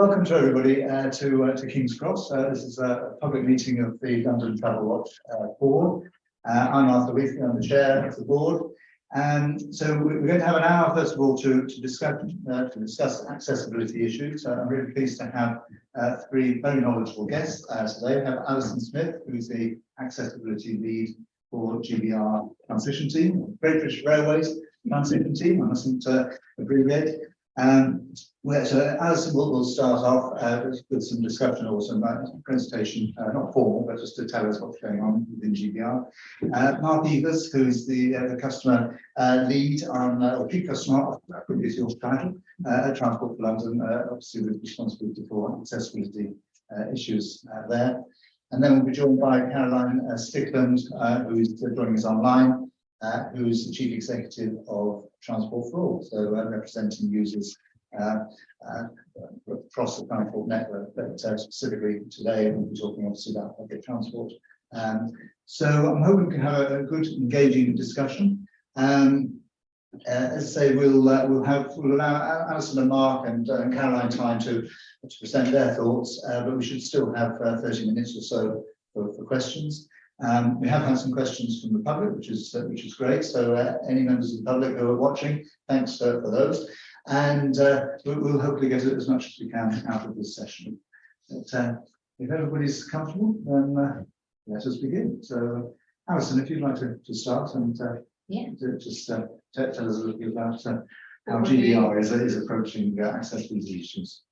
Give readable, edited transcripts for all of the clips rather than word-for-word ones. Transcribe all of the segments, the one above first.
Welcome to everybody to King's Cross. This is a public meeting of the London TravelWatch board. I'm Arthur Weasley, I'm the chair of the board. And so we're going to have an hour, first of all, to discuss accessibility issues. I'm really pleased to have three very knowledgeable guests today. We have Alison Smith, who is the accessibility lead for GBR Transition Team, Great British Railways Transition Team. I mustn't abbreviate. So Alison will start off with some discussion also about a presentation, not formal, but just to tell us what's going on within GBR. Mark Evers, who is the customer lead on, or chief customer, I think is your title, at Transport for London, obviously with responsibility for accessibility issues there. And then we'll be joined by Caroline Stickland, who is joining us online, who is the chief executive of Transport for All, so representing users across the transport network, but specifically today we'll be talking obviously about public transport. So I'm hoping we can have a good engaging discussion. As I say, we'll allow Alison and Mark and Caroline time to present their thoughts, but we should still have 30 minutes or so for questions. We have had some questions from the public, which is great. So any members of the public who are watching, thanks for those. And we'll hopefully get as much as we can out of this session. But if everybody's comfortable, then let us begin. So Alison, if you'd like to start and just tell us a little bit about how GBR is approaching accessibility issues.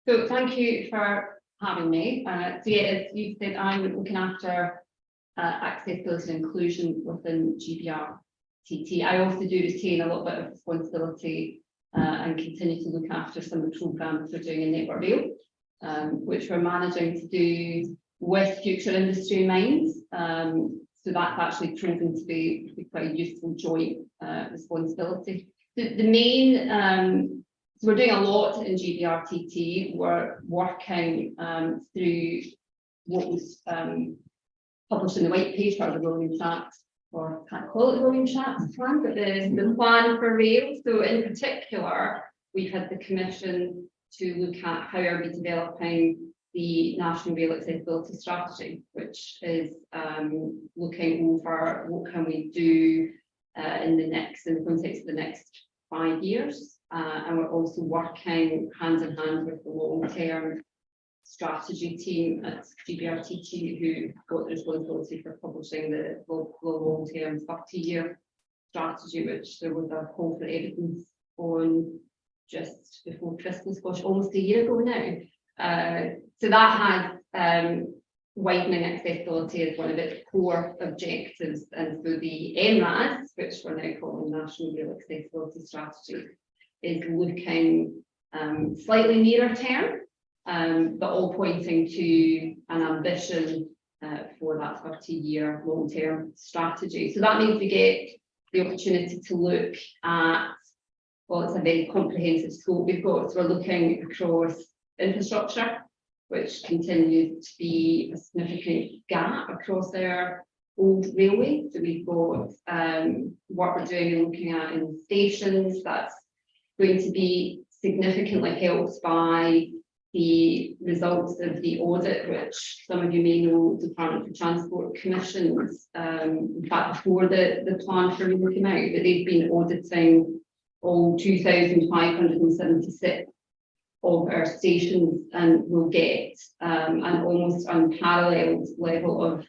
So thank you for having me. So yeah, as you said, I'm looking after accessibility and inclusion within GBR TT. I also do retain a little bit of responsibility and continue to look after some of the programmes we're doing in Network Rail, which we're managing to do with future industry in mind. So that's actually proven to be quite a useful joint responsibility. The main, so we're doing a lot in GBR TT. We're working through what was published in the white paper, the rolling chat, or I can't call it the rolling chat plan, but the plan for rail. So in particular, we've had the commission to look at how are we developing the National Rail Accessibility Strategy, which is looking over what can we do in the context of the next 5 years. And we're also working hand in hand with the long-term strategy team at GBR TT, who got the responsibility for publishing the long-term 30-year strategy, which there was a call for evidence on just before Christmas, gosh, almost a year ago now. So that has widening accessibility as one of its core objectives, and so the MRAS, which we're now calling National Rail Accessibility Strategy, is looking slightly nearer term, but all pointing to an ambition for that 30-year long-term strategy. So that means we get the opportunity to look at, well, it's a very comprehensive scope we've got. So we're looking across infrastructure, which continues to be a significant gap across our old railway. So we've got what we're doing and looking at in stations. That's going to be significantly helped by the results of the audit, which some of you may know Department for Transport commissions, in fact, before the plan for rail came out, but they've been auditing all 2,576 of our stations, and we'll get an almost unparalleled level of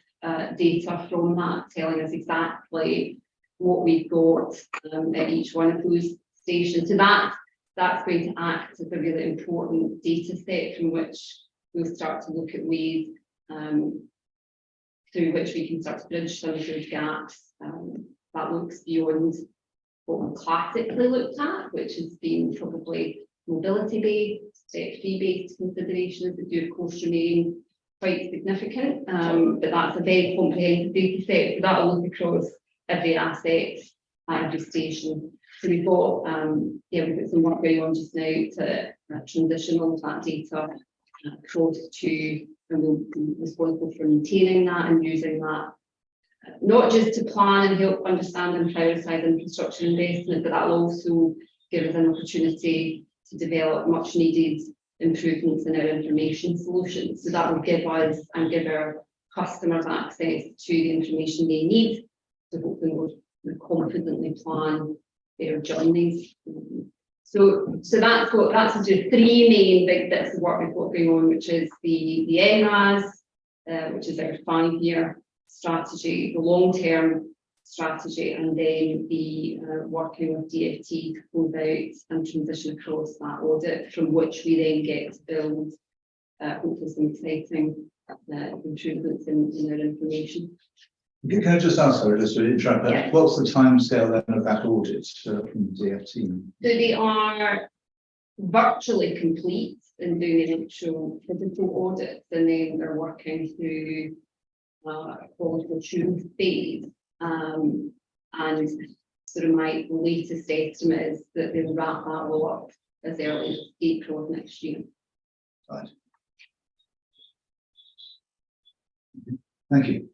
data from that, telling us exactly what we've got at each one of those stations. So that's going to act as a really important data set from which we'll start to look at ways through which we can start to bridge some of those gaps. That looks beyond what we classically looked at, which has been probably mobility-based, step-fee-based considerations that do, of course, remain quite significant. But that's a very comprehensive data set. So that will look across every asset at every station. So we've got some work going on just now to transition all of that data across to, and we'll be responsible for maintaining that and using that, not just to plan and help understand and prioritise infrastructure investment, but that will also give us an opportunity to develop much needed improvements in our information solutions. So that will give us and give our customers access to the information they need to hopefully more confidently plan their journeys. So that's the three main big bits of work we've got going on, which is the NRAS, which is our 5-year strategy, the long-term strategy, and then the working with DfT to close out and transition across that audit, from which we then get to build hopefully some exciting improvements in our information. Can I just ask her, just to interrupt, Yeah. what's the timescale then of that audit from DfT? So they are virtually complete in doing the initial physical audits, and then they're working through quality assurance phase. And sort of my latest estimate is that they will wrap that all up as early as April of next year. Right. Thank you.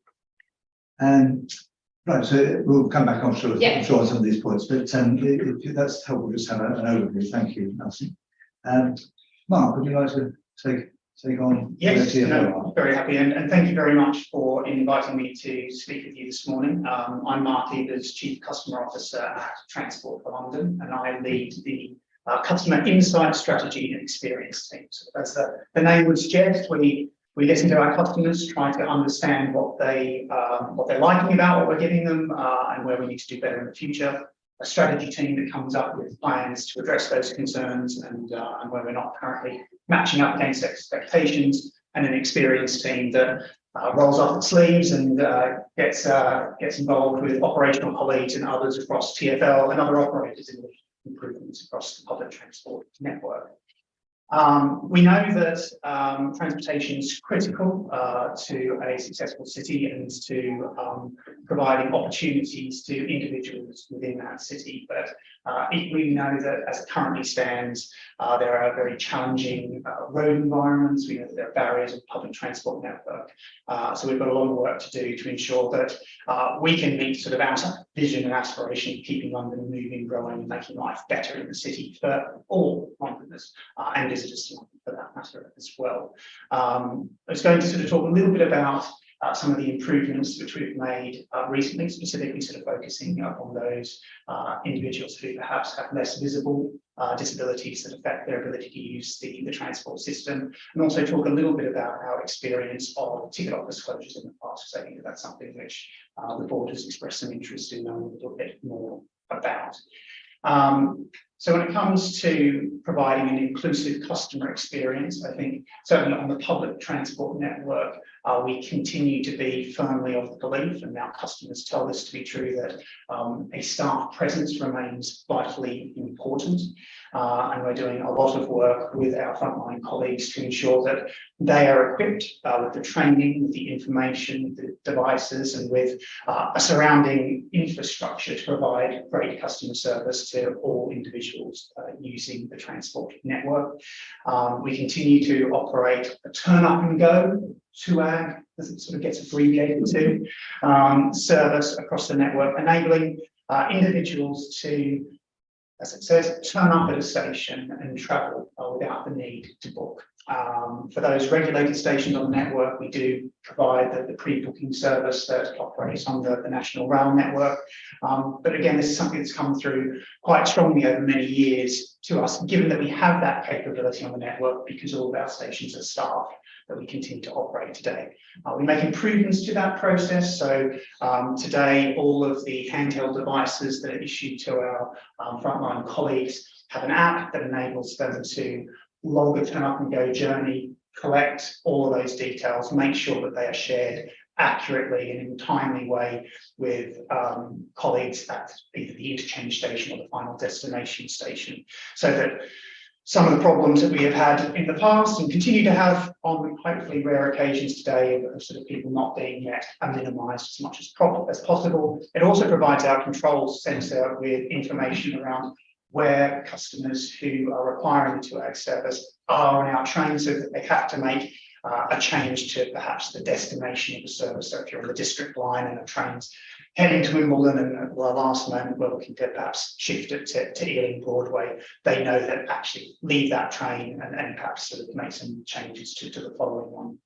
Right, so we'll come back, I'm sure, Yeah. I'm sure on some of these points, but that's helpful just to have an overview. Thank you, Alison. Mark, would you like to take on? Yes, no, very happy, and thank you very much for inviting me to speak with you this morning. I'm Mark Evers, Chief Customer Officer at Transport for London, and I lead the Customer Insight Strategy and Experience team. So as the name would suggest, we listen to our customers, try to understand what they're liking about what we're giving them, and where we need to do better in the future. A strategy team that comes up with plans to address those concerns and where we're not currently matching up against expectations, and an experience team that rolls up its sleeves and gets involved with operational colleagues and others across TfL and other operators in improvements across the public transport network. We know that transportation is critical to a successful city and to providing opportunities to individuals within that city. But we know that as it currently stands, there are very challenging road environments. We know that there are barriers in the public transport network. So we've got a lot of work to do to ensure that we can meet sort of our vision and aspiration of keeping London moving, growing, and making life better in the city for all Londoners and visitors to London for that matter as well. I was going to sort of talk a little bit about some of the improvements which we've made recently, specifically sort of focusing on those individuals who perhaps have less visible disabilities that affect their ability to use the transport system, and also talk a little bit about our experience of ticket office closures in the past, because I think that's something which the board has expressed some interest in knowing a little bit more about. So when it comes to providing an inclusive customer experience, I think certainly on the public transport network, we continue to be firmly of the belief, and our customers tell this to be true, that a staff presence remains vitally important. And we're doing a lot of work with our frontline colleagues to ensure that they are equipped with the training, with the information, the devices, and with a surrounding infrastructure to provide great customer service to all individuals using the transport network. We continue to operate a turn up and go, TUAG, as it sort of gets abbreviated to, service across the network, enabling individuals to, as it says, turn up at a station and travel without the need to book. For those regulated stations on the network, we do provide the pre-booking service that operates on the national rail network. But again, this is something that's come through quite strongly over many years to us, given that we have that capability on the network because all of our stations are staffed, that we continue to operate today. We make improvements to that process. So today, all of the handheld devices that are issued to our frontline colleagues have an app that enables them to log a turn up and go journey, collect all of those details, make sure that they are shared accurately and in a timely way with colleagues at either the interchange station or the final destination station, so that some of the problems that we have had in the past and continue to have on hopefully rare occasions today of sort of people not being met are minimised as much as possible. It also provides our control centre with information around where customers who are requiring the TUAG service are on our train, so that they have to make a change to perhaps the destination of the service. So if you're on the district line and a train's heading to Wimbledon and at the last moment we're looking to perhaps shift it to Ealing Broadway, they know that actually leave that train and perhaps sort of make some changes to the following one.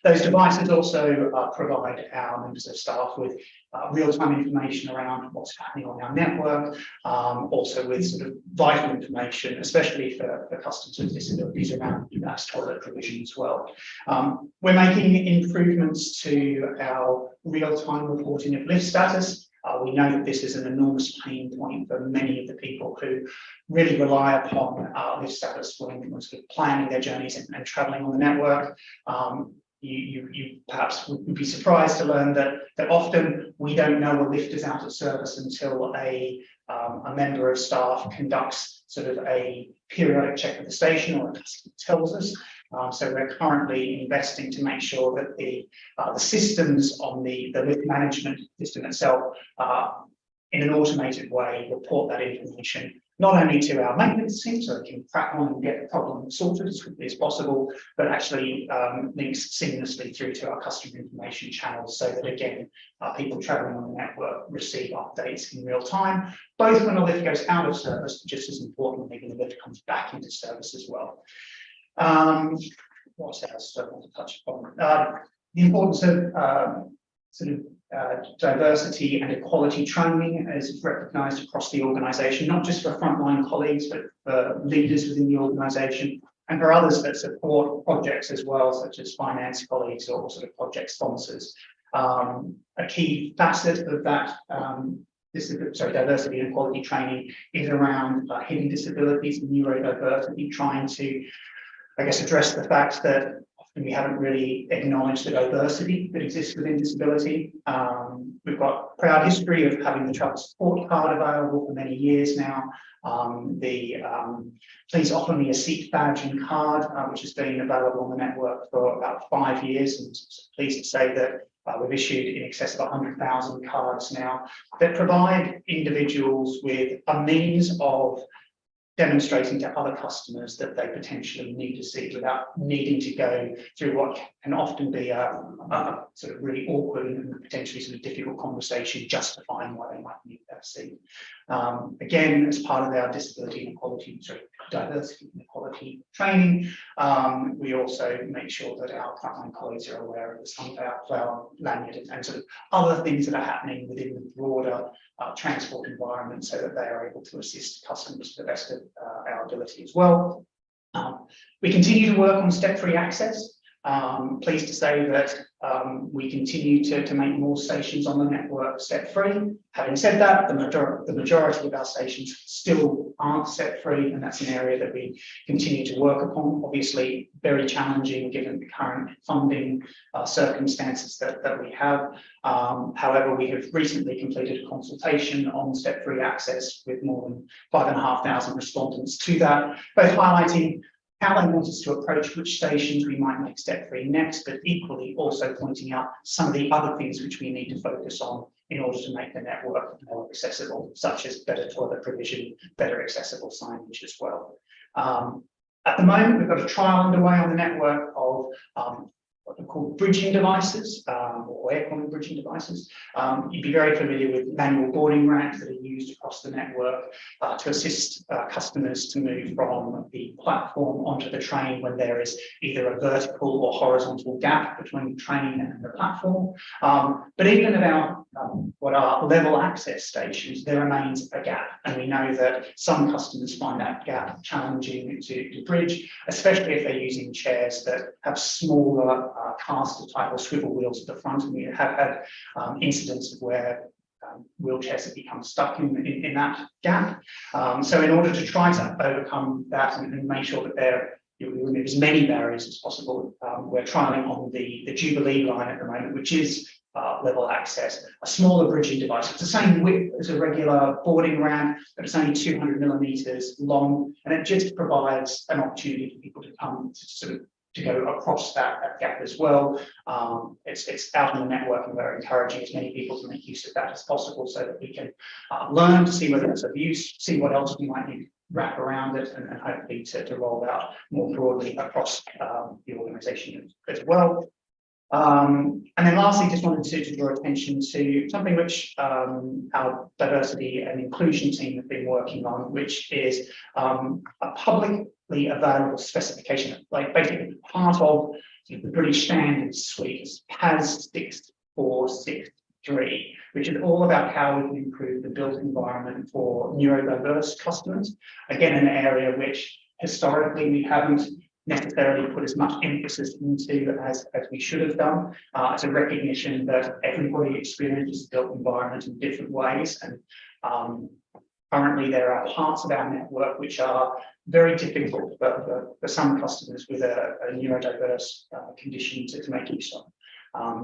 Those devices also provide our members of staff with real-time information around what's happening on our network, also with sort of vital information, especially for customers with disabilities around mass toilet provision as well. We're making improvements to our real-time reporting of lift status. We know that this is an enormous pain point for many of the people who really rely upon lift status when sort of planning their journeys and travelling on the network. You perhaps would be surprised to learn that often we don't know a lift is out of service until a member of staff conducts sort of a periodic check of the station, or a customer tells us. So we're currently investing to make sure that the systems on the lift management system itself, in an automated way, report that information not only to our maintenance team, so they can crack on and get the problem sorted as quickly as possible, but actually links seamlessly through to our customer information channels, so that again, people travelling on the network receive updates in real time, both when a lift goes out of service, but just as importantly, when the lift comes back into service as well. What else do I want to touch upon? The importance of diversity and equality training is recognised across the organisation, not just for frontline colleagues, but for leaders within the organisation and for others that support projects as well, such as finance colleagues or sort of project sponsors. A key facet of that diversity and equality training is around hidden disabilities and neurodiversity, trying to, I guess, address the fact that often we haven't really acknowledged the diversity that exists within disability. We've got a proud history of having the travel support card available for many years now. Please offer me a seat badge and card, which has been available on the network for about 5 years, and pleased to say that we've issued in excess of 100,000 cards now that provide individuals with a means of demonstrating to other customers that they potentially need to see without needing to go through what can often be a sort of really awkward and potentially sort of difficult conversation justifying why they might need that seat. Again, as part of our disability and equality, diversity and equality training, we also make sure that our frontline colleagues are aware of the sunflower lanyard and sort of other things that are happening within the broader transport environment, so that they are able to assist customers to the best of our ability as well. We continue to work on step-free access. Pleased to say that we continue to make more stations on the network step-free. Having said that, the majority of our stations still aren't step-free, and that's an area that we continue to work upon. Obviously, very challenging given the current funding circumstances that we have. However, we have recently completed a consultation on step-free access with more than 5,500 respondents to that, both highlighting how they want us to approach which stations we might make step-free next, but equally also pointing out some of the other things which we need to focus on in order to make the network more accessible, such as better toilet provision, better accessible signage as well. At the moment, we've got a trial underway on the network of what are called bridging devices, or air quality bridging devices. You'd be very familiar with manual boarding ramps that are used across the network to assist customers to move from the platform onto the train when there is either a vertical or horizontal gap between the train and the platform. But even about what are level access stations, there remains a gap, and we know that some customers find that gap challenging to bridge, especially if they're using chairs that have smaller caster type or swivel wheels at the front, and we have had incidents of where wheelchairs have become stuck in that gap. So in order to try to overcome that and make sure that we remove as many barriers as possible, we're trialling on the Jubilee line at the moment, which is level access, a smaller bridging device. It's the same width as a regular boarding ramp, but it's only 200 millimeters long, and it just provides an opportunity for people to come to go across that gap as well. It's out on the network, and we're encouraging as many people to make use of that as possible, so that we can learn to see whether it's of use, see what else we might need wrap around it and hopefully to roll out more broadly across the organisation as well. And then lastly, just wanted to draw attention to something which our diversity and inclusion team have been working on, which is a publicly available specification, like basically part of the British Standards Suite, PAS 6463, which is all about how we can improve the built environment for neurodiverse customers. Again, an area which historically we haven't necessarily put as much emphasis into as we should have done. It's a recognition that everybody experiences the built environment in different ways, and currently there are parts of our network which are very difficult for some customers with a neurodiverse condition to make use of.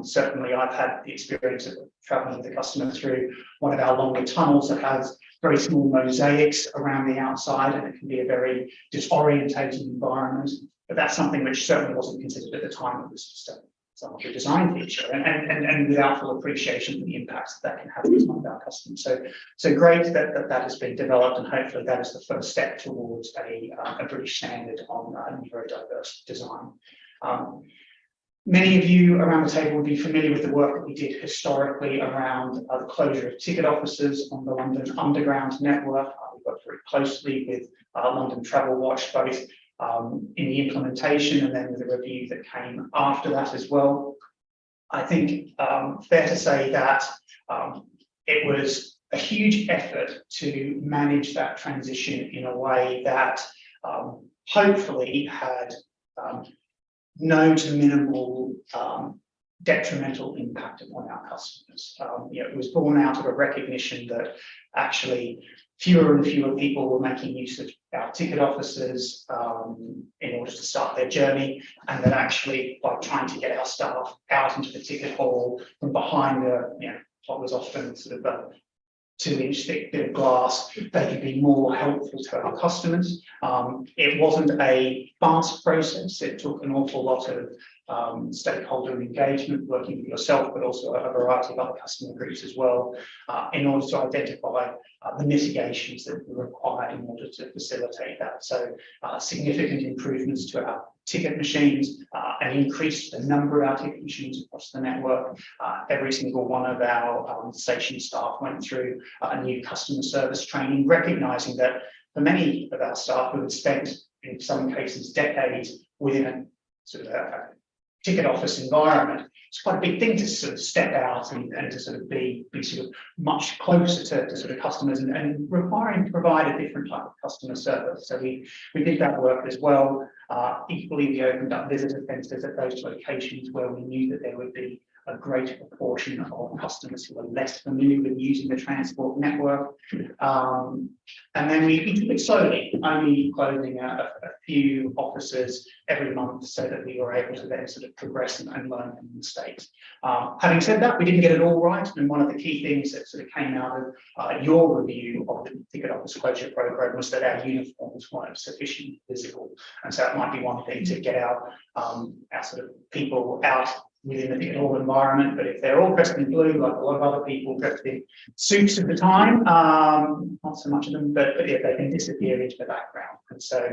Certainly I've had the experience of travelling with a customer through one of our longer tunnels that has very small mosaics around the outside, and it can be a very disorientating environment. But that's something which certainly wasn't considered at the time. It was just somewhat a design feature, and without full appreciation for the impacts that can have on some of our customers. So great that has been developed, and hopefully that is the first step towards a British standard on neurodiverse design. Many of you around the table will be familiar with the work that we did historically around the closure of ticket offices on the London Underground network. We worked very closely with London TravelWatch, both in the implementation and then with the review that came after that as well. I think fair to say that it was a huge effort to manage that transition in a way that hopefully had no to minimal detrimental impact upon our customers. It was born out of a recognition that actually fewer and fewer people were making use of our ticket offices in order to start their journey, and that actually by trying to get our staff out into the ticket hall from behind what was often sort of a 2-inch thick bit of glass, they could be more helpful to our customers. It wasn't a fast process. It took an awful lot of stakeholder engagement, working with yourself, but also a variety of other customer groups as well, in order to identify the mitigations that were required in order to facilitate that. So significant improvements to our ticket machines, and increased the number of our ticket machines across the network. Every single one of our station staff went through a new customer service training, recognising that for many of our staff who had spent, in some cases, decades within a sort of a ticket office environment, it's quite a big thing to sort of step out and to sort of be sort of much closer to sort of customers and requiring to provide a different type of customer service. So we did that work as well. Equally, we opened up visitor centres at those locations where we knew that there would be a greater proportion of customers who are less familiar with using the transport network. And then we took it slowly, only closing a few offices every month so that we were able to then sort of progress and learn from the mistakes. Having said that, we didn't get it all right. And one of the key things that sort of came out of your review of the ticket office closure program was that our uniforms weren't sufficiently visible. And so it might be one thing to get our sort of people out within the ticket hall environment, but if they're all dressed in blue, like a lot of other people dressed in suits at the time, not so much of them, but yeah, they can disappear into the background. And so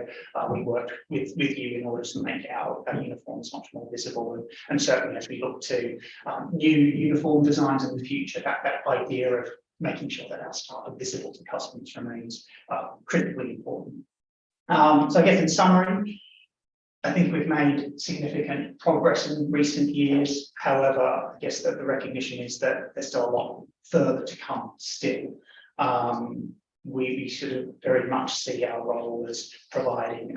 we worked with you in order to make our uniforms much more visible. And certainly as we look to new uniform designs in the future, that idea of making sure that our staff are visible to customers remains critically important. So I guess in summary, I think we've made significant progress in recent years. However, I guess that the recognition is that there's still a lot further to come still. We sort of very much see our role as providing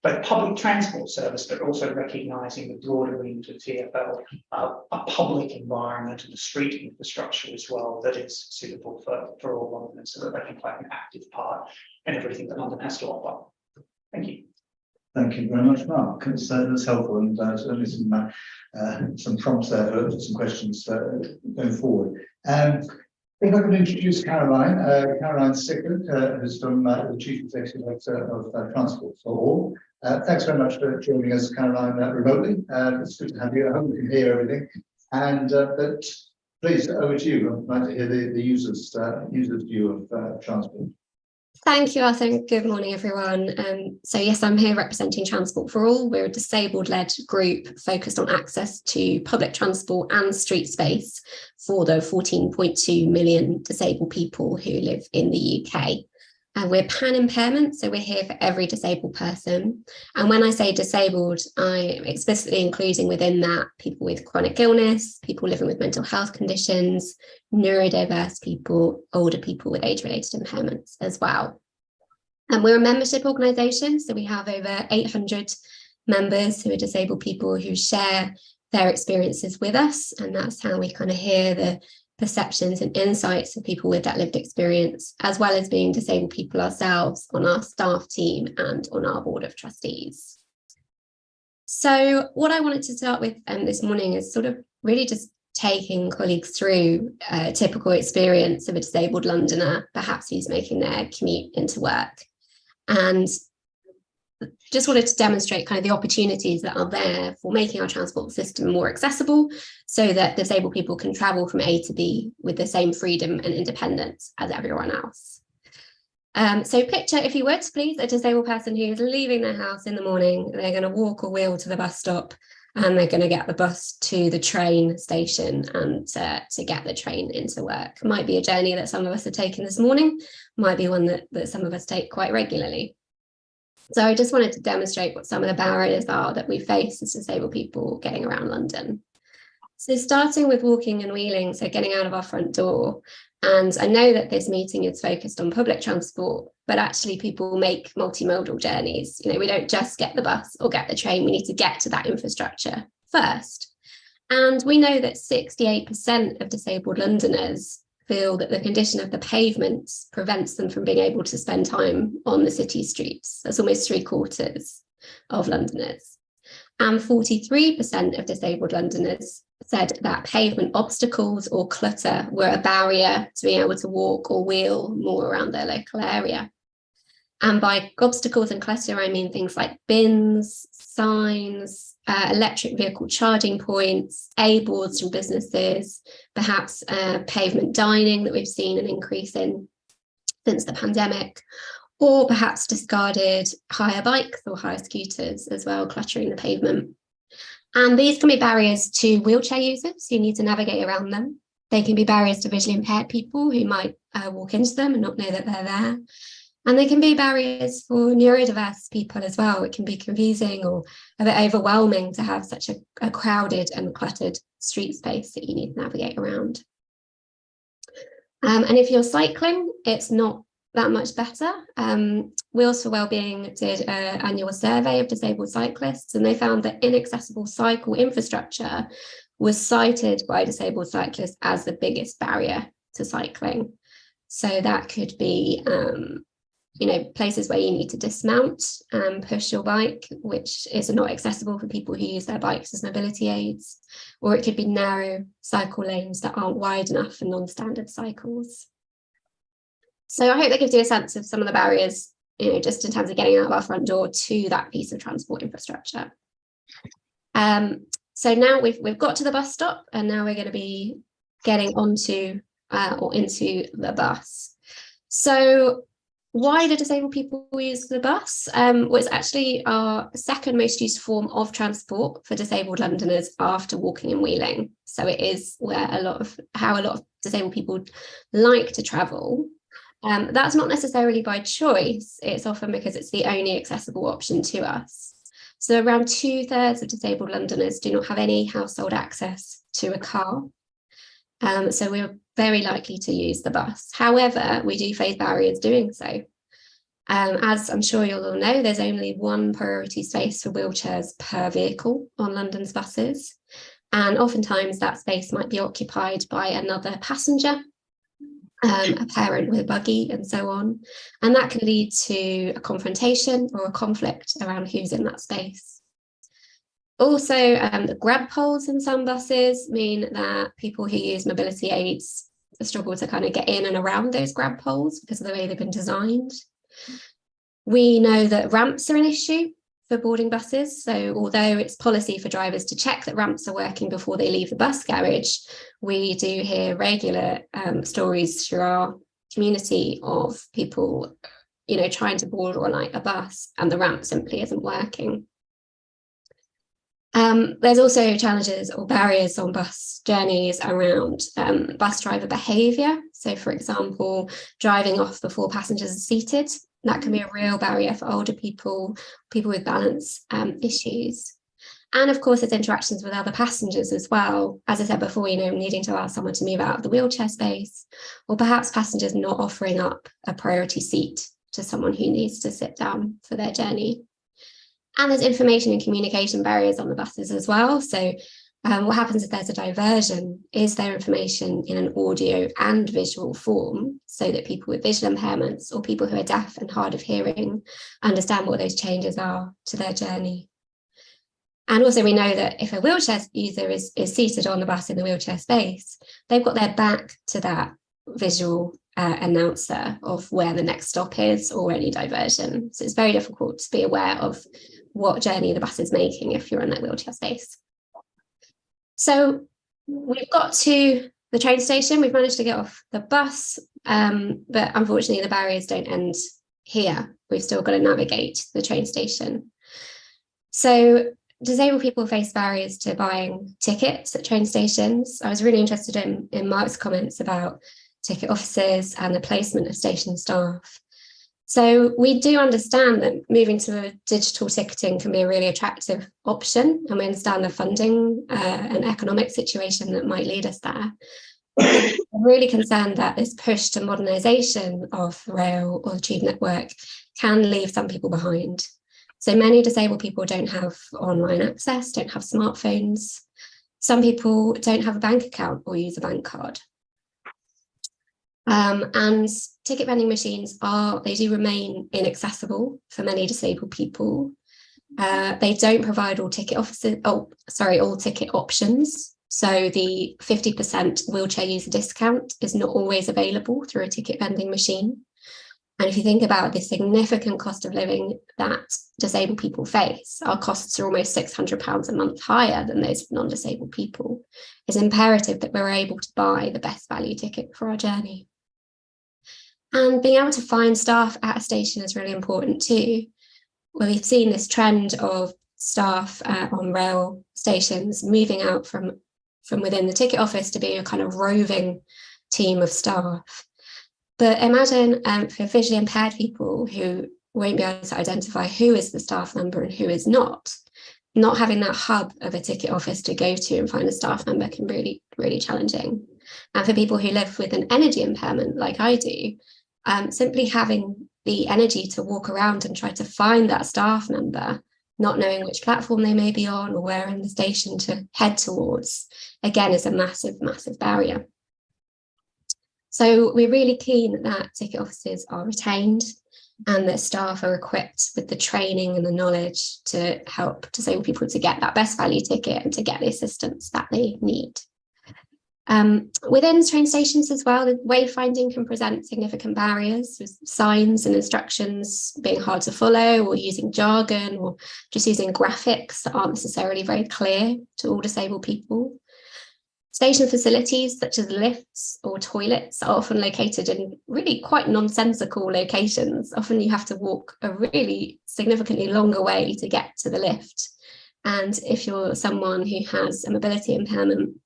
both public transport service, but also recognising the broader remit of TfL, a public environment and a street infrastructure as well that is suitable for all Londoners, so that they can play an active part in everything that London has to offer. Thank you. Thank you very much, Mark. That's helpful, and certainly some prompts there for some questions going forward. I think I can introduce Caroline. Caroline Stickland, who's from the Chief Executive of Transport for All. Thanks very much for joining us, Caroline, remotely. It's good to have you. I hope you can hear everything. And but please, over to you. I'd like to hear the user's view of transport. Thank you, Arthur, and good morning, everyone. So yes, I'm here representing Transport for All. We're a disabled-led group focused on access to public transport and street space for the 14.2 million disabled people who live in the UK. And we're pan-impairment, so we're here for every disabled person. And when I say disabled, I'm explicitly including within that people with chronic illness, people living with mental health conditions, neurodiverse people, older people with age-related impairments as well. And we're a membership organisation, so we have over 800 members who are disabled people who share their experiences with us, and that's how we kind of hear the perceptions and insights of people with that lived experience, as well as being disabled people ourselves on our staff team and on our board of trustees. So what I wanted to start with this morning is sort of really just taking colleagues through a typical experience of a disabled Londoner, perhaps who's making their commute into work. And just wanted to demonstrate kind of the opportunities that are there for making our transport system more accessible so that disabled people can travel from A to B with the same freedom and independence as everyone else. So picture, if you would, please, a disabled person who is leaving their house in the morning. They're going to walk or wheel to the bus stop, and they're going to get the bus to the train station and to get the train into work. Might be a journey that some of us have taken this morning, might be one that some of us take quite regularly. So I just wanted to demonstrate what some of the barriers are that we face as disabled people getting around London. So starting with walking and wheeling, so getting out of our front door. And I know that this meeting is focused on public transport, but actually people make multimodal journeys. You know, we don't just get the bus or get the train, we need to get to that infrastructure first. And we know that 68% of disabled Londoners feel that the condition of the pavements prevents them from being able to spend time on the city streets. That's almost 3/4 of Londoners. And 43% of disabled Londoners said that pavement obstacles or clutter were a barrier to being able to walk or wheel more around their local area. And by obstacles and clutter, I mean things like bins, signs, electric vehicle charging points, A-boards from businesses, perhaps pavement dining that we've seen an increase in since the pandemic, or perhaps discarded hire bikes or hire scooters as well, cluttering the pavement. And these can be barriers to wheelchair users who need to navigate around them. They can be barriers to visually impaired people who might walk into them and not know that they're there. And they can be barriers for neurodiverse people as well. It can be confusing or a bit overwhelming to have such a crowded and cluttered street space that you need to navigate around. And if you're cycling, it's not that much better. Wheels for Wellbeing did an annual survey of disabled cyclists, and they found that inaccessible cycle infrastructure was cited by disabled cyclists as the biggest barrier to cycling. So that could be you know, places where you need to dismount and push your bike, which is not accessible for people who use their bikes as mobility aids, or it could be narrow cycle lanes that aren't wide enough for non-standard cycles. So I hope that gives you a sense of some of the barriers, you know, just in terms of getting out of our front door to that piece of transport infrastructure. So now we've got to the bus stop, and now we're going to be getting onto or into the bus. So why do disabled people use the bus? Well, it's actually our second most used form of transport for disabled Londoners after walking and wheeling. So it is where how a lot of disabled people like to travel. That's not necessarily by choice. It's often because it's the only accessible option to us. So around 2/3 of disabled Londoners do not have any household access to a car. So we're very likely to use the bus. However, we do face barriers doing so. As I'm sure you'll all know, there's only one priority space for wheelchairs per vehicle on London's buses. And oftentimes that space might be occupied by another passenger, a parent with a buggy and so on. And that can lead to a confrontation or a conflict around who's in that space. Also, the grab poles in some buses mean that people who use mobility aids struggle to kind of get in and around those grab poles because of the way they've been designed. We know that ramps are an issue for boarding buses. So although it's policy for drivers to check that ramps are working before they leave the bus garage, we do hear regular stories through our community of people trying to board or alight a bus and the ramp simply isn't working. There's also challenges or barriers on bus journeys around bus driver behaviour. So, for example, driving off before passengers are seated. That can be a real barrier for older people, people with balance issues. And of course, there's interactions with other passengers as well. As I said before, needing to ask someone to move out of the wheelchair space, or perhaps passengers not offering up a priority seat to someone who needs to sit down for their journey. And there's information and communication barriers on the buses as well. So what happens if there's a diversion? Is there information in an audio and visual form so that people with visual impairments or people who are deaf and hard of hearing understand what those changes are to their journey? And also we know that if a wheelchair user is seated on the bus in the wheelchair space, they've got their back to that visual announcer of where the next stop is or any diversion. So it's very difficult to be aware of what journey the bus is making if you're in that wheelchair space. So we've got to the train station, we've managed to get off the bus, but unfortunately the barriers don't end here. We've still got to navigate the train station. So disabled people face barriers to buying tickets at train stations. I was really interested in Mark's comments about ticket offices and the placement of station staff. So we do understand that moving to a digital ticketing can be a really attractive option, and we understand the funding and economic situation that might lead us there. I'm really concerned that this push to modernisation of rail or the tube network can leave some people behind. So many disabled people don't have online access, don't have smartphones. Some people don't have a bank account or use a bank card. And ticket vending machines they do remain inaccessible for many disabled people. They don't provide all ticket options. So the 50% wheelchair user discount is not always available through a ticket vending machine. And if you think about the significant cost of living that disabled people face, our costs are almost £600 a month higher than those of non-disabled people. It's imperative that we're able to buy the best value ticket for our journey. And being able to find staff at a station is really important too. Well, we've seen this trend of staff on rail stations moving out from within the ticket office to be a kind of roving team of staff. But imagine for visually impaired people who won't be able to identify who is the staff member and who is not having that hub of a ticket office to go to and find a staff member can be really challenging. And for people who live with an energy impairment like I do, simply having the energy to walk around and try to find that staff member, not knowing which platform they may be on or where in the station to head towards, again, is a massive, massive barrier. So we're really keen that ticket offices are retained and that staff are equipped with the training and the knowledge to help disabled people to get that best value ticket and to get the assistance that they need. Within train stations as well, the wayfinding can present significant barriers with signs and instructions being hard to follow, or using jargon, or just using graphics that aren't necessarily very clear to all disabled people. Station facilities such as lifts or toilets are often located in really quite nonsensical locations. Often you have to walk a really significantly longer way to get to the lift. And if you're someone who has a mobility impairment,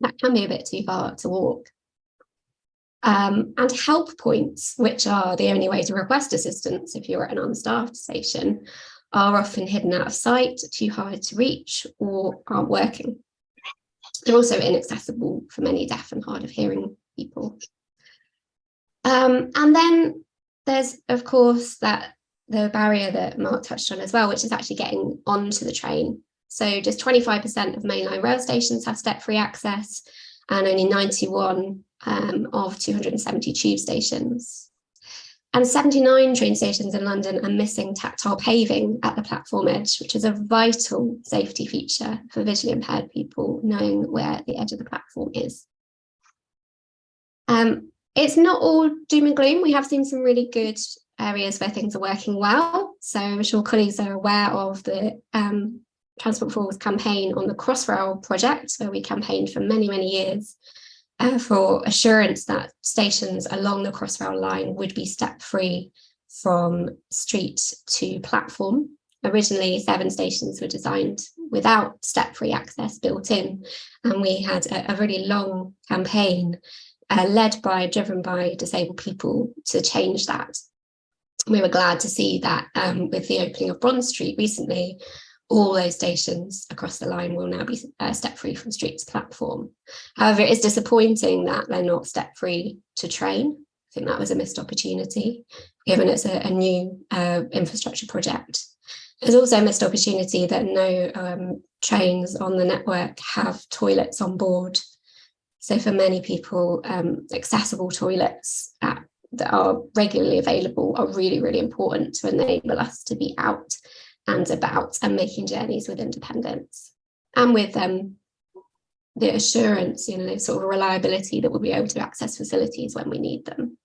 that can be a bit too far to walk. And help points, which are the only way to request assistance if you're at an unstaffed station, are often hidden out of sight, too hard to reach, or aren't working. They're also inaccessible for many deaf and hard of hearing people. And then there's, of course, the barrier that Mark touched on as well, which is actually getting onto the train. So just 25% of mainline rail stations have step-free access, and only 91 of 270 tube stations. And 79 train stations in London are missing tactile paving at the platform edge, which is a vital safety feature for visually impaired people, knowing where the edge of the platform is. It's not all doom and gloom. We have seen some really good areas where things are working well. So I'm sure colleagues are aware of the Transport for All's campaign on the Crossrail project, where we campaigned for many, many years for assurance that stations along the Crossrail line would be step-free from street to platform. Originally, 7 stations were designed without step-free access built in, and we had a really long campaign driven by disabled people to change that. We were glad to see that with the opening of Bronze Street recently, all those stations across the line will now be step-free from street to platform. However, it is disappointing that they're not step-free to train. I think that was a missed opportunity, given it's a new infrastructure project. There's also a missed opportunity that no trains on the network have toilets on board. So for many people, accessible toilets that are regularly available are really, really important to enable us to be out and about and making journeys with independence and with the assurance, sort of reliability that we'll be able to access facilities when we need them.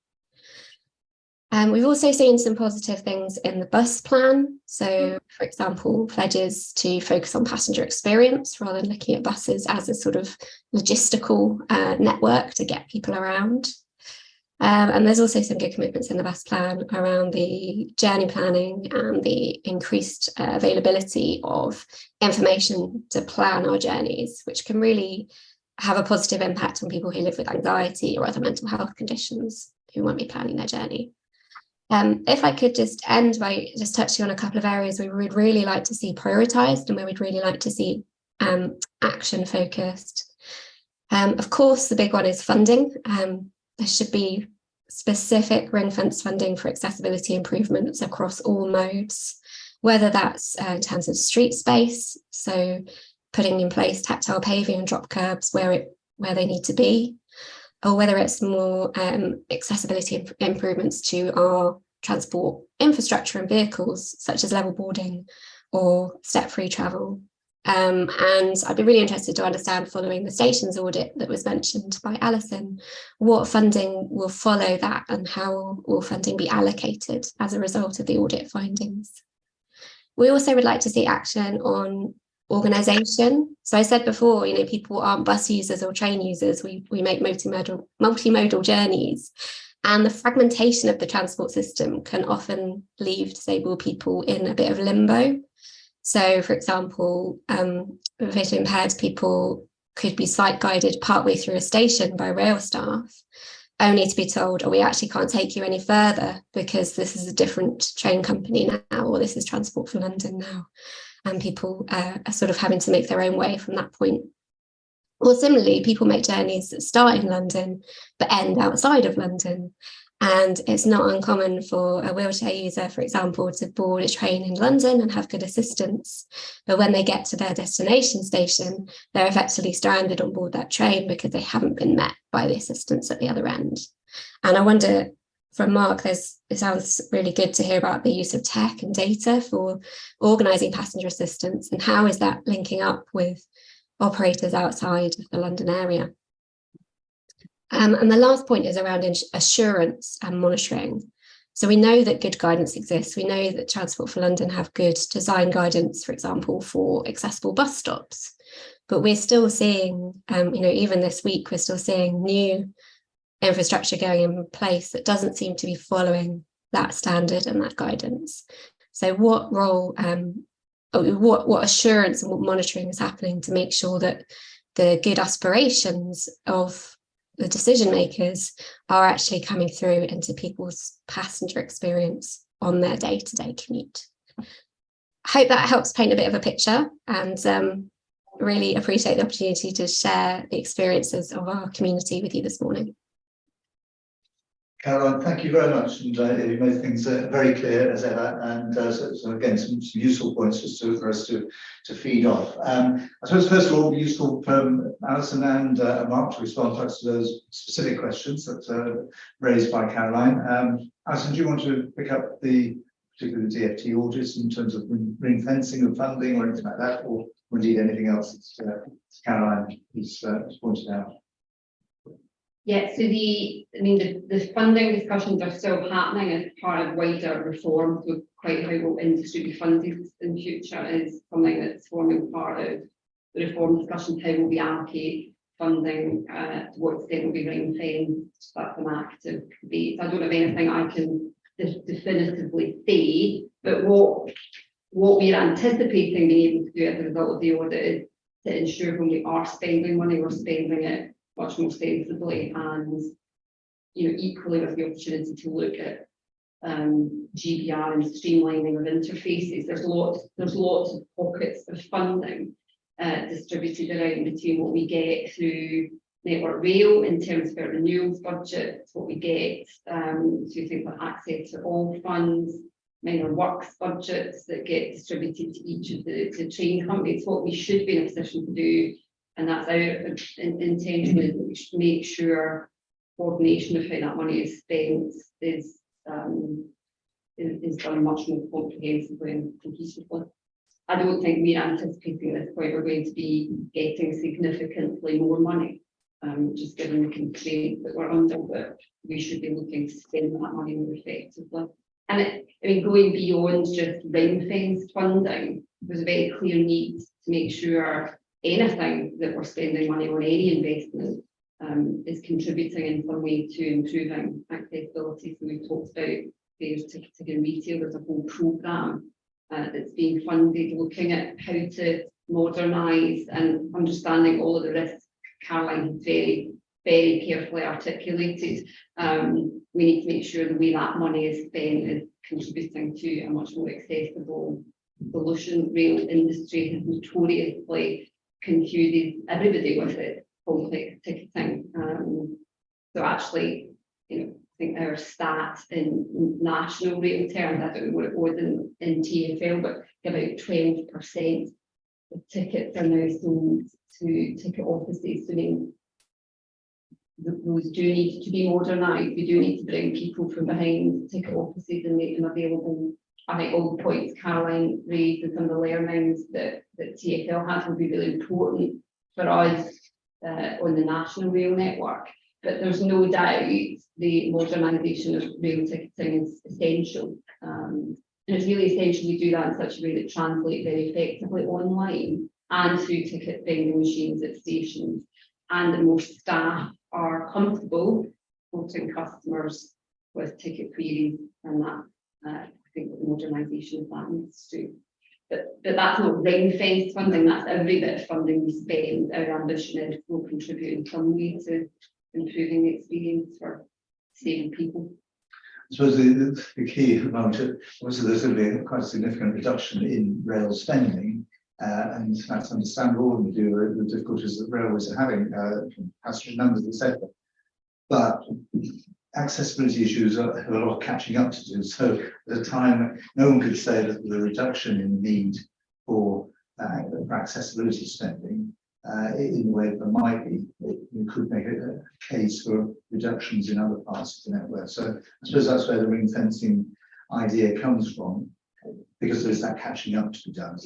We've also seen some positive things in the bus plan. So, for example, pledges to focus on passenger experience rather than looking at buses as a sort of logistical network to get people around. And there's also some good commitments in the bus plan around the journey planning and the increased availability of information to plan our journeys, which can really have a positive impact on people who live with anxiety or other mental health conditions who won't be planning their journey. If I could just end by just touching on a couple of areas we would really like to see prioritised and where we'd really like to see action focused. Of course, the big one is funding. There should be specific ring-fence funding for accessibility improvements across all modes, whether that's in terms of street space, so putting in place tactile paving and drop curbs where they need to be, or whether it's more accessibility improvements to our transport infrastructure and vehicles, such as level boarding or step-free travel. And I'd be really interested to understand, following the stations audit that was mentioned by Alison, what funding will follow that and how will funding be allocated as a result of the audit findings. We also would like to see action on organisation. So I said before, people aren't bus users or train users. We make multimodal journeys. And the fragmentation of the transport system can often leave disabled people in a bit of limbo. So, for example, visually impaired people could be sight guided partway through a station by rail staff, only to be told, oh, we actually can't take you any further because this is a different train company now, or this is Transport for London now. And people are sort of having to make their own way from that point. Or similarly, people make journeys that start in London but end outside of London. And it's not uncommon for a wheelchair user, for example, to board a train in London and have good assistance. But when they get to their destination station, they're effectively stranded on board that train because they haven't been met by the assistance at the other end. And I wonder, from Mark, it sounds really good to hear about the use of tech and data for organising passenger assistance, and how is that linking up with operators outside of the London area? And the last point is around assurance and monitoring. So we know that good guidance exists. We know that Transport for London have good design guidance, for example, for accessible bus stops. But we're still seeing, even this week, we're still seeing new infrastructure going in place that doesn't seem to be following that standard and that guidance. So what role, what assurance and what monitoring is happening to make sure that the good aspirations of the decision makers are actually coming through into people's passenger experience on their day-to-day commute? I hope that helps paint a bit of a picture, and really appreciate the opportunity to share the experiences of our community with you this morning. Caroline, thank you very much, and you made things very clear as ever, and so again, some useful points just for us to feed off. I suppose first of all, it'd be useful for Alison and Mark to respond to those specific questions that are raised by Caroline. Alison, do you want to pick up particularly the DFT audits in terms of ring fencing of funding or anything like that, or indeed anything else that Caroline has pointed out? Yeah, so the funding discussions are still happening as part of wider reform. So quite how will industry be funded in future is something that's forming part of the reform discussion. How will we allocate funding, to what extent will be ring fenced? That's an active debate. I don't have anything I can definitively say, but what we're anticipating being able to do as a result of the audit is to ensure when we are spending money, we're spending it much more sensibly, and equally with the opportunity to look at GBR and streamlining of interfaces. There's lots of pockets of funding distributed around between what we get through Network Rail in terms of our renewals budget, what we get through things like access to all funds, minor works budgets that get distributed to each of the train companies. What we should be in a position to do, and that's our intention, is that we should make sure coordination of how that money is spent is done much more comprehensively and cohesively. I don't think we're anticipating at this point we're going to be getting significantly more money, just given the constraints that we're under, but we should be looking to spend that money more effectively. And going beyond just ring-fenced funding, there's a very clear need to make sure anything that we're spending money on, any investment, is contributing in some way to improving accessibility. So we've talked about fares, ticketing and retail. There's a whole programme that's being funded looking at how to modernise and understanding all of the risks Caroline very, very carefully articulated. We need to make sure the way that money is spent is contributing to a much more accessible solution. Rail industry has notoriously confused everybody with it, complex ticketing. So actually, I think our stats in national rail terms, I don't know what it was in TfL, but about 12% of tickets are now sold to ticket offices. So those do need to be modernised. We do need to bring people from behind ticket offices and make them available. I think all the points Caroline raised and some of the learnings that TfL has will be really important for us on the national rail network. But there's no doubt the modernisation of rail ticketing is essential. And it's really essential we do that in such a way that translates very effectively online and through ticket vending machines at stations, and that more staff are comfortable supporting customers with ticket queries, and that I think the modernisation of that needs to do. But that's not ring-fenced funding, that's every bit of funding we spend. Our ambition is will contribute in some way to improving the experience for saving people. I suppose the key moment, obviously there's going to be quite a significant reduction in rail spending, and that's understandable when we do the difficulties that railways are having, passenger numbers, etc. But accessibility issues have a lot of catching up to do. So at the time, no one could say that the reduction in the need for accessibility spending in the way that there might be, you could make a case for reductions in other parts of the network. So I suppose that's where the ring fencing idea comes from, because there's that catching up to be done.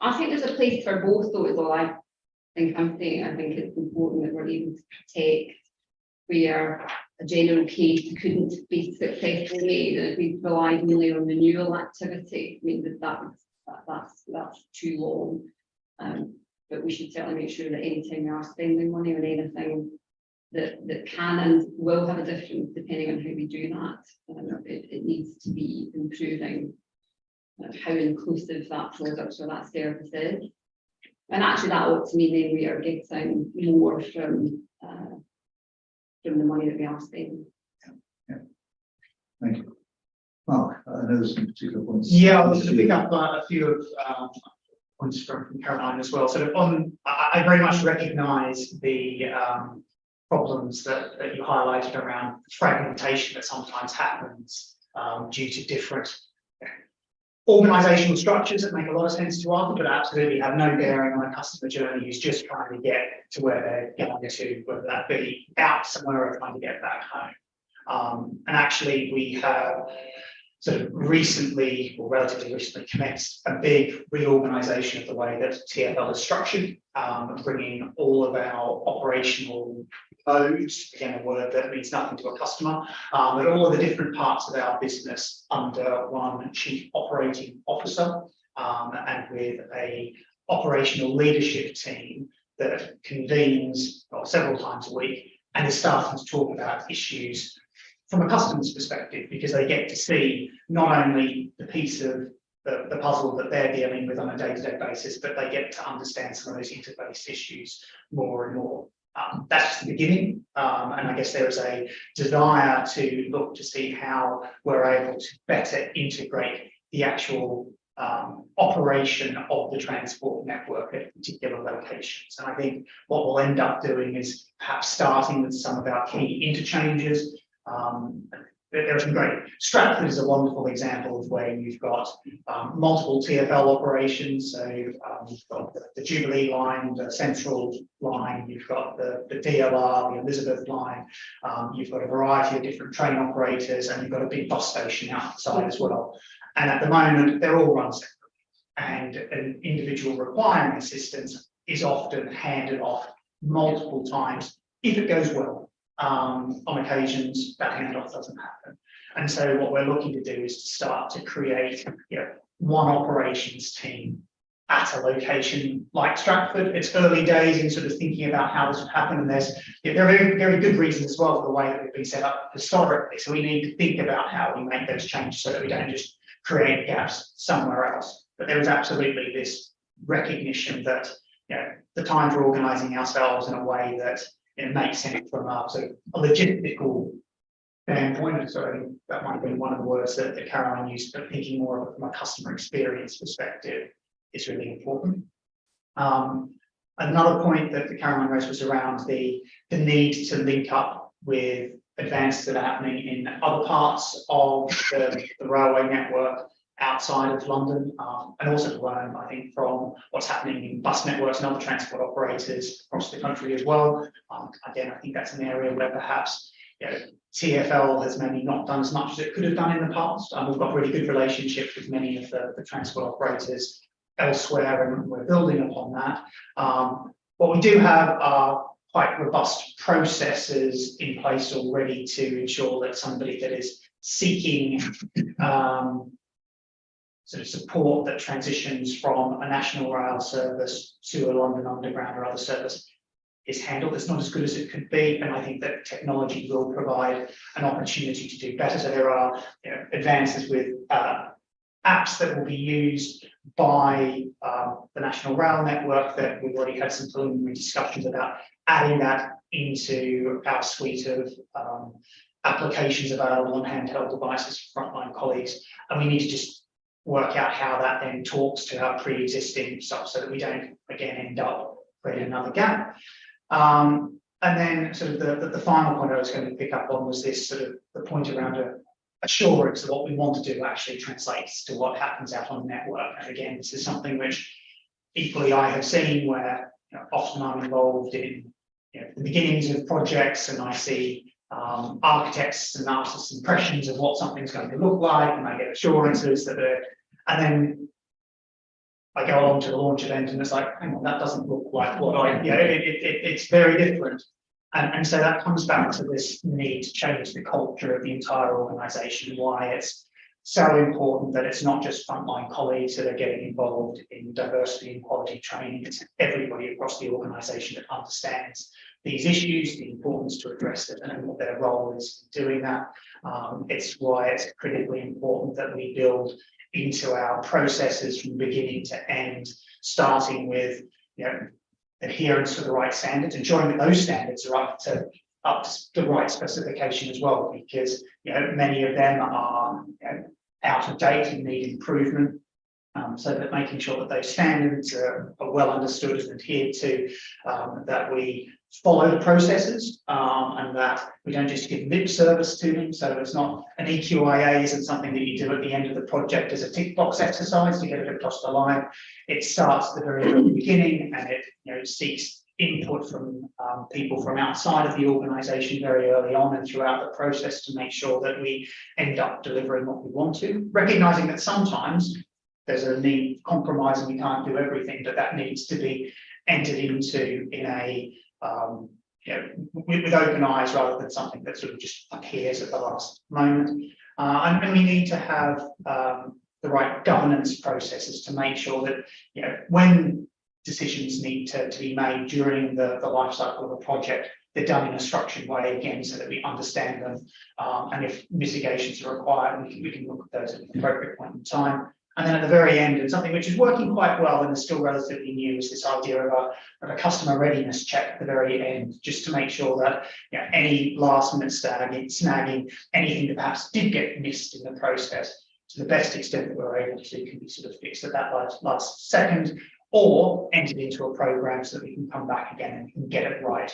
I think there's a place for both, though, is all I think I'm saying. I think it's important that we're able to protect where a general case couldn't be successfully made, and if we relied only on renewal activity, I mean that's too long. But we should certainly make sure that anytime we are spending money on anything that can and will have a difference depending on how we do that, it needs to be improving how inclusive that product or that service is. And actually that ought to mean then we are getting more from the money that we are spending. Yeah. Thank you. Mark, I know there's some particular points. Yeah, I was going to pick up a few of points from Caroline as well. So I very much recognise the problems that you highlighted around fragmentation that sometimes happens due to different organisational structures that make a lot of sense to us, but absolutely have no bearing on a customer journey who's just trying to get to where they're going to, whether that be out somewhere or trying to get back home. And actually we have sort of recently, or relatively recently, commenced a big reorganisation of the way that TfL is structured, bringing all of our operational modes, again a word that means nothing to a customer, but all of the different parts of our business under one chief operating officer, and with a operational leadership team that convenes several times a week and is starting to talk about issues from a customer's perspective, because they get to see not only the piece of the puzzle that they're dealing with on a day-to-day basis, but they get to understand some of those interface issues more and more. That's just the beginning, and I guess there is a desire to look to see how we're able to better integrate the actual operation of the transport network at particular locations. And I think what we'll end up doing is perhaps starting with some of our key interchanges. There are some great. Stratford is a wonderful example of where you've got multiple TfL operations. So you've got the Jubilee line, the Central line, you've got the DLR, the Elizabeth line, you've got a variety of different train operators, and you've got a big bus station outside as well. And at the moment, they're all run separately. And an individual requiring assistance is often handed off multiple times if it goes well. On occasions, that handoff doesn't happen. And so what we're looking to do is to start to create one operations team at a location like Stratford. It's early days in sort of thinking about how this would happen, and there are very, very good reasons as well for the way that we've been set up historically. So we need to think about how we make those changes so that we don't just create gaps somewhere else. But there is absolutely this recognition that the time for organising ourselves in a way that it makes sense from a sort of a logistical standpoint. So that might have been one of the words that Caroline used, but thinking more of it from a customer experience perspective is really important. Another point that Caroline raised was around the need to link up with advances that are happening in other parts of the railway network outside of London, and also to learn, I think, from what's happening in bus networks and other transport operators across the country as well. Again, I think that's an area where perhaps TfL has maybe not done as much as it could have done in the past. We've got really good relationships with many of the transport operators elsewhere, and we're building upon that. What we do have are quite robust processes in place already to ensure that somebody that is seeking sort of support that transitions from a national rail service to a London Underground or other service is handled. It's not as good as it could be, and I think that technology will provide an opportunity to do better. So there are advances with apps that will be used by the National Rail Network that we've already had some preliminary discussions about adding that into our suite of applications available on handheld devices for frontline colleagues, and we need to just work out how that then talks to our pre-existing stuff so that we don't again end up creating another gap. And then sort of the final point I was going to pick up on was this sort of the point around assurance that what we want to do actually translates to what happens out on the network. And again, this is something which equally I have seen where often I'm involved in the beginnings of projects, and I see architects and artists' impressions of what something's going to look like, and I get assurances that and then I go along to the launch event and it's like, hang on, that doesn't look like what it's very different. And so that comes back to this need to change the culture of the entire organisation, why it's so important that it's not just frontline colleagues that are getting involved in diversity and quality training, it's everybody across the organisation that understands these issues, the importance to address it, and what their role is in doing that. It's why it's critically important that we build into our processes from beginning to end, starting with adherence to the right standards, ensuring that those standards are up to the right specification as well, because many of them are out of date and need improvement. So that making sure that those standards are well understood and adhered to, that we follow the processes, and that we don't just give lip service to them. So it's not an EQIA isn't something that you do at the end of the project as a tick box exercise to get it across the line. It starts at the very, very beginning, and it seeks input from people from outside of the organisation very early on and throughout the process to make sure that we end up delivering what we want to, recognising that sometimes there's a need compromise and we can't do everything, but that needs to be entered into in a with open eyes rather than something that sort of just appears at the last moment. And we need to have the right governance processes to make sure that when decisions need to be made during the life cycle of a project, they're done in a structured way again, so that we understand them. And if mitigations are required, we can look at those at the appropriate point in time. And then at the very end, and something which is working quite well and is still relatively new, is this idea of a customer readiness check at the very end, just to make sure that any last minute snagging, anything that perhaps did get missed in the process, to the best extent that we're able to, can be sort of fixed at that last second, or entered into a program so that we can come back again and get it right.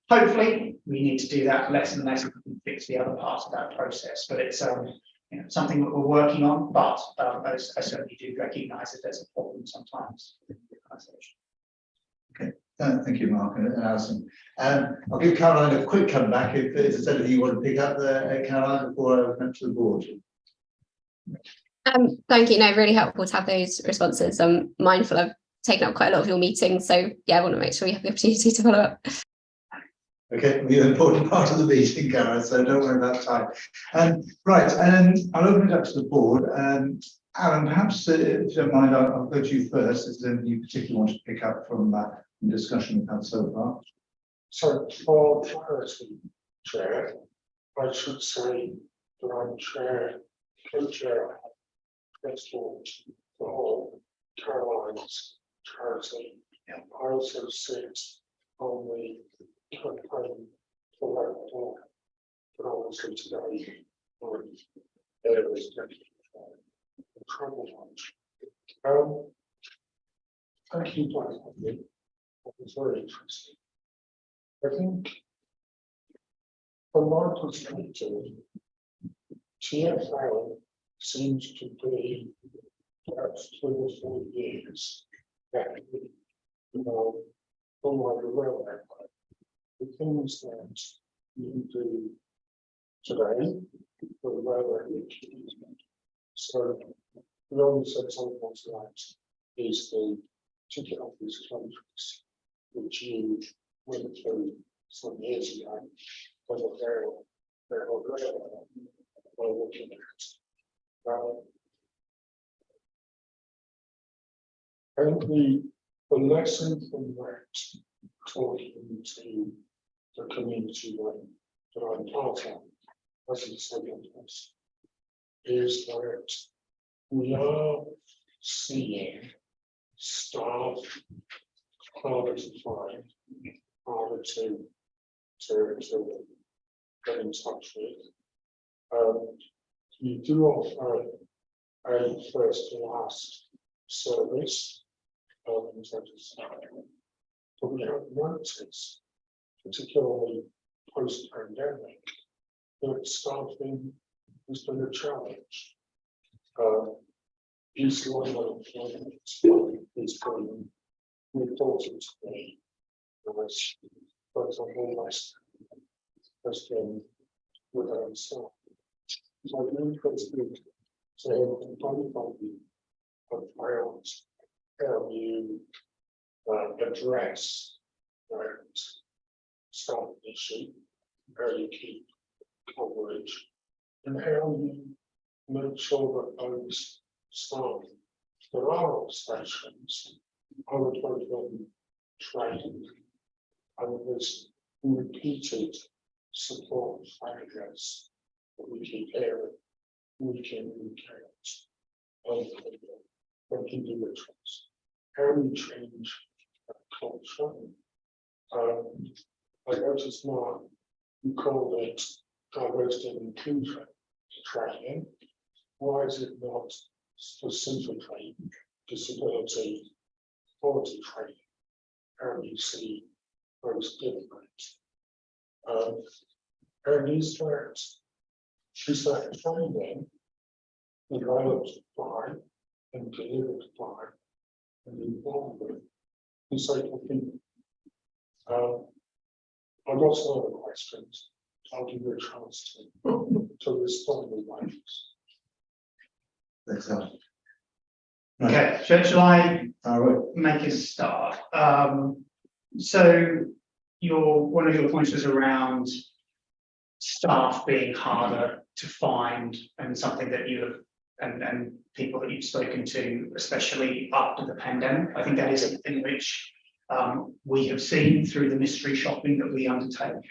Hopefully, we need to do that less and less if we can fix the other parts of that process. But it's something that we're working on. But I certainly do recognise that there's a problem sometimes in the organisation. Okay, thank you, Mark and Alison. I'll give Caroline a quick comeback if there's anything you want to pick up there, Caroline, before I open up to the board. Thank you. No, really helpful to have those responses. I'm mindful I've taken up quite a lot of your meetings, so yeah, I want to make sure you have the opportunity to follow up. Okay, we're an important part of the meeting, Caroline, so don't worry about time. Right, I'll open it up to the board. Alan, perhaps if you don't mind, I'll go to you first. Is there anything you particularly want to pick up from the discussion we've had so far? So for clarity, Chair, I should say that I'm co-chair of Transport for All, Caroline's charity. I also sit on the campaign for that, but obviously today there is TravelWatch. Thank you for having me. That was very interesting. I think, from my perspective, TfL seems to be perhaps 3 or 4 years back, from my railway. The things that you do today for the railway. So, the only examples that is the ticket office countries, which you went through some years ago, when the railway were looking at. I think the lesson from that, talking to the community that I'm part of, as a second person, is that we are seeing staff harder to find, harder to get in touch with. You do offer a first to last service in terms of staff, but we have noticed, particularly post-pandemic, that staffing has been a challenge. East London employment is being reported to me as, for example, West has been without staff. So I'm interested to hear from both of you about how you address that staff issue, how you keep coverage, and how you make sure that those staff that are on stations are appropriately trained, and there's repeated support failures that we keep hearing week in, week out, when people returns. How do you change that culture? I noticed, Mark, you called it diversity and inclusion training. Why is it not specifically disability quality training? How do you see those different? And is that training developed by and delivered by and involved with disabled people? I've got some other questions. I'll give you a chance to respond with my views. Excellent. Okay, shall I make a start? So one of your points was around staff being harder to find, and something that you have, and people that you've spoken to, especially after the pandemic. I think that is something which we have seen through the mystery shopping that we undertake.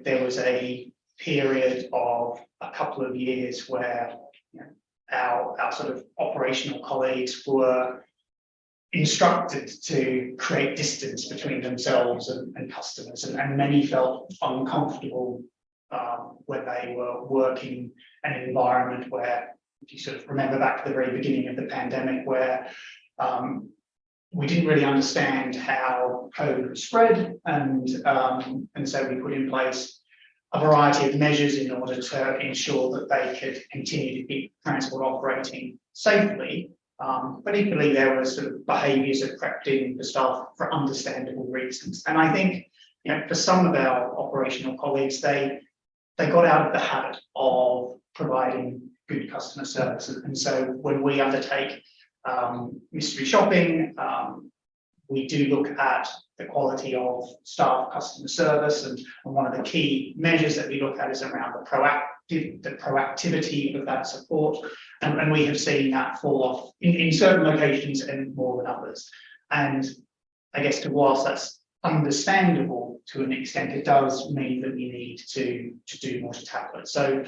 There was a period of a couple of years where our sort of operational colleagues were instructed to create distance between themselves and customers, and many felt uncomfortable when they were working in an environment where, if you sort of remember back to the very beginning of the pandemic, where we didn't really understand how COVID was spread, and so we put in place a variety of measures in order to ensure that they could continue to keep transport operating safely. But equally, there were sort of behaviours that crept in for staff for understandable reasons. And I think, for some of our operational colleagues, they got out of the habit of providing good customer service. And so when we undertake mystery shopping, we do look at the quality of staff customer service, and one of the key measures that we look at is around the proactivity of that support, and we have seen that fall off in certain locations and more than others. And I guess, whilst that's understandable to an extent, it does mean that we need to do more to tackle it. So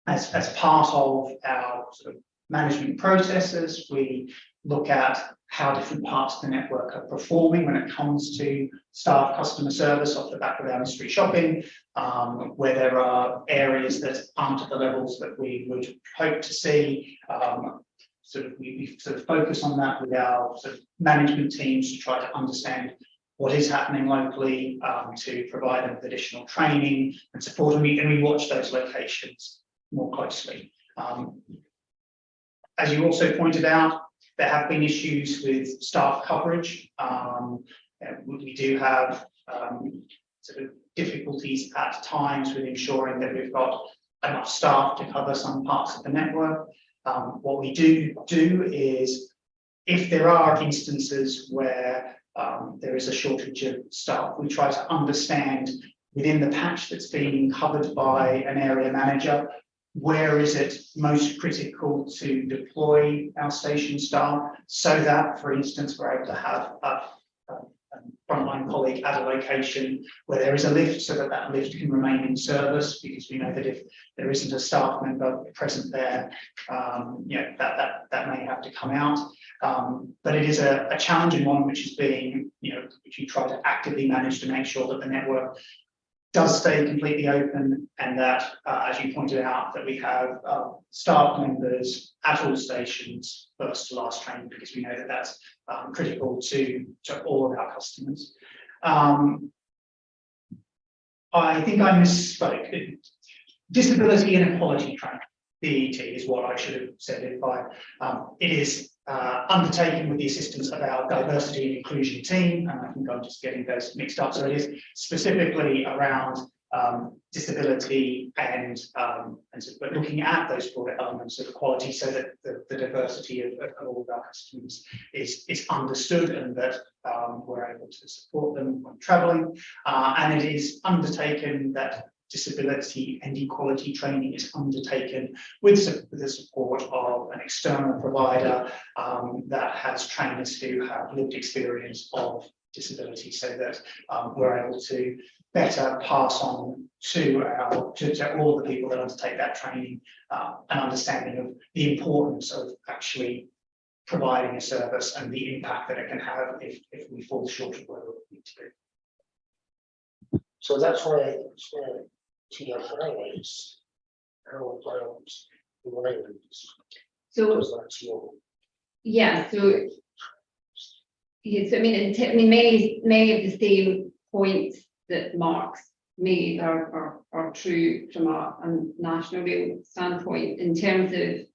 as part of our sort of management processes, we look at how different parts of the network are performing when it comes to staff customer service off the back of our mystery shopping, where there are areas that aren't at the levels that we would hope to see. We sort of focus on that with our sort of management teams to try to understand what is happening locally, to provide them with additional training and support, and we watch those locations more closely. As you also pointed out, there have been issues with staff coverage. We do have sort of difficulties at times with ensuring that we've got enough staff to cover some parts of the network. What we do is, if there are instances where there is a shortage of staff, we try to understand within the patch that's being covered by an area manager, where is it most critical to deploy our station staff, so that, for instance, we're able to have a frontline colleague at a location where there is a lift, so that that lift can remain in service, because we know that if there isn't a staff member present there, that may have to come out. But it is a challenging one, which is being, which you try to actively manage to make sure that the network does stay completely open, and that, as you pointed out, that we have staff members at all stations, first to last train, because we know that that's critical to all of our customers. I think I misspoke. Disability and equality training, DET, is what I should have said. It is undertaken with the assistance of our diversity and inclusion team, and I think I'm just getting those mixed up. So it is specifically around disability and but looking at those broader elements of equality, so that the diversity of all of our customers is understood, and that we're able to support them when travelling. And it is undertaken that disability and equality training is undertaken with the support of an external provider that has trainers who have lived experience of disability, so that we're able to better pass on to all the people that undertake that training an understanding of the importance of actually providing a service and the impact that it can have if we fall short of where we need to be. So that's why TFL is Harold Brown's language. So That's your yeah, so yes, I mean, many of the same points that Mark's made are true from a national rail standpoint in terms of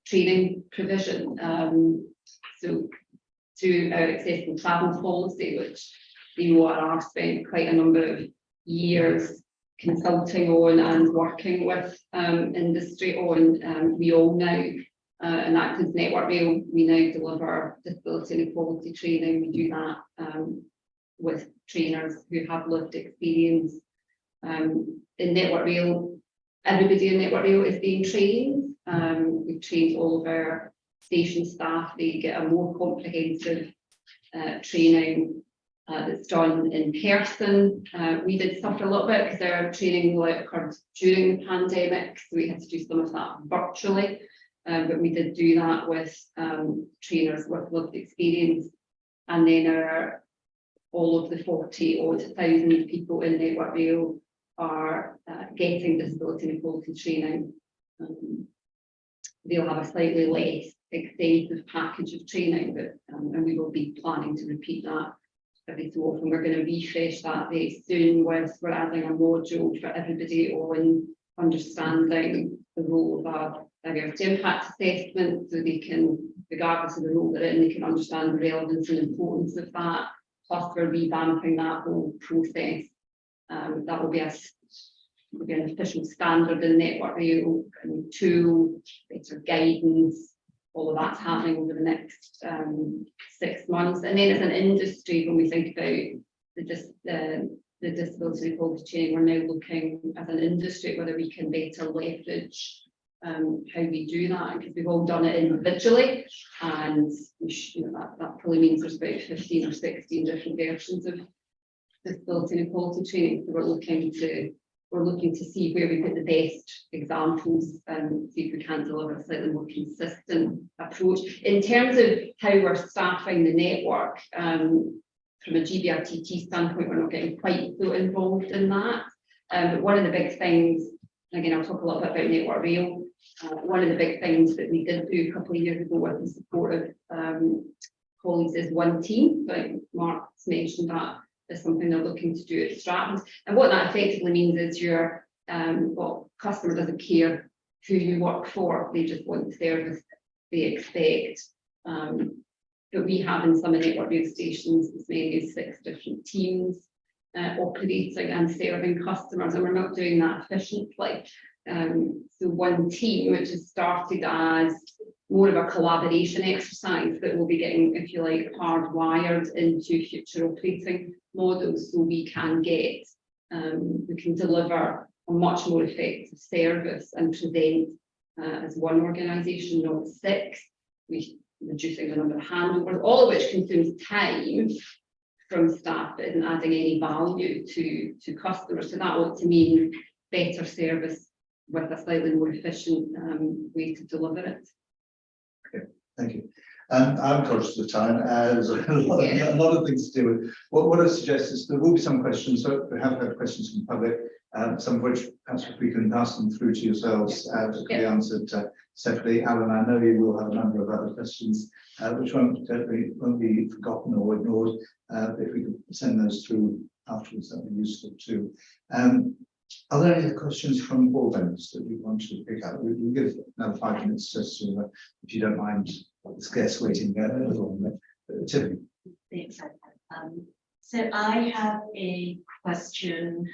training provision. So through our accessible travel policy, which the ORR spent quite a number of years consulting on and working with industry on, we all now, and that includes Network Rail, we now deliver disability and equality training. We do that with trainers who have lived experience. In Network Rail, everybody in Network Rail is being trained. We've trained all of our station staff. They get a more comprehensive training that's done in person. We did suffer a little bit because our training occurred during the pandemic, so we had to do some of that virtually. But we did do that with trainers with lived experience, and then all of the 40,000 people in Network Rail are getting disability and equality training. They'll have a slightly less extensive package of training, but and we will be planning to repeat that every so often. We're going to refresh that very soon with, we're adding a module for everybody on understanding the role of a diversity impact assessment, so they can, regardless of the role they're in, they can understand the relevance and importance of that. Plus we're revamping that whole process. That will be an official standard in Network Rail, and tool, better guidance. All of that's happening over the next 6 months. And then as an industry, when we think about the disability equality training, we're now looking as an industry at whether we can better leverage how we do that, because we've all done it individually, and that probably means there's about 15 or 16 different versions of disability and equality training. So we're looking to see where we put the best examples and see if we can deliver a slightly more consistent approach. In terms of how we're staffing the network, from a GBRTT standpoint, we're not getting quite so involved in that. But one of the big things, again, I'll talk a little bit about Network Rail. One of the big things that we did do a couple of years ago with the support of colleagues is one team. Like Mark's mentioned, that is something they're looking to do at Stratton. And what that effectively means is your customer doesn't care who you work for, they just want the service they expect. But we have in some Network Rail stations as many as 6 different teams operating and serving customers, and we're not doing that efficiently. So one team, which has started as more of a collaboration exercise, that will be getting, if you like, hardwired into future operating models, so we can deliver a much more effective service and present as one organisation, not 6. We reducing the number of handovers, all of which consumes time from staff that isn't adding any value to customers. So that ought to mean better service with a slightly more efficient way to deliver it. Okay, thank you. I'm conscious of time. There's a lot of things to do with. What I suggest is there will be some questions. So we have had questions from the public, some of which perhaps if we can pass them through to yourselves to be answered separately. Alan, I know you will have a number of other questions which won't be forgotten or ignored. If we could send those through afterwards, that would be useful too. Are there any questions from board members that we want to pick up? We'll give another 5 minutes just to, if you don't mind, this guest waiting a little bit. Tiffany. Thanks. So I have a question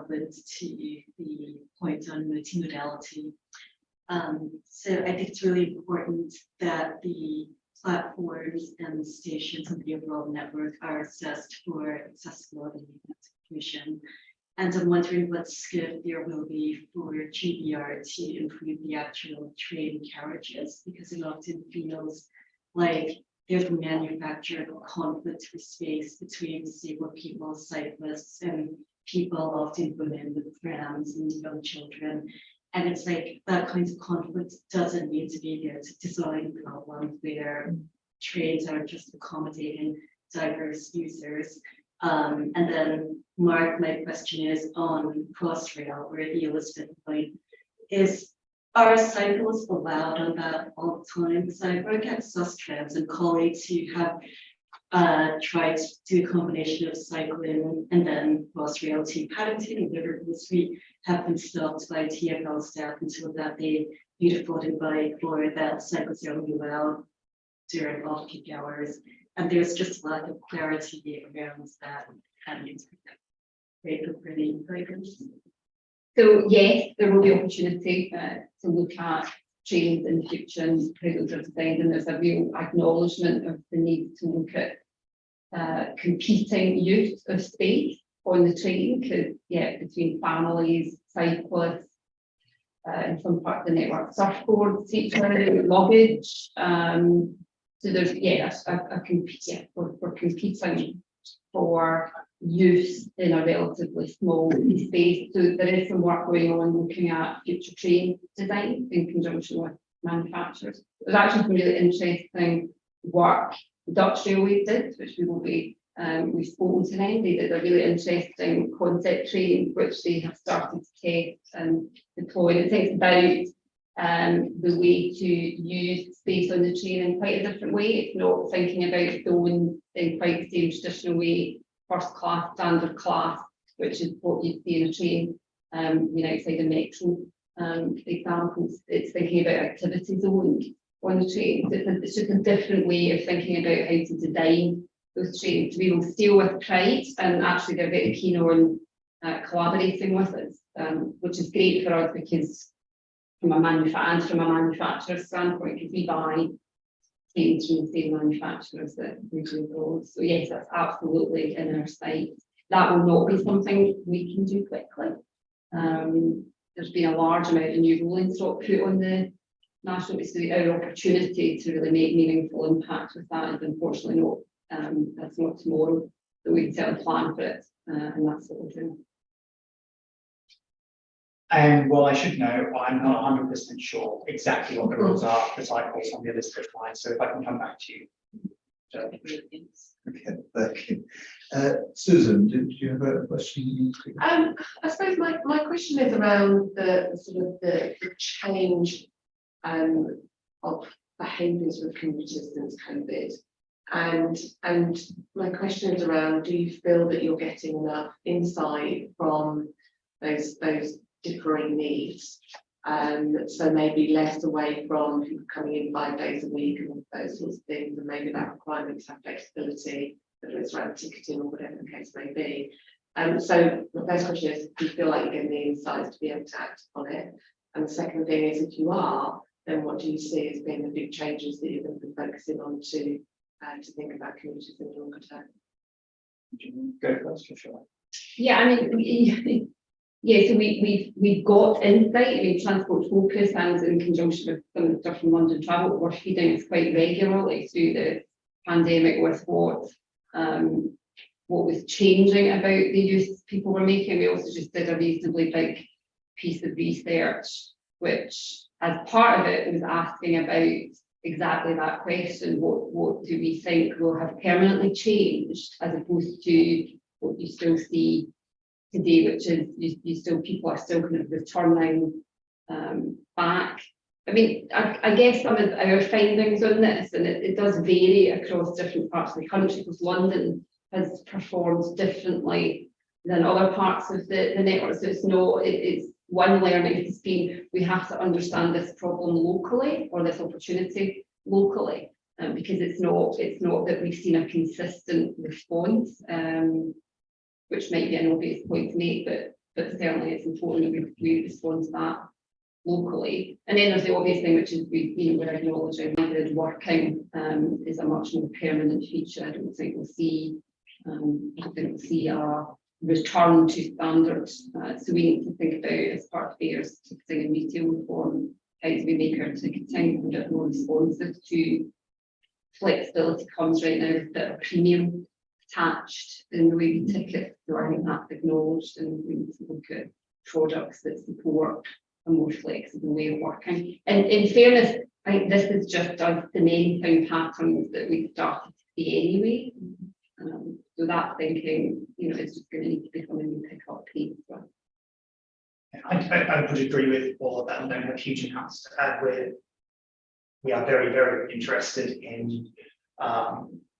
with to the point on multimodality. So I think it's really important that the platforms and the stations of the overall network are assessed for accessibility and inclusion. And I'm wondering what scope there will be for GBR to improve the actual train carriages, because it often feels like there's a manufactured conflict for space between disabled people, cyclists, and people, often women with prams and young children. And it's like that kind of conflict doesn't need to be there to design problems where trains are just accommodating diverse users. And then Mark, my question is on Crossrail, where the Elizabeth line is. Are cycles allowed on that all the time? So I work at Sustrans and colleagues who have tried to do a combination of cycling and then Crossrail to Paddington and Liverpool Street have been stopped by TfL staff until that they need a floating bike or that cycles are only allowed during off-peak hours. And there's just a lack of clarity around that. So yes, there will be opportunity to look at trains in the future and how those are designed, and there's a real acknowledgement of the need to look at competing use of space on the train, because between families, cyclists, in some part of the network, surfboards, teachers, luggage. So there's, we're competing for use in a relatively small space. So there is some work going on looking at future train design in conjunction with manufacturers. There's actually some really interesting work the Dutch Railways did, which we will be we've spoken to them. They did a really interesting concept train which they have started to test and deploy. And it thinks about the way to use space on the train in quite a different way. It's not thinking about zones in quite the same traditional way, first class, standard class, which is what you see in a train, outside a metro examples. It's thinking about activity zones on the train. It's just a different way of thinking about how to design those trains. We will steal with pride, and actually they're very keen on collaborating with us, which is great for us because from a manufacturer standpoint, because we buy trains from the same manufacturers that we do those. So yes, that's absolutely in our sight. That will not be something we can do quickly. There's been a large amount of new rolling stock put on the national, so our opportunity to really make meaningful impact with that is unfortunately not, that's not tomorrow, so we can certainly plan for it, and that's what we're doing. And while I should know, I'm not 100% sure exactly what the rules are that I call on the Elizabeth line, so if I can come back to you. Okay, thank you. Susan, did you have a question? I suppose my question is around the sort of the change of behaviours with commuters since COVID. And my question is around, do you feel that you're getting enough insight from those differing needs? So maybe less away from people coming in 5 days a week and those sorts of things, and maybe that requirement to have flexibility, whether it's around ticketing or whatever the case may be. So the first question is, do you feel like you're getting the insights to be able to act on it? And the second thing is, if you are, then what do you see as being the big changes that you're going to be focusing on to think about commuters in the longer term? Go first, for sure. Yeah, I mean, yeah, so we've got insight. I mean, Transport Focus and in conjunction with some of the stuff from London Travel, we're feeding us quite regularly through the pandemic with what was changing about the use people were making. We also just did a reasonably big piece of research, which as part of it was asking about exactly that question: what do we think will have permanently changed, as opposed to what you still see today, which is people are still kind of returning back. I mean, I guess some of our findings on this, and it does vary across different parts of the country, because London has performed differently than other parts of the network. So it's one learning has been, we have to understand this problem locally, or this opportunity locally, because it's not that we've seen a consistent response, which might be an obvious point to make, but certainly it's important that we respond to that locally. And then there's the obvious thing, which is we're acknowledging hybrid working is a much more permanent feature. I don't think we'll see a return to standards. So we need to think about, as part of Bayer's ticketing and retail reform, how do we make our ticketing a bit more responsive to flexibility comes right now with a bit of premium attached in the way we ticket. So I think that's acknowledged, and we need to look at products that support a more flexible way of working. And in fairness, I think this is just us cementing patterns that we've started to see anyway. So that thinking, is just going to need to be something we pick up pace with. I would agree with all of that. I don't have huge amounts to add. We are very, very interested in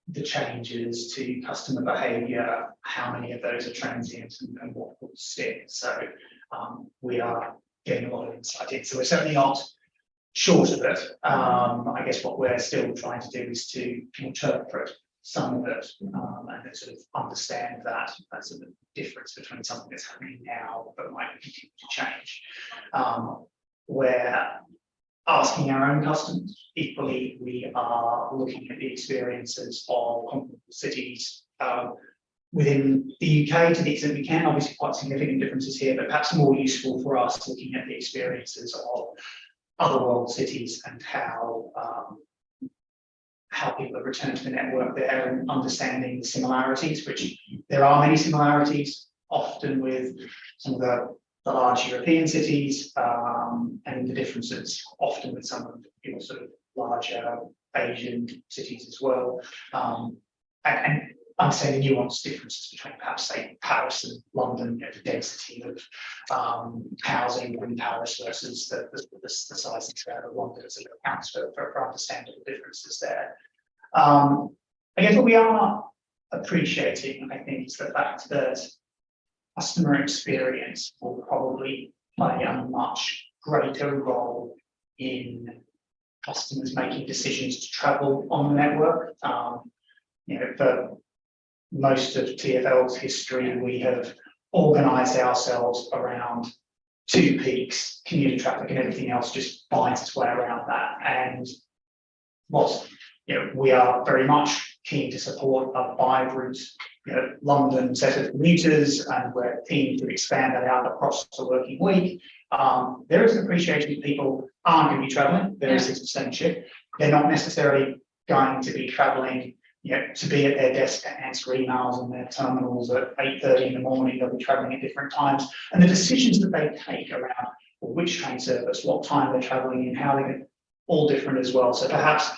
the changes to customer behaviour, how many of those are transient and what will stick. So we are getting a lot of insight in. So we're certainly not short of it. I guess what we're still trying to do is to interpret some of it and then sort of understand that sort of difference between something that's happening now but might continue to change. We're asking our own customers. Equally, we are looking at the experiences of comparable cities within the UK to the extent we can. Obviously, quite significant differences here, but perhaps more useful for us looking at the experiences of other world cities and how how people have returned to the network there and understanding the similarities, which there are many similarities, often with some of the large European cities, and the differences often with some of the sort of larger Asian cities as well, and understanding nuanced differences between perhaps say Paris and London, the density of housing in Paris versus the size and scale of London, so it accounts for understandable differences there. I guess what we are appreciating, I think, is the fact that customer experience will probably play a much greater role in customers making decisions to travel on the network. For most of TfL's history, we have organised ourselves around two peaks, commuter traffic, and everything else just finds its way around that. And whilst we are very much keen to support a vibrant London set of commuters, and we're keen to expand that out across the working week, there is an appreciation that people aren't going to be travelling. There is this percentage. They're not necessarily going to be travelling to be at their desk to answer emails on their terminals at 8:30 in the morning. They'll be travelling at different times, and the decisions that they take around which train service, what time they're travelling in, how they're all different as well. So perhaps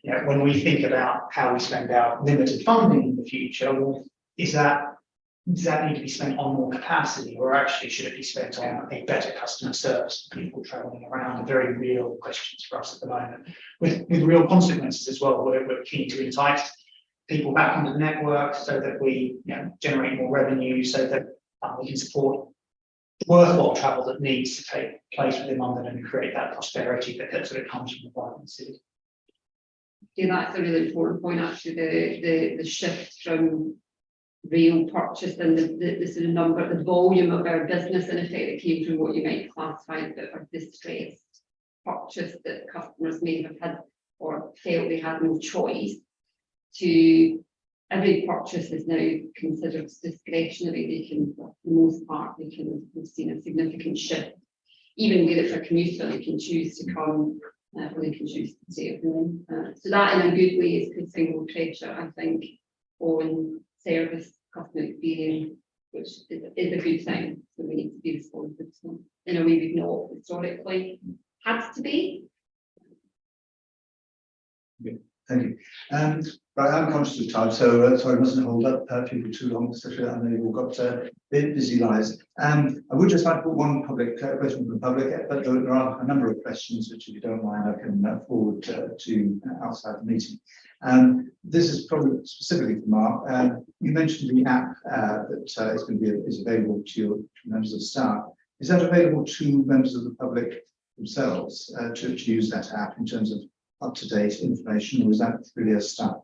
when we think about how we spend our limited funding in the future, well, does that need to be spent on more capacity, or actually should it be spent on a better customer service for people travelling around? Very real questions for us at the moment, with real consequences as well. We're keen to entice people back onto the network so that we generate more revenue, so that we can support worthwhile travel that needs to take place within London and create that prosperity that sort of comes from the vibrant city. Yeah, that's a really important point, actually, the shift from real purchase and the sort of number, the volume of our business in effect that came from what you might classify as a distressed purchase that customers may have had or felt they had no choice, to every purchase is now considered discretionary. They can, for the most part, we've seen a significant shift. Even with it for a commuter, they can choose to come or they can choose to stay at home. So that in a good way is putting more pressure, I think, on service, customer experience, which is a good thing. So we need to be responsive to in a way we've not historically had to be. Thank you. Right, I'm conscious of time, so sorry, I mustn't hold up people too long, especially I know you've all got busy lives. I would just like to put one public question from the public, but there are a number of questions which, if you don't mind, I can forward to outside the meeting. This is probably specifically for Mark. You mentioned the app that is available to members of staff. Is that available to members of the public themselves to use that app in terms of up-to-date information, or is that really a staff?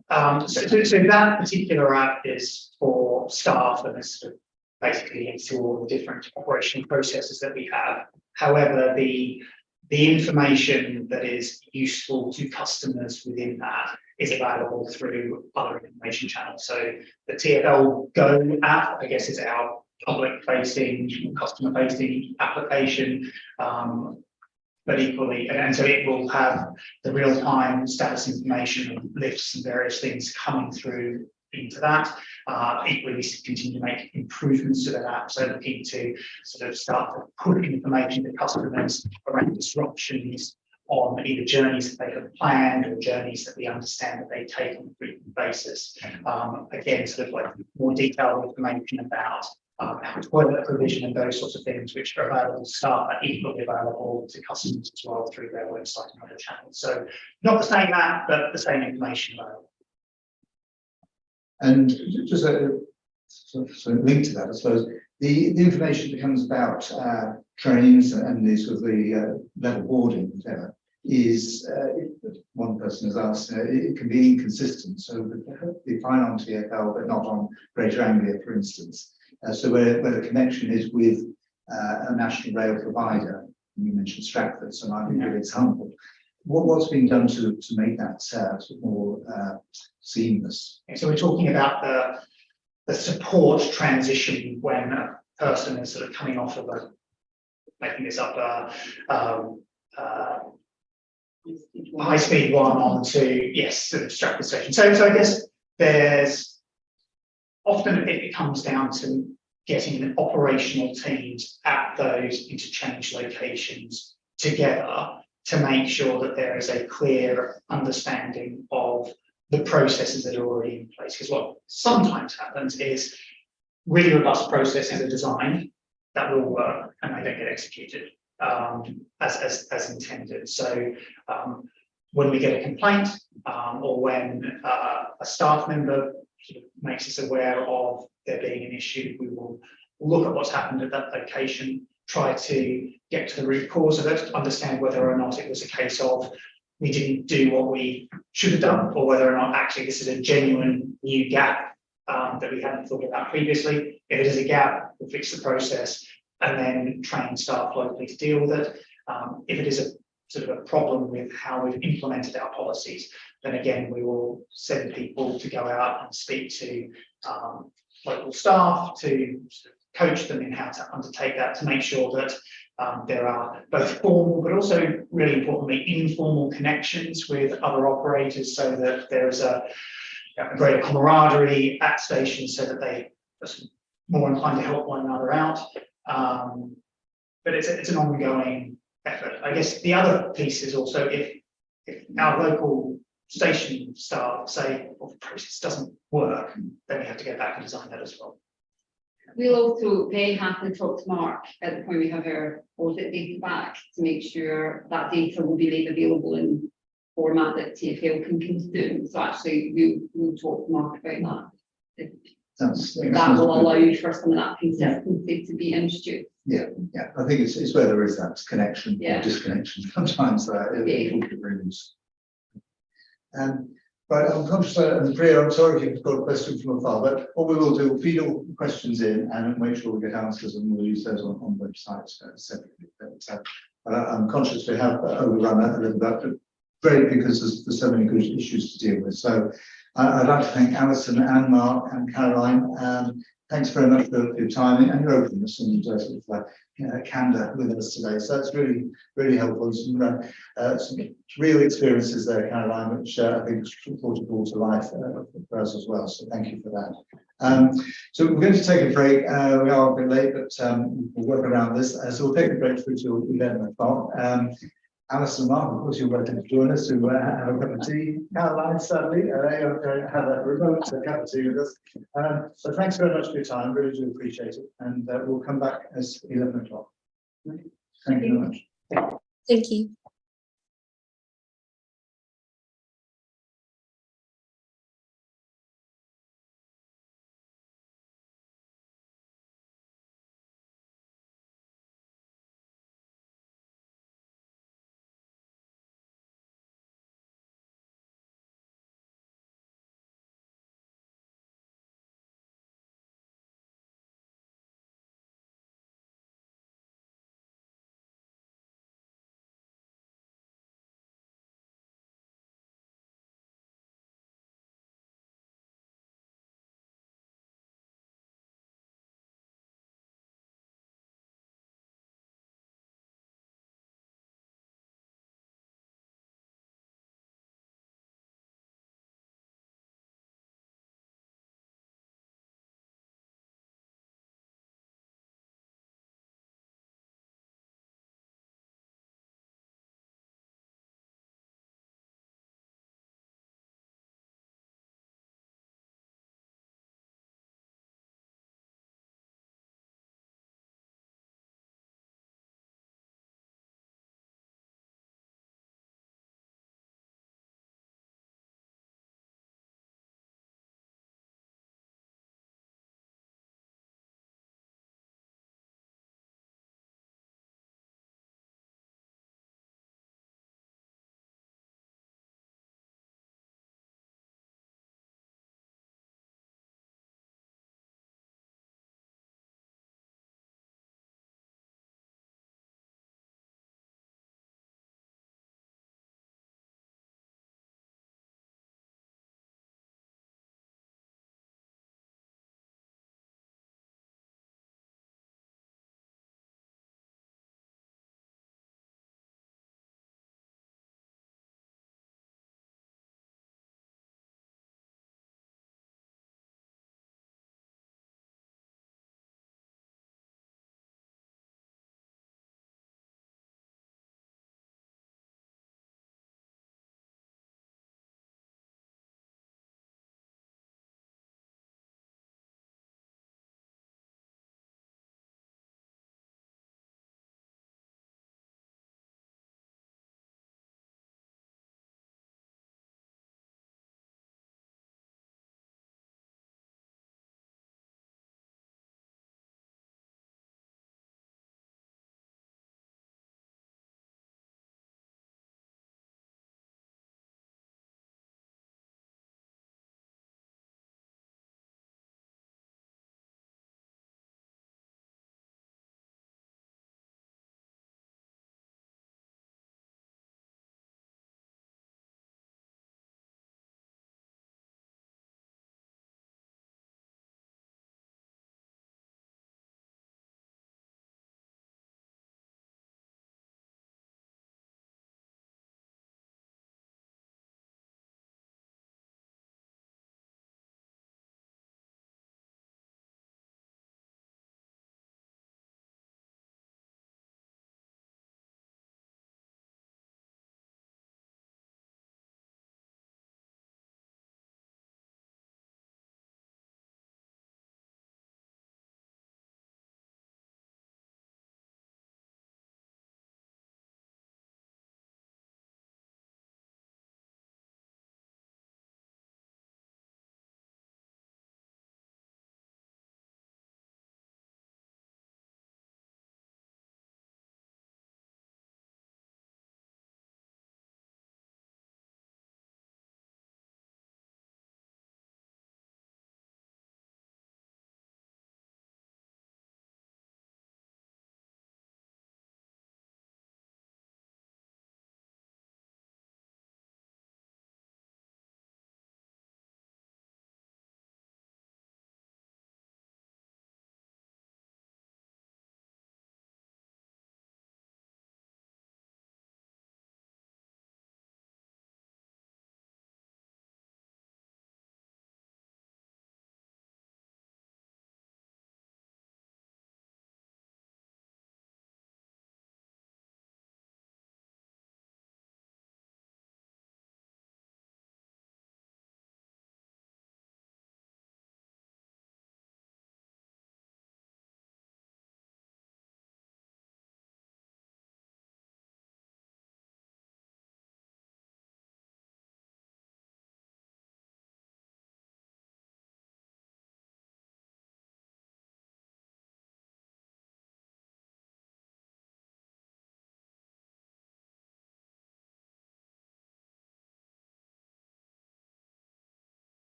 So that particular app is for staff, and it's basically into all the different operational processes that we have. However, the information that is useful to customers within that is available through other information channels. So the TfL Go app, I guess, is our public-facing, customer-facing application. But equally, and so it will have the real-time status information and lifts and various things coming through into that. Equally, we continue to make improvements to that app, so looking to sort of start to put information to customers around disruptions on either journeys that they have planned or journeys that we understand that they take on a frequent basis. Again, sort of like more detailed information about toilet provision and those sorts of things, which are available to staff, are equally available to customers as well through their website and other channels. So not the same app, but the same information available. And just a link to that, I suppose, the information becomes about trains and the sort of the level boarding, whatever, is one person has asked, it can be inconsistent. So be fine on TfL, but not on Greater Anglia, for instance. So where the connection is with a national rail provider, you mentioned Stratford, so might be a good example. What's being done to make that sort of more seamless? So we're talking about the support transition when a person is sort of coming off of making this up, high speed one onto, yes, sort of Stratford station. So I guess there's often it comes down to getting operational teams at those interchange locations together to make sure that there is a clear understanding of the processes that are already in place. Because what sometimes happens is really robust processes are designed that will work and they don't get executed as intended. So when we get a complaint or when a staff member sort of makes us aware of there being an issue, we will look at what's happened at that location, try to get to the root cause of it, understand whether or not it was a case of we didn't do what we should have done, or whether or not actually this is a genuine new gap that we hadn't thought about previously. If it is a gap, we'll fix the process and then train staff locally to deal with it. If it is a sort of a problem with how we've implemented our policies, then again, we will send people to go out and speak to local staff to sort of coach them in how to undertake that, to make sure that there are both formal, but also really importantly, informal connections with other operators so that there is a greater camaraderie at stations so that they are more inclined to help one another out. But it's an ongoing effort. I guess the other piece is also if our local station staff say, well, the process doesn't work, then we have to go back and design that as well. We'll also very happily talk to Mark at the point we have our audit data back to make sure that data will be made available in format that TfL can consume. So actually we'll talk to Mark about that. That will allow for some of that consistency to be introduced. Yeah, I think it's where there is that connection or disconnection sometimes Right, I'm conscious and Priya, I'm sorry if you've got a question from afar, but what we will do, we'll feed all the questions in and make sure we get answers, and we'll use those on websites separately. But I'm conscious we have overrun that a little bit, but great because there's so many good issues to deal with. So I'd like to thank Alison and Mark and Caroline. Thanks very much for your time and your openness and candour with us today. So that's really, really helpful. Some real experiences there, Caroline, which I think is brought to life for us as well. So thank you for that. So we're going to take a break. We are a bit late, but we'll work around this. So we'll take a break through till 11 o'clock. Alison and Mark, of course, you're welcome to join us to have a cup of tea. Caroline, sadly, have a remote cup of tea with us. So thanks very much for your time, really do appreciate it. And we'll come back as 11 o'clock. Thank you very much. Thank you.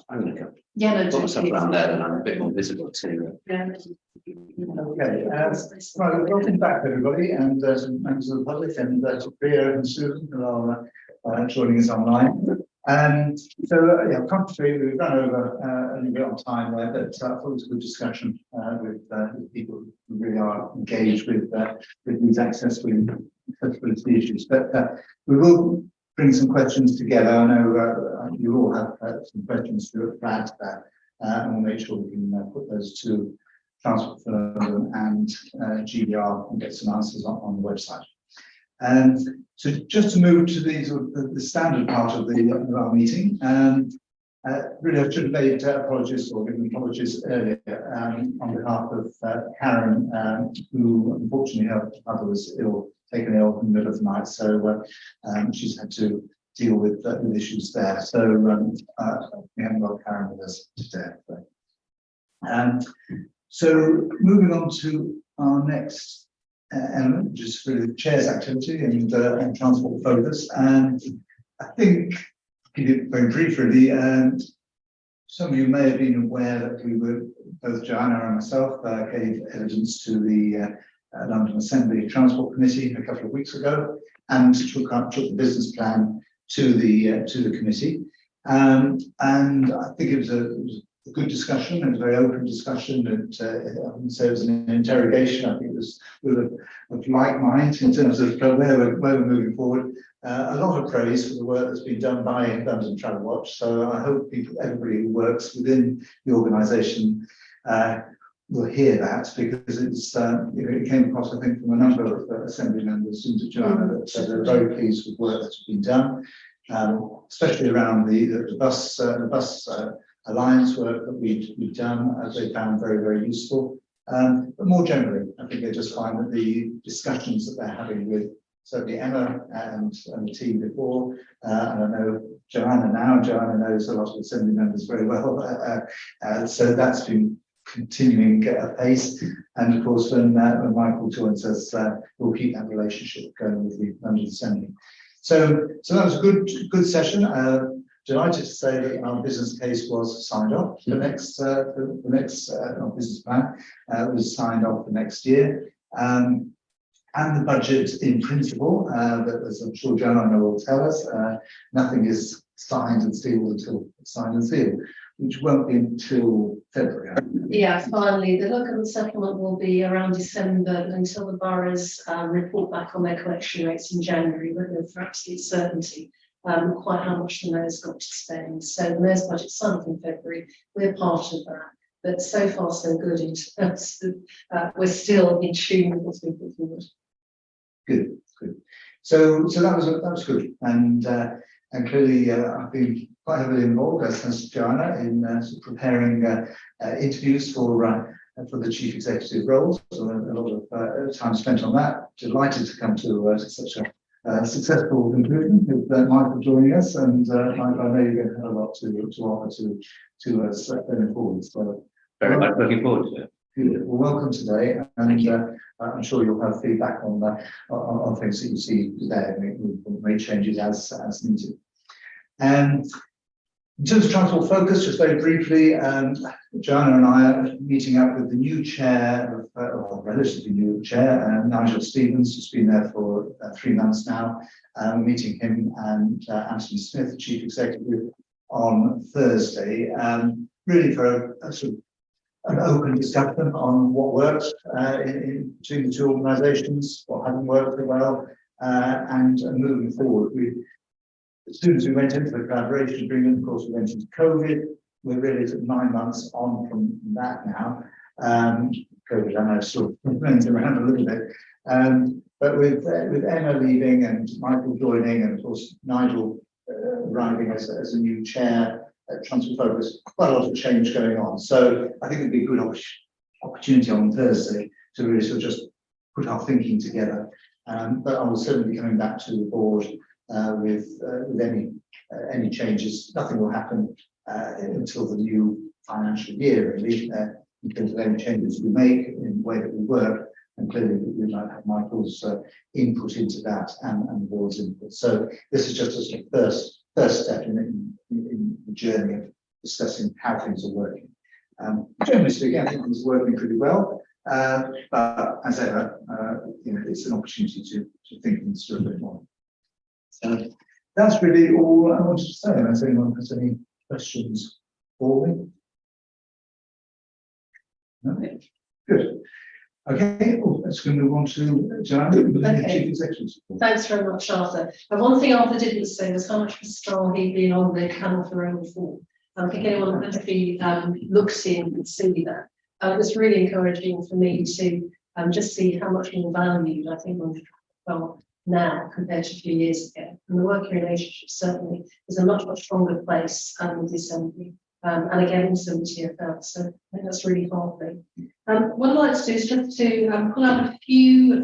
I'm going to go. Yeah, no, Put myself totally. around there, and I'm a bit more visible to. Yeah. Okay, right, welcome back everybody, and some members of the public, and to Priya and Susan who are joining us online. So yeah, contrary, we've run over a little bit on time there, but I thought it was a good discussion with people who really are engaged with these accessibility issues. But we will bring some questions together. I know you all have some questions to add to that, and we'll make sure we can put those to Transport for London and GBR and get some answers on the website. And so just to move to the standard part of our meeting, really I should have made apologies or given apologies earlier on behalf of Karen, who unfortunately her mother was taken ill in the middle of the night, so she's had to deal with issues there. So we haven't got Karen with us today. So moving on to our next element, which is really the chair's activity and transport focus. And I think, give you very briefly, some of you may have been aware that we were, both Joanna and myself, gave evidence to the London Assembly Transport Committee a couple of weeks ago, and took the business plan to the committee. And I think it was a good discussion. It was a very open discussion. I wouldn't say it was an interrogation. I think it was of like mind in terms of where we're moving forward. A lot of praise for the work that's been done by London TravelWatch. So I hope everybody who works within the organisation will hear that, because it came across, I think, from a number of Assembly members into Joanna that they're very pleased with work that's been done, especially around the bus alliance work that we've done, as they found very, very useful. But more generally, I think they just find that the discussions that they're having with certainly Emma and the team before, and I know Joanna now, Joanna knows a lot of Assembly members very well, so that's been continuing at pace. And of course, when Michael joins us, we'll keep that relationship going with the London Assembly. So that was a good session. Delighted to say that our business case was signed off. The next business plan was signed off for next year, and the budget in principle, that, as I'm sure Joanna will tell us, nothing is signed and sealed until it's signed and sealed, which won't be until February. Yeah, finally, the look at the settlement will be around December, but until the boroughs report back on their collection rates in January, we're going for absolute certainty quite how much the mayor's got to spend. So the mayor's budget signed in February, we're part of that. But so far so good in terms of we're still in tune with what's been put forward. Good. So that was good, and clearly I've been quite heavily involved, as Joanna, in preparing interviews for the chief executive roles. So a lot of time spent on that. Delighted to come to such a successful conclusion with Michael joining us, and Michael, I know you're going to have a lot to offer to us going forward. So Very much looking forward to it. Good. Well, welcome today, and I'm sure you'll have feedback on things that you see today. We'll make changes as needed. And in terms of transport focus, just very briefly, Joanna and I are meeting up with the new chair, or relatively new chair, Nigel Stevens, who's been there for 3 months now. Meeting him and Anthony Smith, the chief executive, on Thursday, really for a sort of an open discussion on what works between the two organisations, what hasn't worked very well, and moving forward. As soon as we went into the collaboration agreement, of course, we went into COVID. We're really 9 months on from that now. COVID, I know, sort of runs around a little bit. But with Emma leaving and Michael joining, and of course Nigel arriving as a new chair at Transport Focus, quite a lot of change going on. So I think it'd be a good opportunity on Thursday to really sort of just put our thinking together. But I will certainly be coming back to the board with any changes. Nothing will happen until the new financial year, really, in terms of any changes we make in the way that we work. And clearly, we'd like to have Michael's input into that and the board's input. So this is just a sort of first step in the journey discussing how things are working. Generally speaking, I think things are working pretty well, but as ever, it's an opportunity to think things through a bit more. So that's really all I wanted to say, unless anyone has any questions for me. No? Good. Okay, well, let's go move on to Joanna, the Chief Executive. Thanks very much, Arthur. And one thing Arthur didn't say was how much of a star he'd been on the panel for round 4. I think anyone that actually looks in and see that. It was really encouraging for me to just see how much more valued I think on well now compared to a few years ago. And the working relationship certainly is a much stronger place with the Assembly. And again, also with TfL, so I think that's really heartening. What I'd like to do is just to pull out a few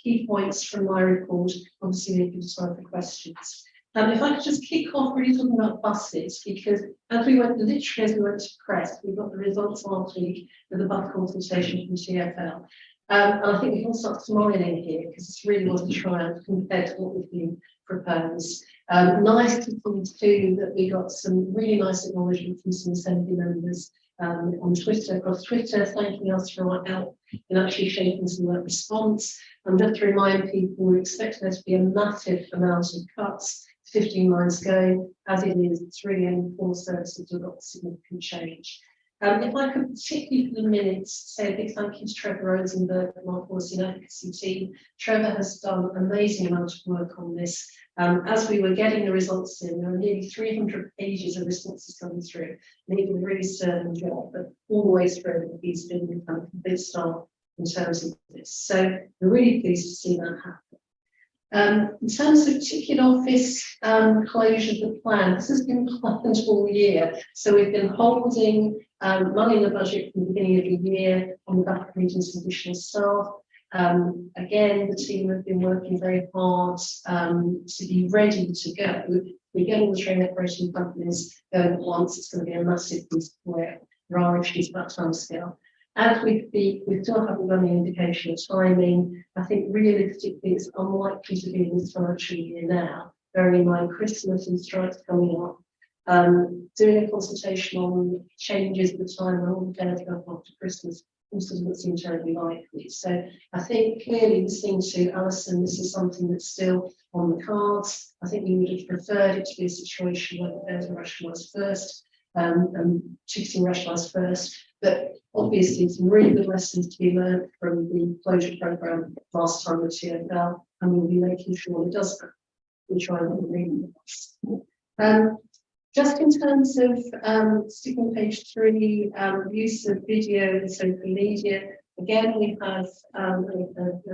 key points from my report. Obviously, you can decide for questions. If I could just kick off really talking about buses, because as we went, literally as we went to press, we got the results last week of the bus consultation from TfL. And I think we can start smiling here because it's really was a triumph compared to what we've been proposed. Nice to see too that we got some really nice acknowledgement from some Assembly members on Twitter, across Twitter, thanking us for our help in actually shaping some of that response. And just to remind people, we expect there to be a massive amount of cuts, 15 lines going, as it is, it's really only 4 services that got significant change. If I could particularly for the minutes say a big thank you to Trevor Rosenberg from our policy and advocacy team. Trevor has done an amazing amount of work on this. As we were getting the results in, there were nearly 300 pages of responses coming through. And he did a really sterling job, but all the way through, he's been a complete star in terms of this. So we're really pleased to see that happen. In terms of ticket office closure of the plan, this has been planned all year. So we've been holding money in the budget from the beginning of the year on the back of needing some additional staff. Again, the team have been working very hard to be ready to go. We're getting the train operating companies going at once. It's going to be a massive piece of work. There are issues about timescale. As we speak, we still haven't got any indication of timing. I think realistically, it's unlikely to be in this financial year now, bearing in mind Christmas and strikes coming up. Doing a consultation on changes at the time when all the fairs go up after Christmas also doesn't seem terribly likely. So I think clearly listening to Alison, this is something that's still on the cards. I think we would have preferred it to be a situation where the fairs are rationalised first, and ticketing rationalised first. But obviously, some really good lessons to be learned from the closure programme last time with TfL, and we'll be making sure it does that. We try and read it. Just in terms of sticking page 3, use of video and social media. Again, we have a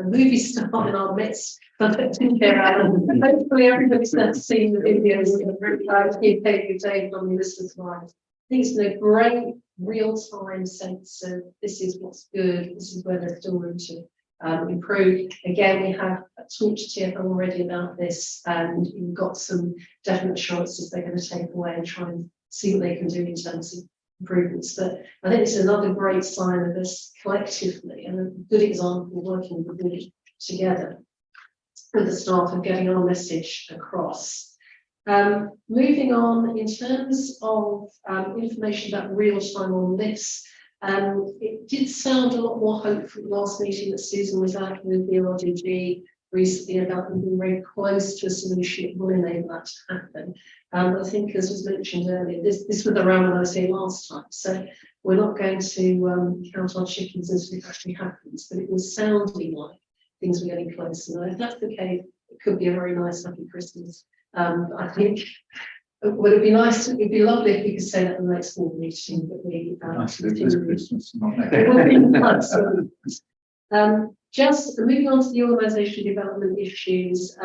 movie star in our midst, but hopefully everybody's now seen the videos and keep taking Dave on the listeners' minds. I think it's in a great real-time sense of this is what's good, this is where there's still room to improve. Again, we have talked to TfL already about this, and you've got some definite assurances they're going to take away and try and see what they can do in terms of improvements. But I think it's another great sign of us collectively and a good example of working together with the staff and getting our message across. Moving on, in terms of information about real time on this, it did sound a lot more hopeful last meeting that Susan was at with the RDG recently about them being very close to a solution that will enable that to happen. I think, as was mentioned earlier, this was around when I was here last time, so we're not going to count our chickens until it actually happens, but it was sounding like things were getting closer. And if that's the case, it could be a very nice, happy Christmas. I think would it be nice? It'd be lovely if we could say that in the next board meeting. But we Nice, it is Christmas, not next. it would be nice. Just moving on to the organisation development issues.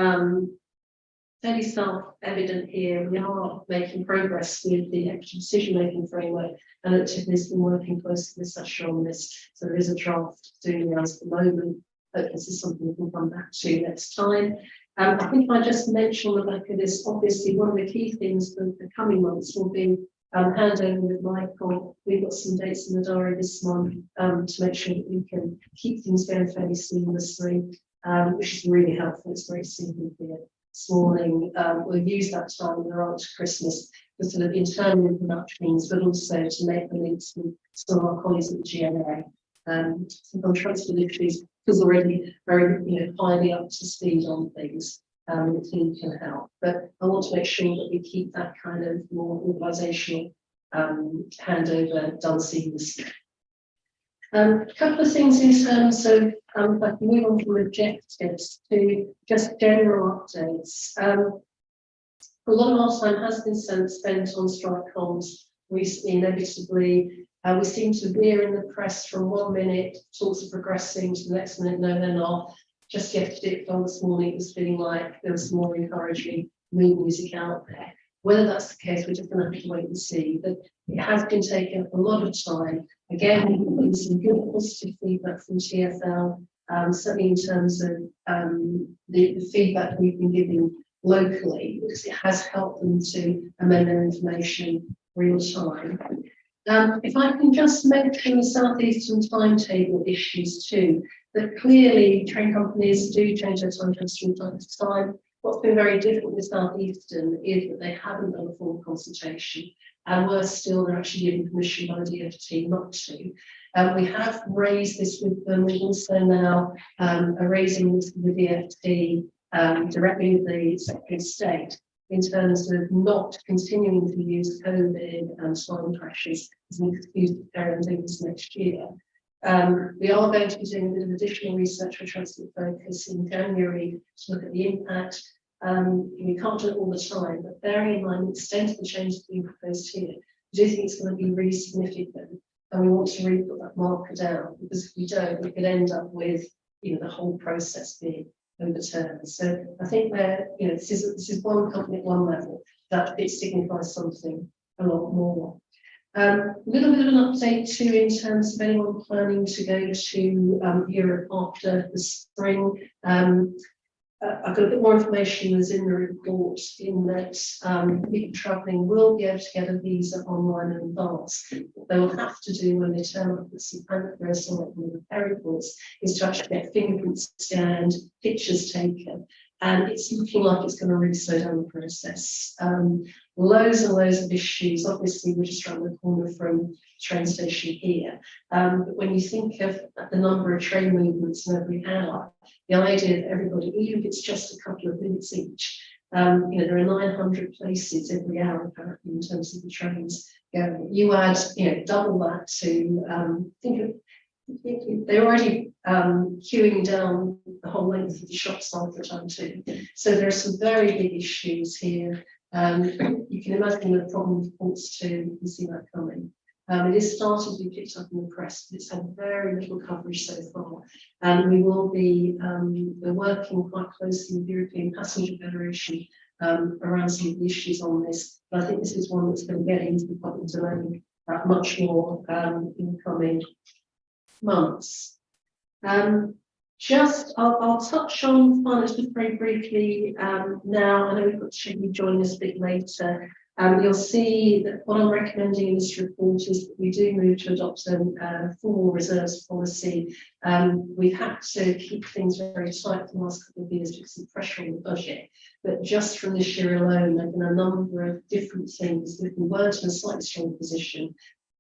Fairly self-evident here. We are making progress with the extra decision-making framework, and Tiffany's been working closely with Sasha on this. So there is a draft doing the at the moment, but this is something we can come back to next time. I think I just mentioned on the back of this, obviously one of the key things for the coming months will be handover with Michael. We've got some dates in the diary this month to make sure that we can keep things going fairly seamlessly, which is really helpful. It's very simple here. this morning. We'll use that time in the run to Christmas for sort of internal introductions, but also to make the links with some of our colleagues at the GNA. Some on transport issues, because already very highly up to speed on things. The team can help, but I want to make sure that we keep that kind of more organisational handover done seamlessly. A couple of things in terms of, if I can move on from objectives to just general updates. A lot of our time has been spent on strike comms recently, inevitably. We seem to veer in the press from 1 minute, talks are progressing, to the next minute, no, they're not. Just yesterday, this morning, it was feeling like there was some more encouraging mood music out there. Whether that's the case, we're just going to have to wait and see. But it has been taking up a lot of time. Again, we've got some good positive feedback from TfL, certainly in terms of the feedback we've been giving locally, because it has helped them to amend their information real time. If I can just mention the Southeastern timetable issues too, that clearly train companies do change their timetables from time to time. What's been very different with Southeastern is that they haven't done a full consultation, and worse still, they're actually given permission by the DfT not to. We have raised this with them. We've also now are raising this with the DfT directly with the Secretary of State in terms of not continuing to use COVID and time pressures as an excuse to carry on doing this next year. We are going to be doing a bit of additional research for Transport Focus in January to look at the impact. We can't do it all the time, but bearing in mind the extent of the changes being proposed here, I do think it's going to be really significant, and we want to really put that marker down, because if we don't, we could end up with the whole process being overturned. So I think this is one company at one level, that it signifies something a lot more. A little bit of an update too in terms of anyone planning to go to Europe after the spring. I've got a bit more information that's in the report, in that people travelling will be able to get a visa online in advance. What they will have to do when they turn up at St Pancras or one of the airports is to actually get fingerprints scanned, pictures taken, and it's looking like it's going to really slow down the process. Loads and loads of issues. Obviously, we're just around the corner from the train station here. But when you think of the number of train movements in every hour, the idea that everybody, even if it's just a couple of minutes each, there are 900 places every hour apparently in terms of the trains going. You add, double that to they're already queuing down the whole length of the shops half the time too. So there are some very big issues here. You can imagine the problem with ports too. You can see that coming. It is starting to be picked up in the press, but it's had very little coverage so far. And we will be we're working quite closely with the European Passenger Federation around some of the issues on this. But I think this is one that's going to get into the public domain much more in the coming months. I'll touch on finance just very briefly now. I know we've got to join us a bit later. You'll see that what I'm recommending in this report is that we do move to adopt a formal reserves policy. We've had to keep things very tight for the last couple of years because of pressure on the budget. But just from this year alone, there have been a number of different things that we weren't in a slightly stronger position,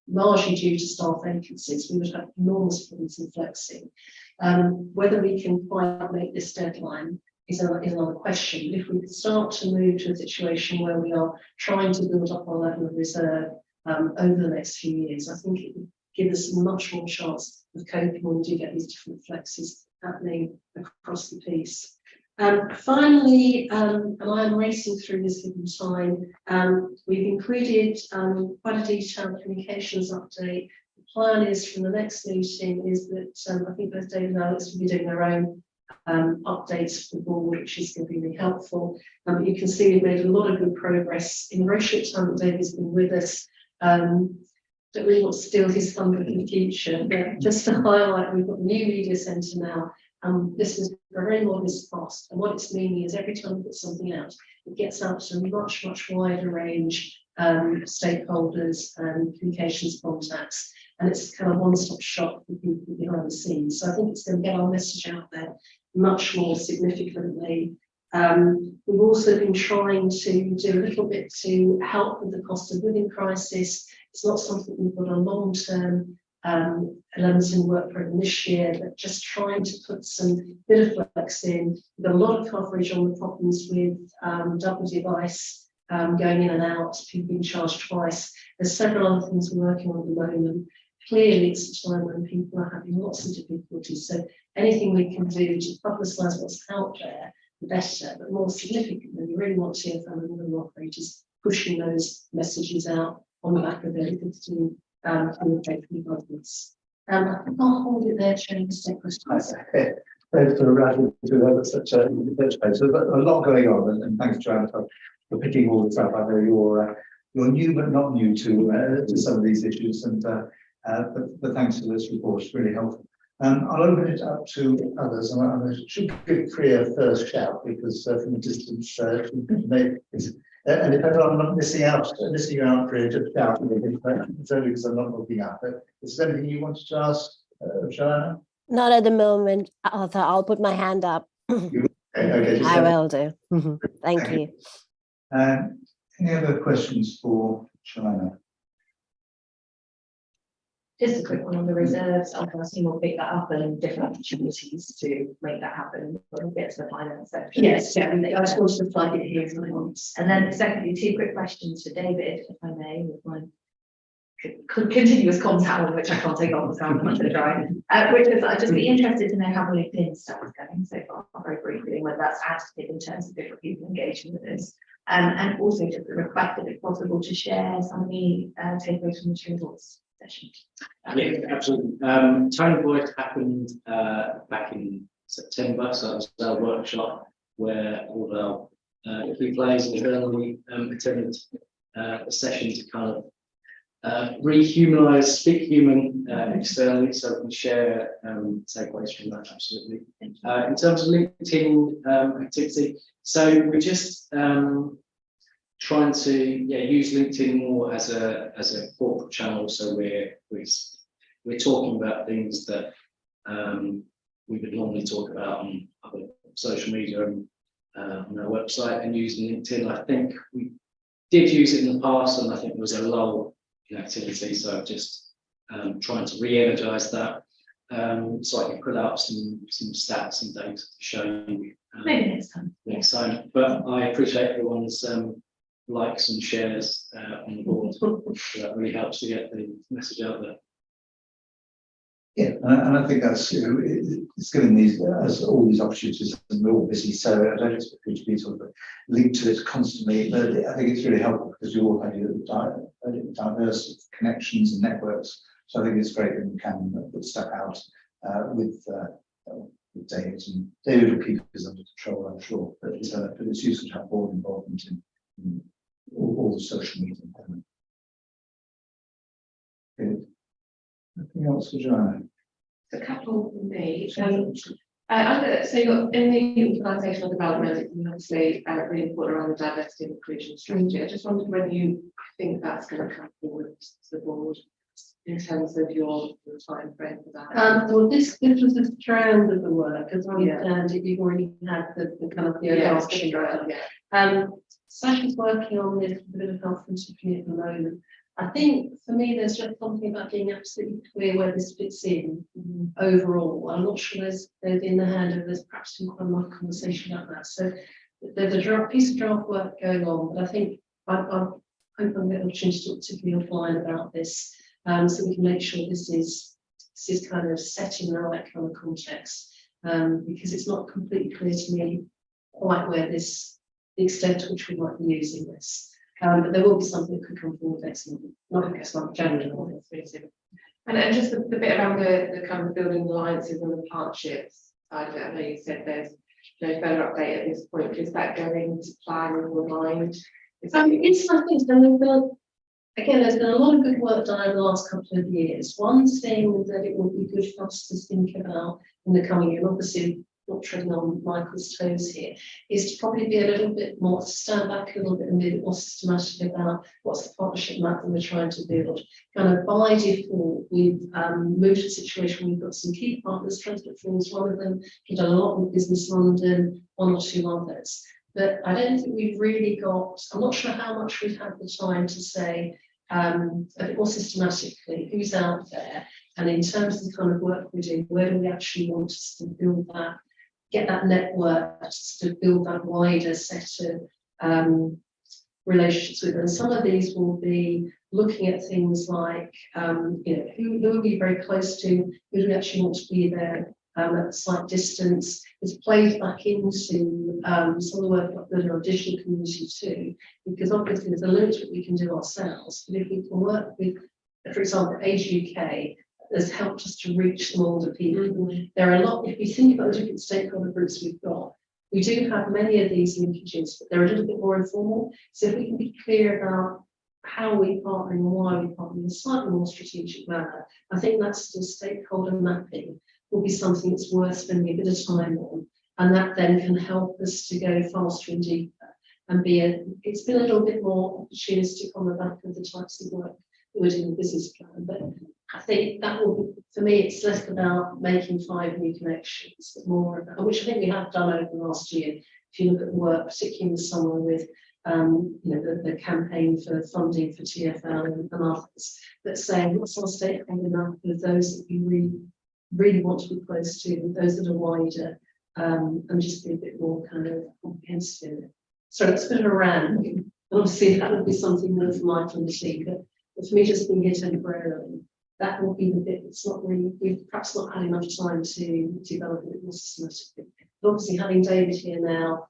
largely due to staff vacancies. We would have enormous problems in flexing. Whether we can quite make this deadline is another question. If we could start to move to a situation where we are trying to build up our level of reserve over the next few years, I think it would give us a much more chance of coping when we do get these different flexes happening across the piece. Finally, and I'm racing through this given time, we've included quite a detailed communications update. The plan is from the next meeting is that I think both Dave and Alex will be doing their own updates for the board, which is going to be really helpful. You can see we've made a lot of good progress in the very short time that Dave has been with us. Don't really want to steal his thunder in the future, but just to highlight, we've got a new media centre now. This is a very modest cost, and what it's meaning is every time we put something out, it gets out to a much wider range of stakeholders and communications contacts, and it's kind of one-stop shop for people behind the scenes. So I think it's going to get our message out there much more significantly We've also been trying to do a little bit to help with the cost of living crisis. It's not something we've got a long-term elements in work program this year, but just trying to put some bit of flex in. We've got a lot of coverage on the problems with double device going in and out, people being charged twice. There's several other things we're working on at the moment. Clearly, it's a time when people are having lots of difficulties. So anything we can do to publicise what's out there, the better. But more significantly, we really want TfL and other operators pushing those messages out on the back of their existing effectively budgets. I think I'll hold it there, Chair, to take questions. Thanks for rattling through such a space. So a lot going on, and thanks, Joanna, for picking all this up. I know you're new but not new to some of these issues, and but thanks for this report. It's really helpful. I'll open it up to others, and I should give Priya first shout because from a distance, and if I'm not missing out, Priya, just shout. It's only because I'm not looking up. Is there anything you wanted to ask, Joanna? Not at the moment, Arthur. I'll put my hand up. Okay, I will do. Thank you. Any other questions for Joanna? Just a quick one on the reserves. Our team will pick that up and different opportunities to make that happen when we get to the finance section. Yes, yeah, I just wanted to flag it here as I want. And then secondly, two quick questions for David, if I may, with my continuous contact, which I can't take off the sound much of the dry. Which is, I'd just be interested to know how the LinkedIn stuff is going so far, very briefly, and whether that's additive in terms of different people engaging with us. And also just a request, if it's possible, to share some of the takeaways from the materials session. Yeah, absolutely. Tony Voice happened back in September, so it was our workshop where all our key players internally attended a session to kind of rehumanise, speak human externally, so we can share takeaways from that. Absolutely. In terms of LinkedIn activity, so we're just trying to use LinkedIn more as a corporate channel. So we're talking about things that we would normally talk about on other social media and on our website, and using LinkedIn. I think we did use it in the past, and I think there was a lull in activity. So just trying to re-energise that. So I can put out some stats and data to show you Maybe next time. next time. But I appreciate everyone's likes and shares on the board. That really helps to get the message out there. Yeah, and I think that's, it's given these, as all these opportunities, and we're all busy, so I don't expect you to be sort of linked to it constantly, but I think it's really helpful because you all have your diverse connections and networks, so I think it's great that you can put stuff out with David, and David will keep us under control, I'm sure, but it's useful to have board involvement in all the social media. Good. Anything else for Joanna? A couple for me. So you're in the organisational development, and obviously really important around the diversity and inclusion strategy. I just wondered whether you think that's going to come forward to the board in terms of your time frame for that. Well, this was a strand of the work, as I understand it. You've already had the kind of the overarching strand. Sasha's working on this with a bit of help from Tiffany at the moment. I think for me, there's just something about being absolutely clear where this fits in overall. I'm not sure there's in the hand of there's perhaps been quite a lot of conversation about that. So there's a piece of draft work going on, but I think I'm hoping I'll get an opportunity to talk to Tiffany offline about this, so we can make sure this is kind of set in the right kind of context, because it's not completely clear to me quite where the extent to which we might be using this. But there will be something that could come forward next month, not next month, January. And just the bit around the kind of building alliances and the partnerships. I know you said there's no further update at this point. Is that going to plan or mind? It's something. Again, there's been a lot of good work done over the last couple of years. One thing that it will be good for us to think about in the coming year, and obviously not treading on Michael's toes here, is to probably be a little bit more, stand back a little bit and be a bit more systematic about what's the partnership map that we're trying to build. Kind of by default, we've moved to a situation where we've got some key partners, Transport for All is one of them, we've done a lot with Business London, one or two others. But I don't think we've really got, I'm not sure how much we've had the time to say a bit more systematically who's out there, and in terms of the kind of work we're doing, where do we actually want to sort of build that, get that network, to build that wider set of relationships with. And some of these will be looking at things like, who are we very close to, who do we actually want to be there at a slight distance. It's played back into some of the work I've done in our digital community too, because obviously there's a limit to what we can do ourselves. But if we can work with, for example, Age UK has helped us to reach some older people. There are a lot, if we think about the different stakeholder groups we've got, we do have many of these linkages, but they're a little bit more informal. So if we can be clear about how we partner and why we partner in a slightly more strategic manner, I think that's the stakeholder mapping will be something that's worth spending a bit of time on, and that then can help us to go faster and deeper and it's been a little bit more opportunistic on the back of the types of work that we're doing the business plan. But I think that will be, for me, it's less about making 5 new connections, but more about, which I think we have done over the last year. If you look at the work, particularly in the summer with the campaign for funding for TfL and others, but saying what's our stakeholder map of those that we really want to be close to, those that are wider, and just be a bit more kind of comprehensive. So it's a bit of a rant, and obviously that would be something that's Michael and the team, but for me, just being here temporarily, that will be the bit that's not really, we've perhaps not had enough time to develop a bit more systematically. But obviously having David here now,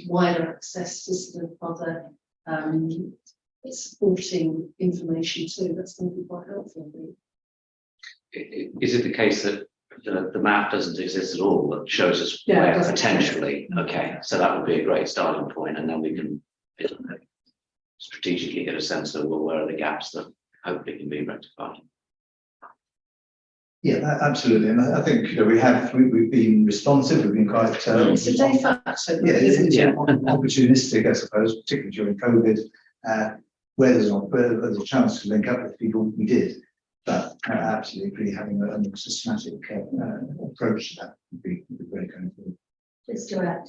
wider access to sort of other supporting information too, that's going to be quite helpful. Is it the case that the map doesn't exist at all, that shows us where potentially? Okay, so that would be a great starting point, and then we can strategically get a sense of, well, where are the gaps that hopefully can be rectified. Yeah, absolutely, and I think we've been responsive. We've been quite It's a de facto, it's opportunistic, I suppose, particularly during COVID, where there's a chance to link up with people. We did, but absolutely agree, having a more systematic approach to that would be very going forward. Just to add,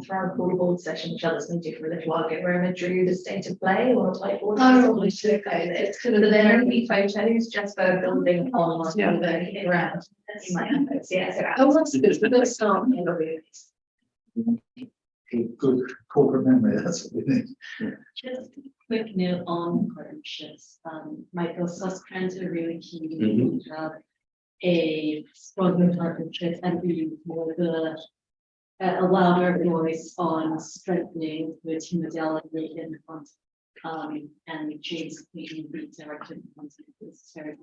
for our board session, which others can do for a little while ago, where I drew the state of play or like board. It's kind of there will be photos just for building on around. You might have those, yeah. Oh, that's good. Let's start. Good corporate memory, that's what we need. Just a quick note on partnerships. Michael Suskranz are really keen to have a stronger partnership and be more the a louder voice on strengthening the multimodality in content and James being redirected content is very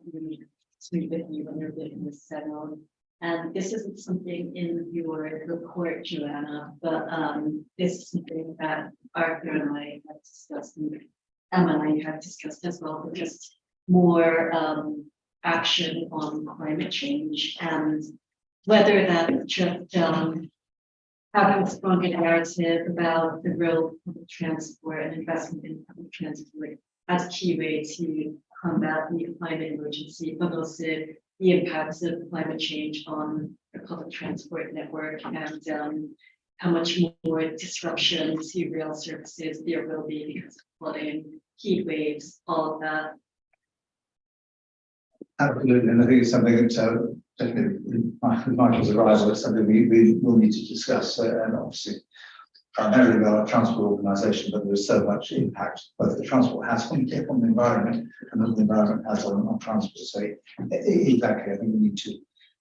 sweet with you when you're getting this settled. And this isn't something in your report, Joanna, but this is something that Arthur and I have discussed, and Emma and I have discussed as well, but just more action on climate change, and whether that's just having a stronger narrative about the role of public transport and investment in public transport as a key way to combat the climate emergency, but also the impacts of climate change on the public transport network, and how much more disruption to rail services there will be because of flooding, heat waves, all of that. Absolutely, and I think it's something that definitely with Michael's arrival, it's something we will need to discuss, and obviously primarily with our transport organisation, but there is so much impact both the transport has on the environment and the environment has on transport. So exactly, I think we need to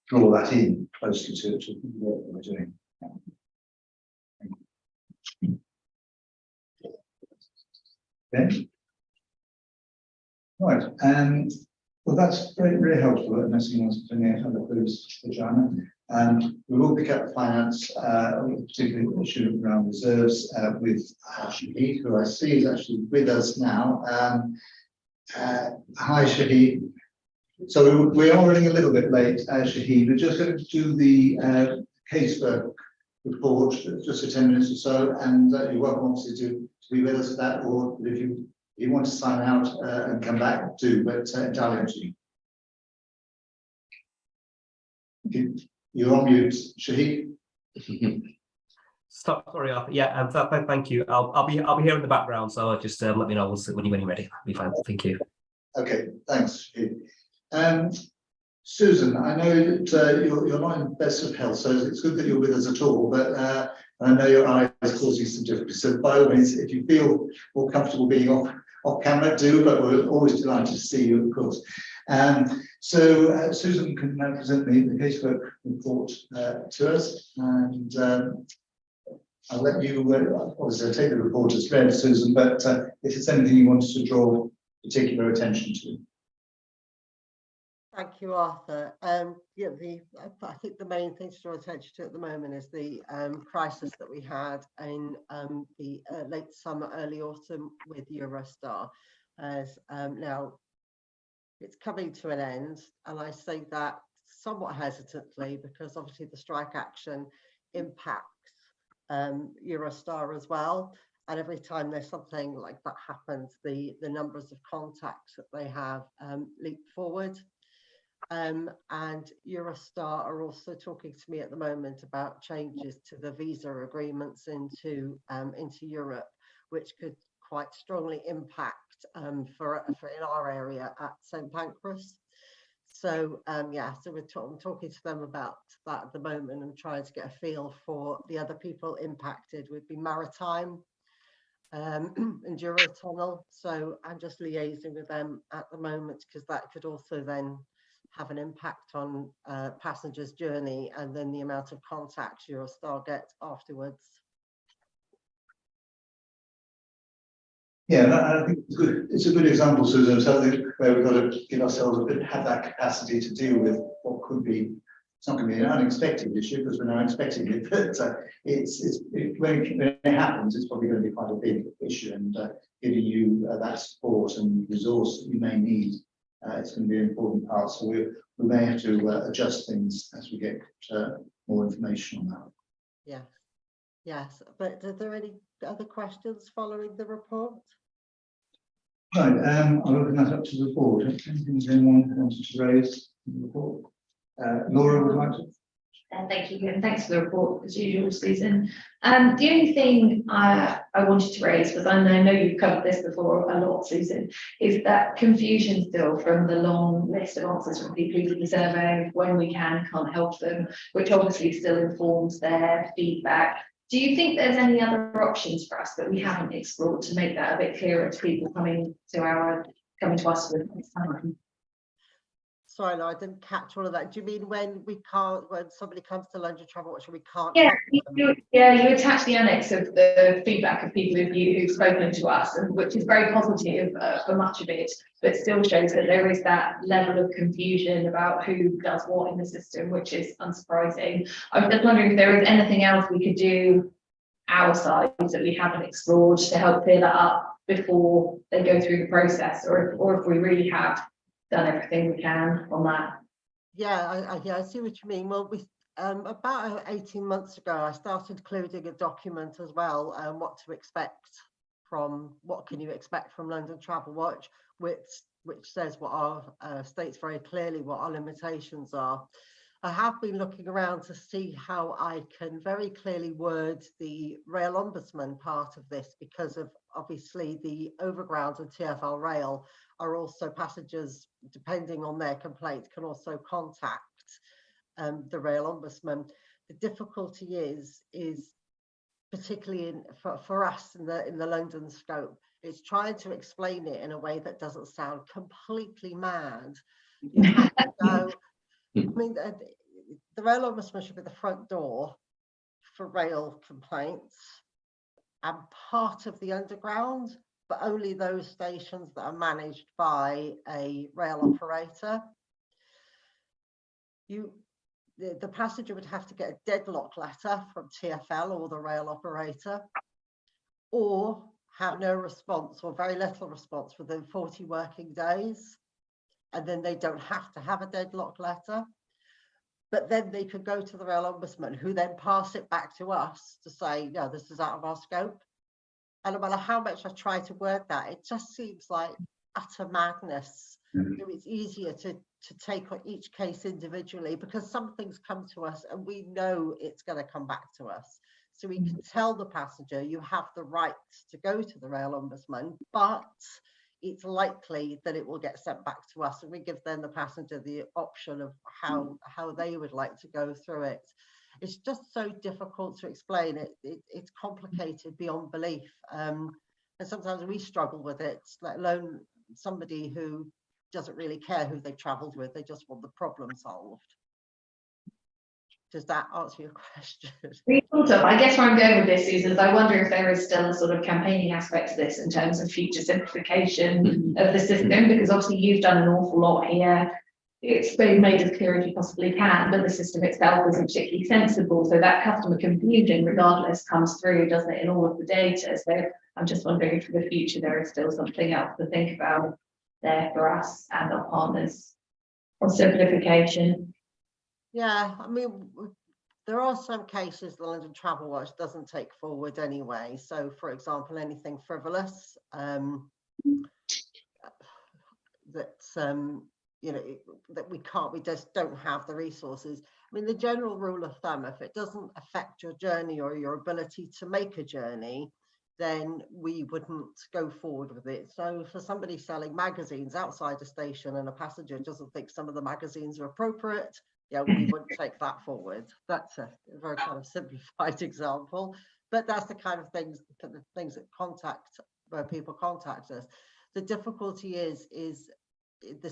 draw that in closely to what we're doing. Okay. Right, and well, that's very helpful. Unless anyone else has any other clues for Joanna. We will pick up the finance, particularly the issue around reserves, with Shahid, who I see is actually with us now. Hi, Shahid. So we are running a little bit late, Shahid. We're just going to do the casework report, just for 10 minutes or so, and you're welcome obviously to be with us for that, or if you want to sign out and come back, do, but entirely up to you. You're on mute, Shahid. Stop, sorry, Arthur. Yeah, thank you. I'll be here in the background, so Just let me know when you're ready. That'll be fine. Thank you. Okay, thanks, Shahid. Susan, I know that you're not in best of health, so it's good that you're with us at all, but I know your eye is causing some difficulties. So by all means, if you feel more comfortable being off camera, do, but we're always delighted to see you, of course. So Susan can now present the casework report to us, and I'll let you, obviously, take the report as read, Susan, but if it's anything you wanted to draw particular attention to. Thank you, Arthur. Yeah, I think the main thing to draw attention to at the moment is the crisis that we had in the late summer, early autumn with Eurostar. As now it's coming to an end, and I say that somewhat hesitantly because obviously the strike action impacts Eurostar as well. And every time there's something like that happens, the numbers of contacts that they have leap forward. And Eurostar are also talking to me at the moment about changes to the visa agreements into Europe, which could quite strongly impact for in our area at St Pancras. So yeah, so I'm talking to them about that at the moment and trying to get a feel for the other people impacted. Would be Maritime and Eurotunnel. So I'm just liaising with them at the moment because that could also then have an impact on passengers' journey and then the amount of contacts Eurostar gets afterwards. Yeah, I think it's good. It's a good example, Susan, something where we've got to give ourselves a bit, have that capacity to deal with what could be. It's not going to be an unexpected issue because we're not expecting it, but when it happens, it's probably going to be quite a big issue, and giving you that support and resource that you may need. It's going to be an important part, so we may have to adjust things as we get more information on that. Yeah, yes, but are there any other questions following the report? Right, I'll open that up to the board. Anything anyone wanted to raise in the report? Laura would like to. Thank you, and thanks for the report as usual, Susan. The only thing I wanted to raise was, and I know you've covered this before a lot, Susan, is that confusion still from the long list of answers from people who did the survey, when we can't help them, which obviously still informs their feedback. Do you think there's any other options for us that we haven't explored to make that a bit clearer to people coming to us with this time? Sorry, no, I didn't catch all of that. Do you mean when somebody comes to London TravelWatch and we can't? Yeah, you attach the annex of the feedback of people who've spoken to us, and which is very positive for much of it, but still shows that there is that level of confusion about who does what in the system, which is unsurprising. I'm just wondering if there is anything else we could do our side that we haven't explored to help clear that up before they go through the process, or if we really have done everything we can on that. Yeah, I see what you mean. Well, about 18 months ago, I started including a document as well, what can you expect from London TravelWatch, which says what our states very clearly what our limitations are. I have been looking around to see how I can very clearly word the rail ombudsman part of this, because of obviously the overground and TfL rail are also passengers, depending on their complaint, can also contact the rail ombudsman. The difficulty is particularly for us in the London scope, is trying to explain it in a way that doesn't sound completely mad. You have to go. I mean, the rail ombudsman should be the front door for rail complaints and part of the underground, but only those stations that are managed by a rail operator. The passenger would have to get a deadlock letter from TfL or the rail operator, or have no response or very little response within 40 working days, and then they don't have to have a deadlock letter. but then they could go to the Rail Ombudsman, who then pass it back to us to say, no, this is out of our scope. And no matter how much I try to word that, it just seems like utter madness. So it's easier to take on each case individually, because some things come to us and we know it's going to come back to us. So we can tell the passenger, you have the right to go to the Rail Ombudsman, but it's likely that it will get sent back to us, and we give then the passenger the option of how they would like to go through it. It's just so difficult to explain. It's complicated beyond belief, and sometimes we struggle with it, let alone somebody who doesn't really care who they travelled with, they just want the problem solved. Does that answer your question? Sort of. I guess where I'm going with this is I wonder if there is still a sort of campaigning aspect to this in terms of future simplification of the system, because obviously you've done an awful lot here. It's been made as clear as you possibly can, but the system itself isn't particularly sensible. So that customer confusion, regardless, comes through, doesn't it, in all of the data. So I'm just wondering if for the future there is still something else to think about there for us and our partners on simplification. Yeah, I mean, there are some cases the London TravelWatch doesn't take forward anyway. So, for example, anything frivolous, you know, that we just don't have the resources. I mean, the general rule of thumb, if it doesn't affect your journey or your ability to make a journey, then we wouldn't go forward with it. So for somebody selling magazines outside a station and a passenger doesn't think some of the magazines are appropriate, yeah, we wouldn't take that forward. That's a very kind of simplified example, but that's the kind of things where people contact us. The difficulty is the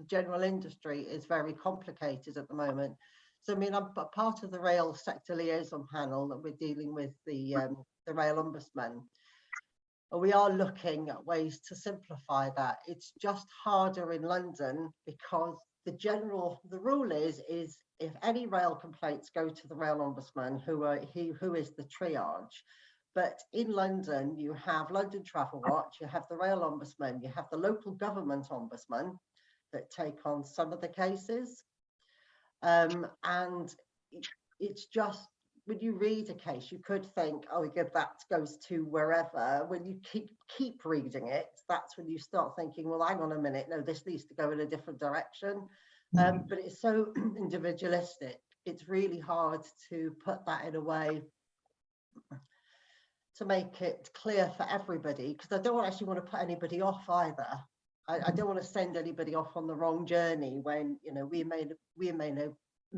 general industry is very complicated at the moment. So I mean, I'm part of the rail sector liaison panel that we're dealing with the Rail Ombudsman. And we are looking at ways to simplify that. It's just harder in London because the rule is if any rail complaints go to the Rail Ombudsman, who is the triage. But in London, you have London TravelWatch, you have the Rail Ombudsman, you have the local government ombudsman that take on some of the cases. And it's just, when you read a case, you could think, oh, that goes to wherever. When you keep reading it, that's when you start thinking, well, hang on a minute, no, this needs to go in a different direction. But it's so individualistic. It's really hard to put that in a way to make it clear for everybody, because I don't actually want to put anybody off either. I don't want to send anybody off on the wrong journey when, you know, we may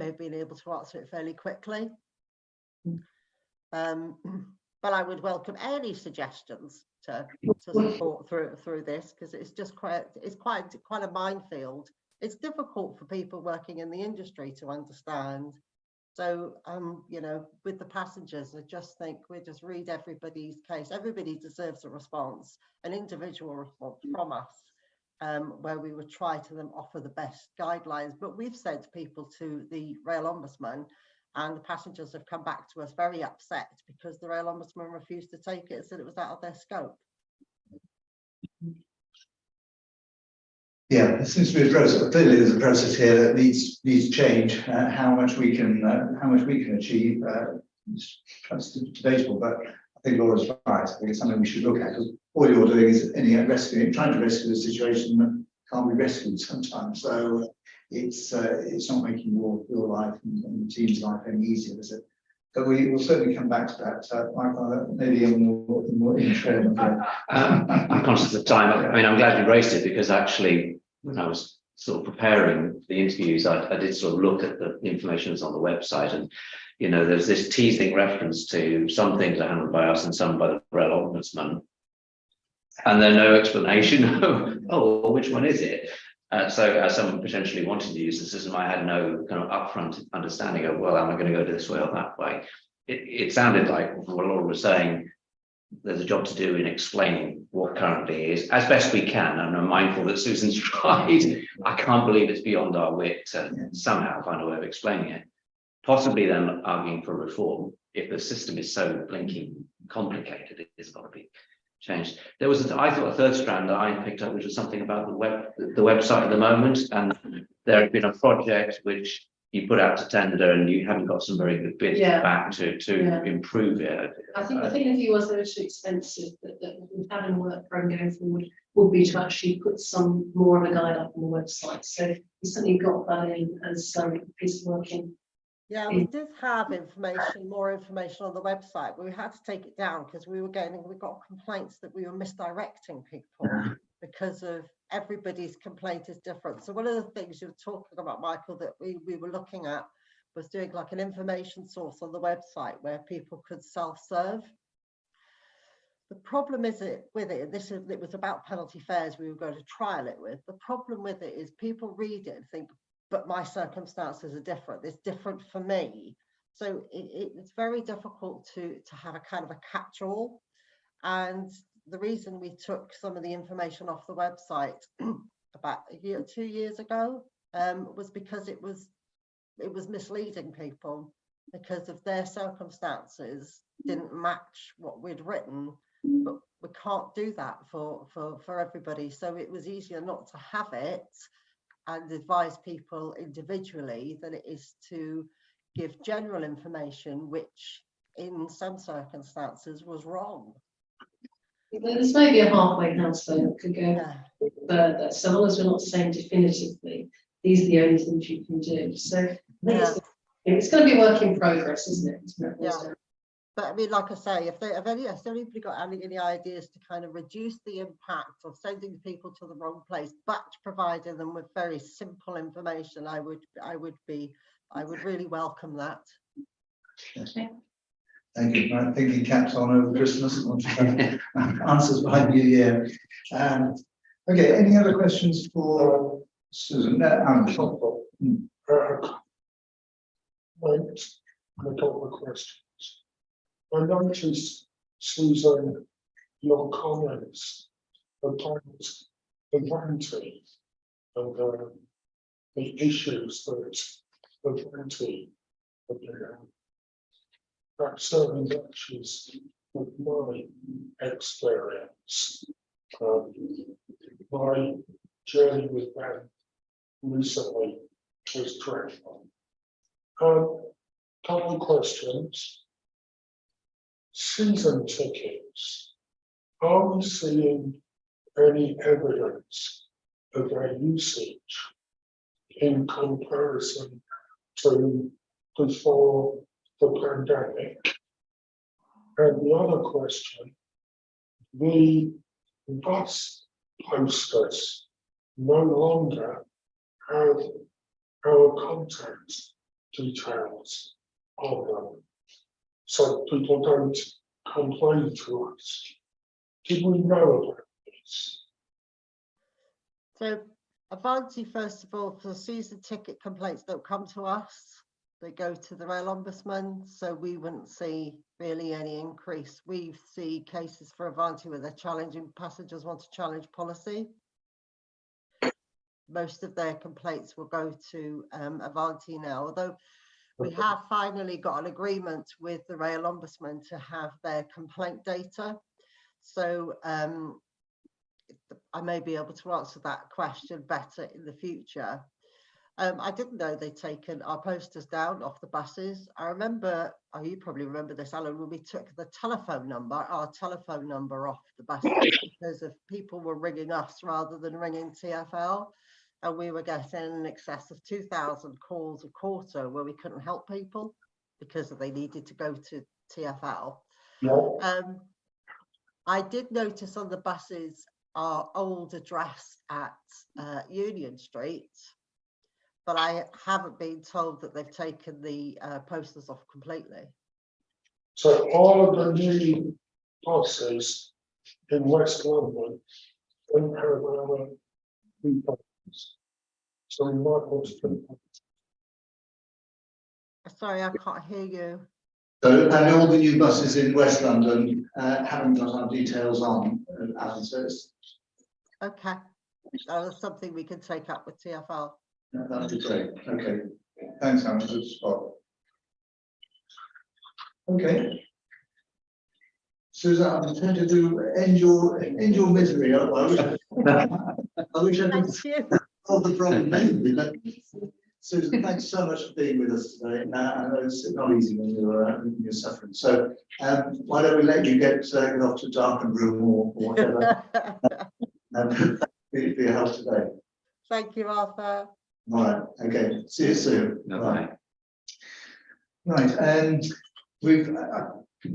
have been able to answer it fairly quickly. But I would welcome any suggestions to support through this, because it's just quite a minefield. It's difficult for people working in the industry to understand. So you know, with the passengers, I just think we just read everybody's case. Everybody deserves a response, an individual response from us, where we would try to offer the best guidelines. But we've sent people to the Rail Ombudsman, and the passengers have come back to us very upset because the Rail Ombudsman refused to take it and said it was out of their scope. Yeah, there seems to be a process. Clearly, there's a process here that needs change. How much we can achieve, it's debatable. But I think Laura's right. I think it's something we should look at, because all you're doing is trying to rescue a situation that can't be rescued sometimes. So it's not making your life and the team's life any easier, is it? But we will certainly come back to that. Michael, maybe on more intro. I'm conscious of time. I mean, I'm glad you raised it, because actually, when I was sort of preparing for the interviews, I did sort of look at the information that's on the website, and you know, there's this teasing reference to some things are handled by us and some by the Rail Ombudsman, and then no explanation. Oh, well, which one is it? So as someone potentially wanting to use the system, I had no kind of upfront understanding of, well, am I going to go this way or that way? It sounded like, from what Laura was saying, there's a job to do in explaining what currently is, as best we can. And I'm mindful that Susan's tried. I can't believe it's beyond our wit to somehow find a way of explaining it. Possibly then arguing for reform, if the system is so blinking complicated, it's got to be changed. There was, I thought, a third strand that I picked up, which was something about the website at the moment, and there had been a project which you put out to tender and you haven't got some very good bids Yeah. back to Yeah. improve it. I think if you was they were too expensive, that having a work program going forward would be to actually put some more of a guide up on the website. So we certainly got that in as some piece of working. Yeah, we did have more information on the website, but we had to take it down because we got complaints that we were misdirecting people because of everybody's complaint is different. So one of the things you're talking about, Michael, that we were looking at was doing like an information source on the website where people could self-serve. The problem is it was about penalty fares we were going to trial it with. The problem with it is people read it and think, but my circumstances are different. It's different for me. So it's very difficult to have a kind of a catch-all. And the reason we took some of the information off the website about 2 years ago was because it was misleading people because of their circumstances didn't match what we'd written. But we can't do that for everybody. So it was easier not to have it and advise people individually than it is to give general information, which in some circumstances was wrong. This may be a halfway house though that could go further. So long as we're not saying definitively, these are the only things you can do. So it's going to be a work in progress, isn't it? Yeah. But I mean, like I say, if anybody got any ideas to kind of reduce the impact of sending people to the wrong place, but providing them with very simple information, I would really welcome that. Okay. Thank you. Right, thinking caps on over Christmas and answers by New Year. Okay, any other questions for Susan? A couple of questions. I noticed, Susan, your comments about Avanti and the issues that Avanti have been having. That certainly matches with my experience. My journey with them recently was dreadful. Couple of questions. Season tickets, are we seeing any evidence of their usage in comparison to before the pandemic? And the other question, the bus posters no longer have our contact details on them, so people don't complain to us. Did we know about this? So Avanti, first of all, for season ticket complaints don't come to us. They go to the Rail Ombudsman, so we wouldn't see really any increase. We see cases for Avanti where they're challenging, passengers want to challenge policy. Most of their complaints will go to Avanti now, although we have finally got an agreement with the Rail Ombudsman to have their complaint data. So I may be able to answer that question better in the future. I didn't know they'd taken our posters down off the buses. I remember, you probably remember this, Alan, when we took our telephone number off the buses because of people were ringing us rather than ringing TfL. And we were getting in excess of 2,000 calls a quarter where we couldn't help people because they needed to go to TfL. Yeah. I did notice on the buses our old address at Union Street, but I haven't been told that they've taken the posters off completely. So all of the new buses in West London don't have our details. So we might want to think. Sorry, I can't hear you. So, and all the new buses in West London haven't got our details on, Alan says. Okay, that's something we can take up with TfL. Yeah, that'd be great. Okay, thanks, Alan. Good spot. Okay. Susan, I'm tempted to end your misery. I wish I could solve the problem. Susan, thanks so much for being with us today. I know it's not easy when you're suffering. So why don't we let you get off to a darkened room or whatever. For your help today. Thank you, Arthur. All right. Okay. See you soon. Bye. Right. And we've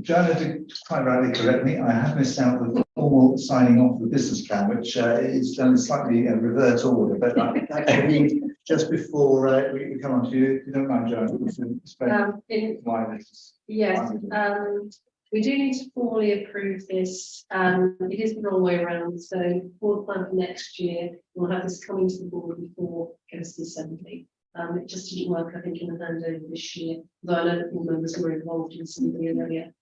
Joanna did quite rightly correct me. I have missed out the formal signing off the business plan, which is done in slightly reverse order. But actually, just before we come on to you, if you don't mind, Joanna, why this? Yes, we do need to formally approve this. It is the wrong way around. So for the plan for next year, we'll have this coming to the board before it goes to the assembly. It just didn't work, I think, in the handover this year, though I know that all members were involved in some of the earlier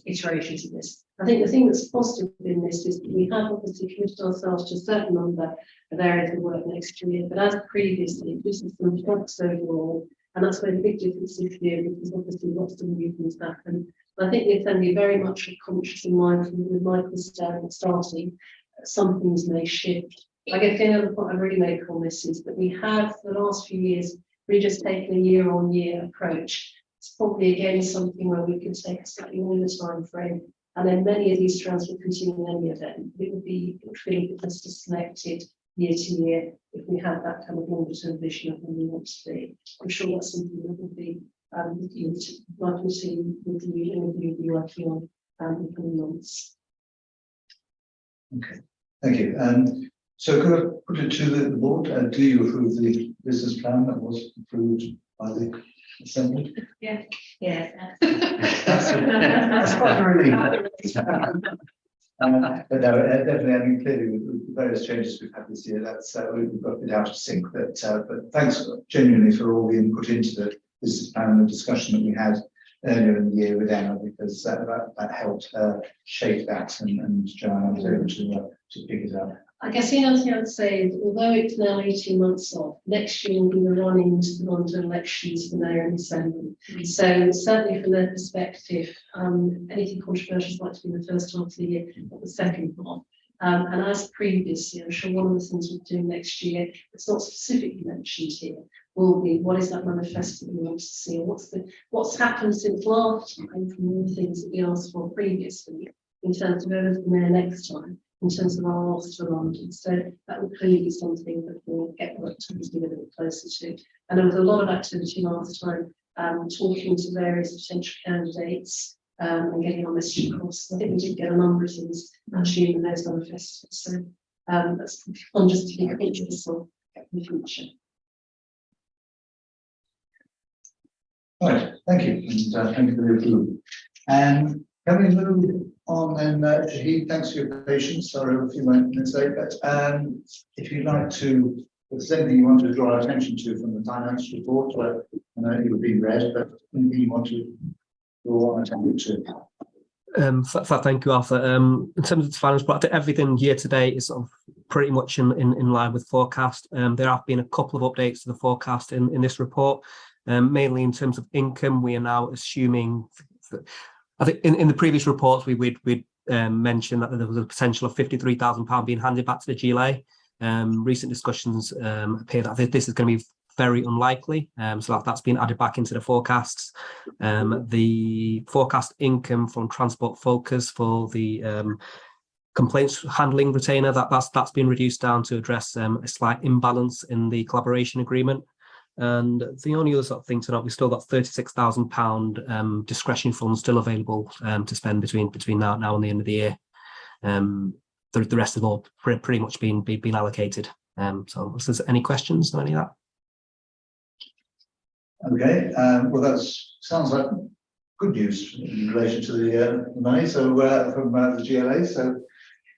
iterations of this. I think the thing that's positive in this is that we have obviously committed ourselves to a certain number of areas of work next year, but as previously, this is some focus overall, and that's where the big difference is here, because obviously lots of new things happen. I think the assembly very much are conscious and mindful with Michael starting, some things may shift. I guess the other point I really make on this is that we have, for the last few years, really just taken a year-on-year approach. It's probably again something where we could take a slightly longer time frame, and then many of these strands will continue in any event. It would feel a bit less disconnected year to year if we had that kind of longer term vision of where we want to be. I'm sure that's something that would be like we see with you and we'll be working on in the coming months. Okay, thank you. So could I put it to the board? Do you approve the business plan that was approved by the assembly? Yeah. Yeah. That's quite a relief. But no, definitely. I mean, clearly with the various changes we've had this year, that's we've got a bit out of sync. But thanks genuinely for all the input into the business plan and the discussion that we had earlier in the year with Emma, because that helped shape that, and Joanna was able to pick it up. I guess the other thing I'd say is, although it's now 18 months off, next year will be the run-in to the London elections for Mayor and Assembly. So certainly from their perspective, anything controversial is likely to be in the first half of the year, not the second half. And as previously, I'm sure one of the things we're doing next year, it's not specifically mentioned here, will be what is that manifesto that we want to see, or what's happened since last time from all the things that we asked for previously in terms of whoever's the mayor next time, in terms of our ask for London. So that will clearly be something that we'll get worked on as we get a bit closer to. And there was a lot of activity last time, talking to various potential candidates and getting our message across. I think we did get a number of things actually in those manifestos. So that's fun just to be conscious of in the future. Right, thank you, and thank you for the approval. And can we move on then, Shahid? Thanks for your patience. Sorry, a few minutes late, but if you'd like to, if there's anything you want to draw our attention to from the finance report, where I know it would be read, but anything you want to draw our attention to? Thank you, Arthur. In terms of the finance report, I think everything year to date is sort of pretty much in line with forecast. There have been a couple of updates to the forecast in this report, mainly in terms of income. We are now assuming that, I think in the previous reports we'd mentioned that there was a potential of £53,000 being handed back to the GLA. Recent discussions appear that this is going to be very unlikely, so that's been added back into the forecasts. The forecast income from Transport Focus for the complaints handling retainer, that's been reduced down to address a slight imbalance in the collaboration agreement. And the only other sort of thing to note, we've still got £36,000 discretionary funds still available to spend between now and the end of the year. The rest of all pretty much been allocated. So if there's any questions on any of that. Okay, well, that sounds like good news in relation to the money. So from the GLA. So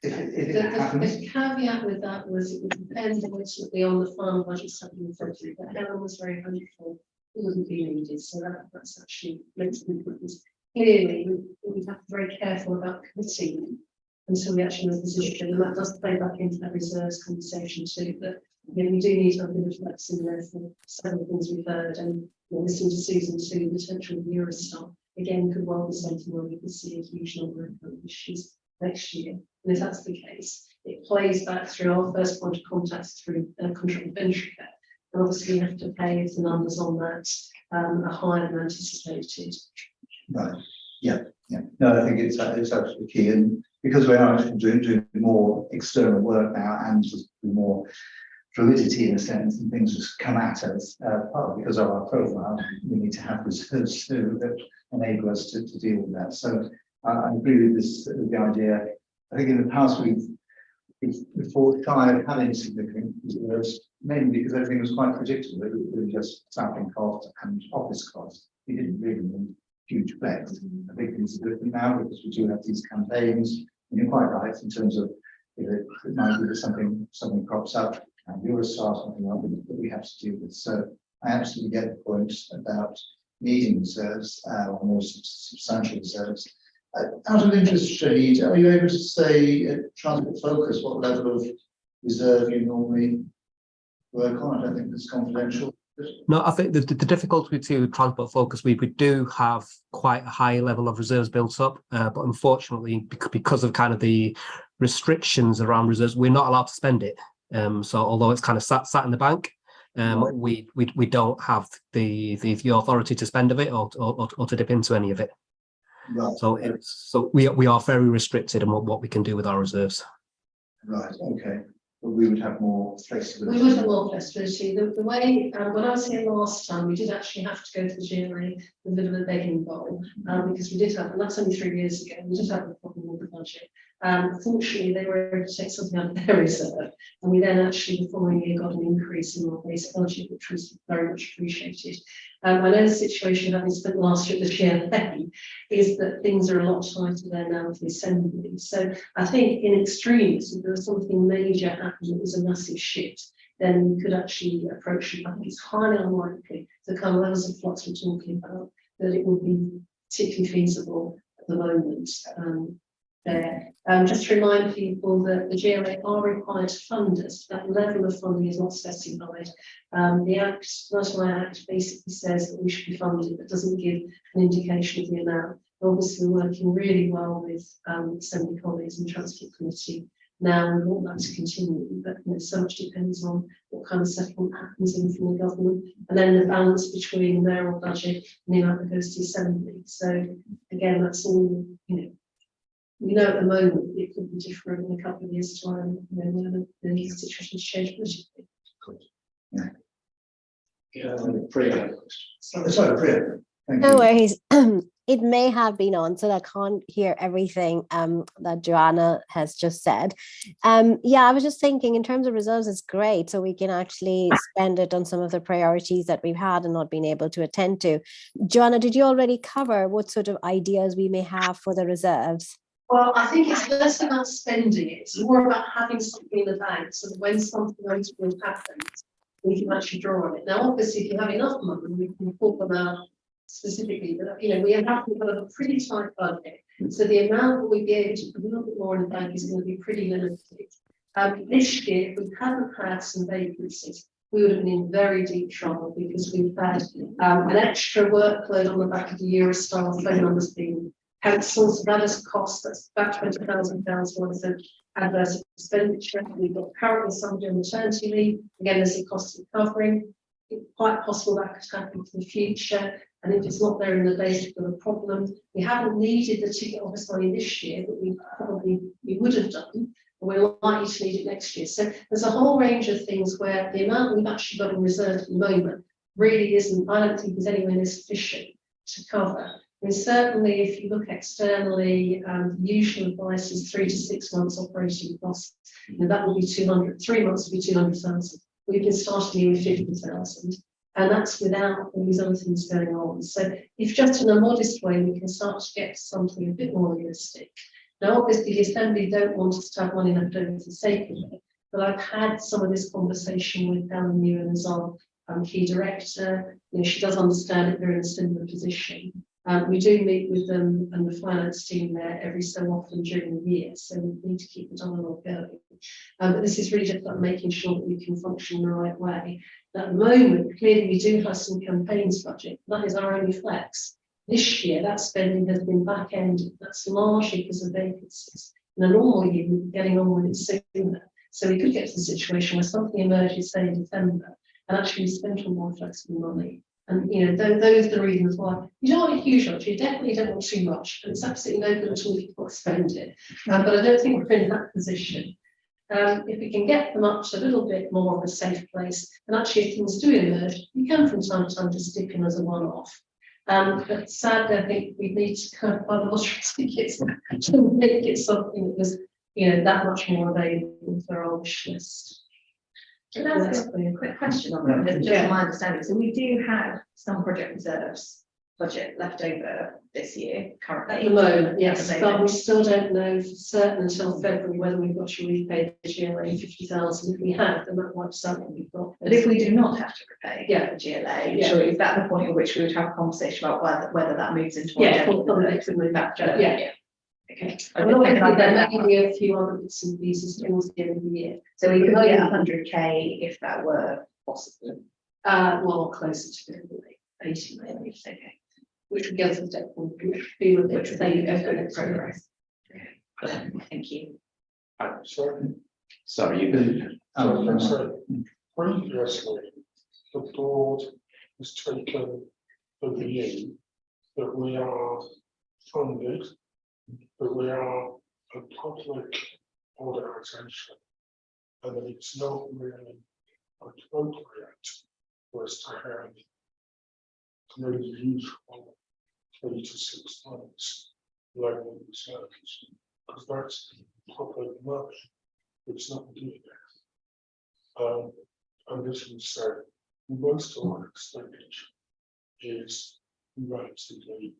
if it happens, the caveat with that was it would depend ultimately on the final budget supplement, but Helen was very hopeful it wouldn't be needed. So that's actually makes a difference. Clearly, we have to be very careful about committing until we actually know the position, and that does play back into that reserves conversation too. But we do need to have a bit of flex in there for several things we've heard, and listening to Susan too, the potential of Eurostar again could well be something where we could see a huge number of issues next year. And if that's the case, it plays back through our first point of contact through contract inventory care. And obviously, you have to pay if the numbers on that are higher than anticipated. Right, yeah. No, I think it's absolutely key, and because we are actually doing more external work now and just more fluidity in a sense, and things just come at us, partly because of our profile, we need to have research too that enable us to deal with that. So I agree with this, the idea. I think in the past we've thought shy of having significant reserves, mainly because everything was quite predictable. It was just staffing costs and office costs. We didn't really need huge flex. I think things are different now because we do have these campaigns, and you're quite right in terms of it might be that something crops up and Eurostar, something like that we have to deal with. So I absolutely get the point about needing reserves or more substantial reserves. Out of interest, Shahid, are you able to say at Transport Focus what level of reserve you normally work on? I don't think it's confidential. No, I think the difficulty to Transport Focus, we do have quite a high level of reserves built up, but unfortunately, because of kind of the restrictions around reserves, we're not allowed to spend it. So although it's kind of sat in the bank, we don't have the authority to spend of it or to dip into any of it. Right. So we are very restricted in what we can do with our reserves. Right. Okay. But we would have more flexibility. We would have more flexibility. The way, when I was here last time, we did actually have to go to the GLA with a bit of a begging bowl, because we did have, and that's only 3 years ago, we did have a problem with the budget. Fortunately, they were able to take something out of their reserve, and we then actually the following year got an increase in our base budget, which was very much appreciated. I know the situation, having spent last year at the GLA, is that things are a lot tighter there now with the assembly. So I think in extremes, if there was something major happening, it was a massive shift, then we could actually approach it. I think it's highly unlikely the kind of levels of flux we're talking about, that it would be particularly feasible at the moment. There. Just to remind people that the GLA are required to fund us. That level of funding is not specified. The Act, National Act, basically says that we should be funded, but doesn't give an indication of the amount. Obviously, we're working really well with Assembly colleagues and Transport Committee now, and we want that to continue. But so much depends on what kind of settlement happens in from the government, and then the balance between the mayoral budget and the amount that goes to the Assembly. So again, that's all we know at the moment. It could be different in a couple of years' time, when the situation's changed politically. Priya. Sorry, Priya. Thank No you. worries. It may have been on, so I can't hear everything that Joanna has just said. Yeah, I was just thinking in terms of reserves, it's great. So we can actually spend it on some of the priorities that we've had and not been able to attend to. Joanna, did you already cover what sort of ideas we may have for the reserves? Well, I think it's less about spending it, it's more about having something in the bank so that when something notable happens, we can actually draw on it. Now, obviously, if you have enough money, we can talk about specifically, but we have a pretty tight budget. So the amount that we'd be able to put a little bit more in the bank is going to be pretty limited. This year, if we hadn't had some vacancies, we would have been in very deep trouble because we've had an extra workload on the back of the Eurostar phone numbers being cancelled. So that has cost us about £20,000 worth of adverse expenditure. We've got currently somebody on maternity leave. Again, there's a cost of covering. It's quite possible that could happen in the future. And if it's not there in the base, we've got a problem. We haven't needed the ticket office money this year, but we would have done. But we're likely to need it next year. So there's a whole range of things where the amount we've actually got in reserve at the moment really isn't, I don't think is anywhere near sufficient to cover. And certainly, if you look externally, the usual advice is 3 to 6 months operating costs. And that will be 200. 3 months will be 200,000. We've been starting with 50,000, and that's without all these other things going on. So, if just in a modest way we can start to get something a bit more realistic. Now, obviously, the Assembly don't want us to have money left over for the sake of it, but I've had some of this conversation with Helen Newen as our key director. She does understand that they're in a similar position. We do meet with them and the finance team there every so often during the year, so we need to keep the dialogue going. But this is really just about making sure that we can function in the right way. At the moment, clearly we do have some campaigns budget. That is our only flex. This year, that spending has been back-ended. That's largely because of vacancies. In a normal year, we'd be getting on with it sooner. So we could get to the situation where something emerges, say in December, and actually spent on more flexible money. And you know, those are the reasons why you don't want a huge lot. You definitely don't want too much, and it's absolutely no good at all if you've got to spend it. But I don't think we're in that position. If we can get them up to a little bit more of a safe place, and actually if things do emerge, you can from time to time just dip in as a one-off. But sadly, I think we need to kind of buy the lottery tickets to make it something that was, you know, that much more available for our wish list. Can I ask a quick question on that, just my understanding? So we do have some project reserves budget left over this year currently. At the moment, yes, At the but moment. we still don't know for certain until February whether we've got to repay the GLA 50,000. If we have, then that might something we've got. But if we do not have to repay Yeah. the GLA, Yeah. so is that the point at which we would have a conversation about whether that moves into Yeah, general probably reserve? next to move back. General, Yeah. Okay. I'm not thinking there may be a few other bits and pieces towards the end of the year. So we could get 100k if that were possible. Well, closer to 80 maybe. Okay. Which would give us a step forward, which be with which they go for next Progress. Thank you. Sorry, you can. So previously, the board has taken the view that we are funded, that we are a public organisation, and that it's not really appropriate for us to have the usual 3 to 6 months loan reserves, because that's public money. It's not doing that. And as you said, most of our expenditure is relatively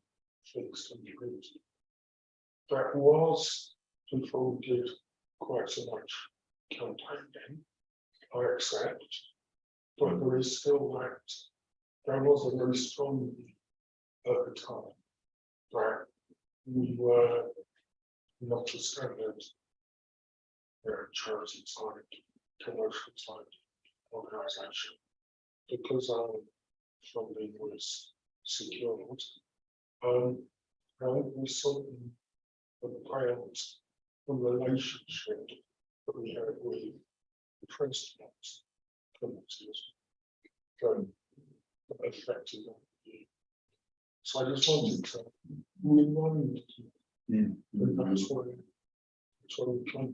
fixed and rigid. That was before we did quite so much campaigning, I accept, but there is still that. There was a very strong view at the time that we were not a standard charity type, commercial type organisation, because our funding was secured. And we saw about the relationship that we had with the Transitional committees that affected you. So I just wanted to remind you that that's what we can.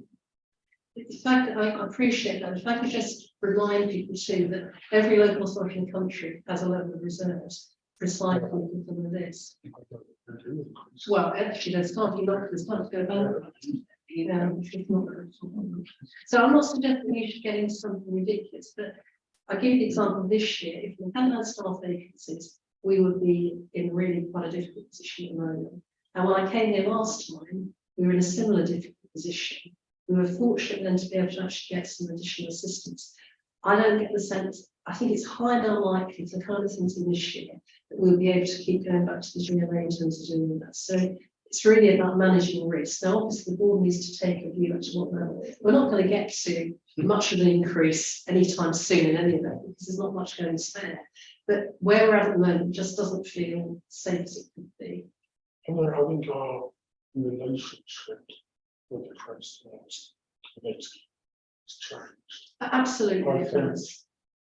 In fact, I appreciate that. If I could just remind people too that every local authority in the country has a level of reserves precisely for some of this. Well, actually, there's hardly not, there's not to go bankrupt. So I'm not suggesting you should get into something ridiculous, but I'll give you the example this year. If we hadn't had staff vacancies, we would be in really quite a difficult position at the moment. And when I came here last time, we were in a similar difficult position. We were fortunate then to be able to actually get some additional assistance. I don't get the sense, I think it's highly unlikely for the kind of things in this year that we'll be able to keep going back to the GLA in terms of doing that. So it's really about managing risk. Now, obviously, the board needs to take a view as to what level. We're not going to get to much of an increase anytime soon in any event, because there's not much going to spare. But where we're at the moment just doesn't feel safe as it could be. And I think our relationship with the Transitional committee has changed. Absolutely.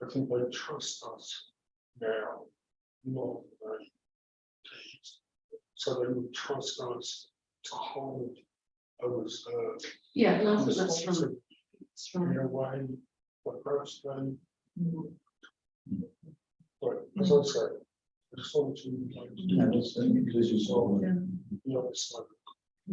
I think they trust us now more than they did. So they would trust us to hold a reserve. Yeah, no, I think that's right. That's In right. a way, but perhaps they. But as I said, I just wanted to the other side.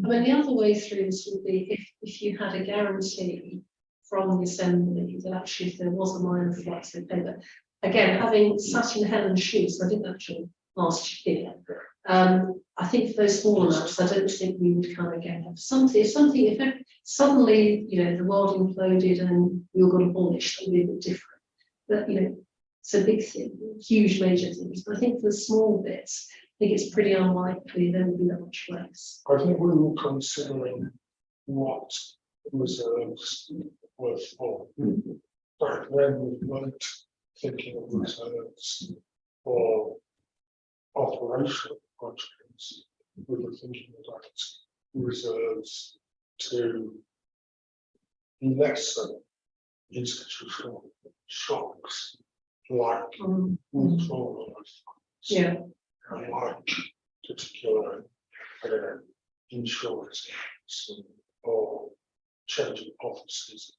I mean, the other way through this would be if you had a guarantee from the assembly that actually if there was a minor flux, they pay that. Again, having sat in Helen's shoes, I didn't actually last year. I think for those small amounts, I don't think we would kind of get something. If suddenly, you know, the world imploded and we all got abolished, that would be a bit different. But you know, it's a big thing, huge major things. But I think for the small bits, I think it's pretty unlikely there will be that much less. I think we were considering what reserves were for. Back then, we weren't thinking of reserves for operational projects. We were thinking about reserves to lessen institutional shocks like water, Yeah. and like particular insurance or changing offices,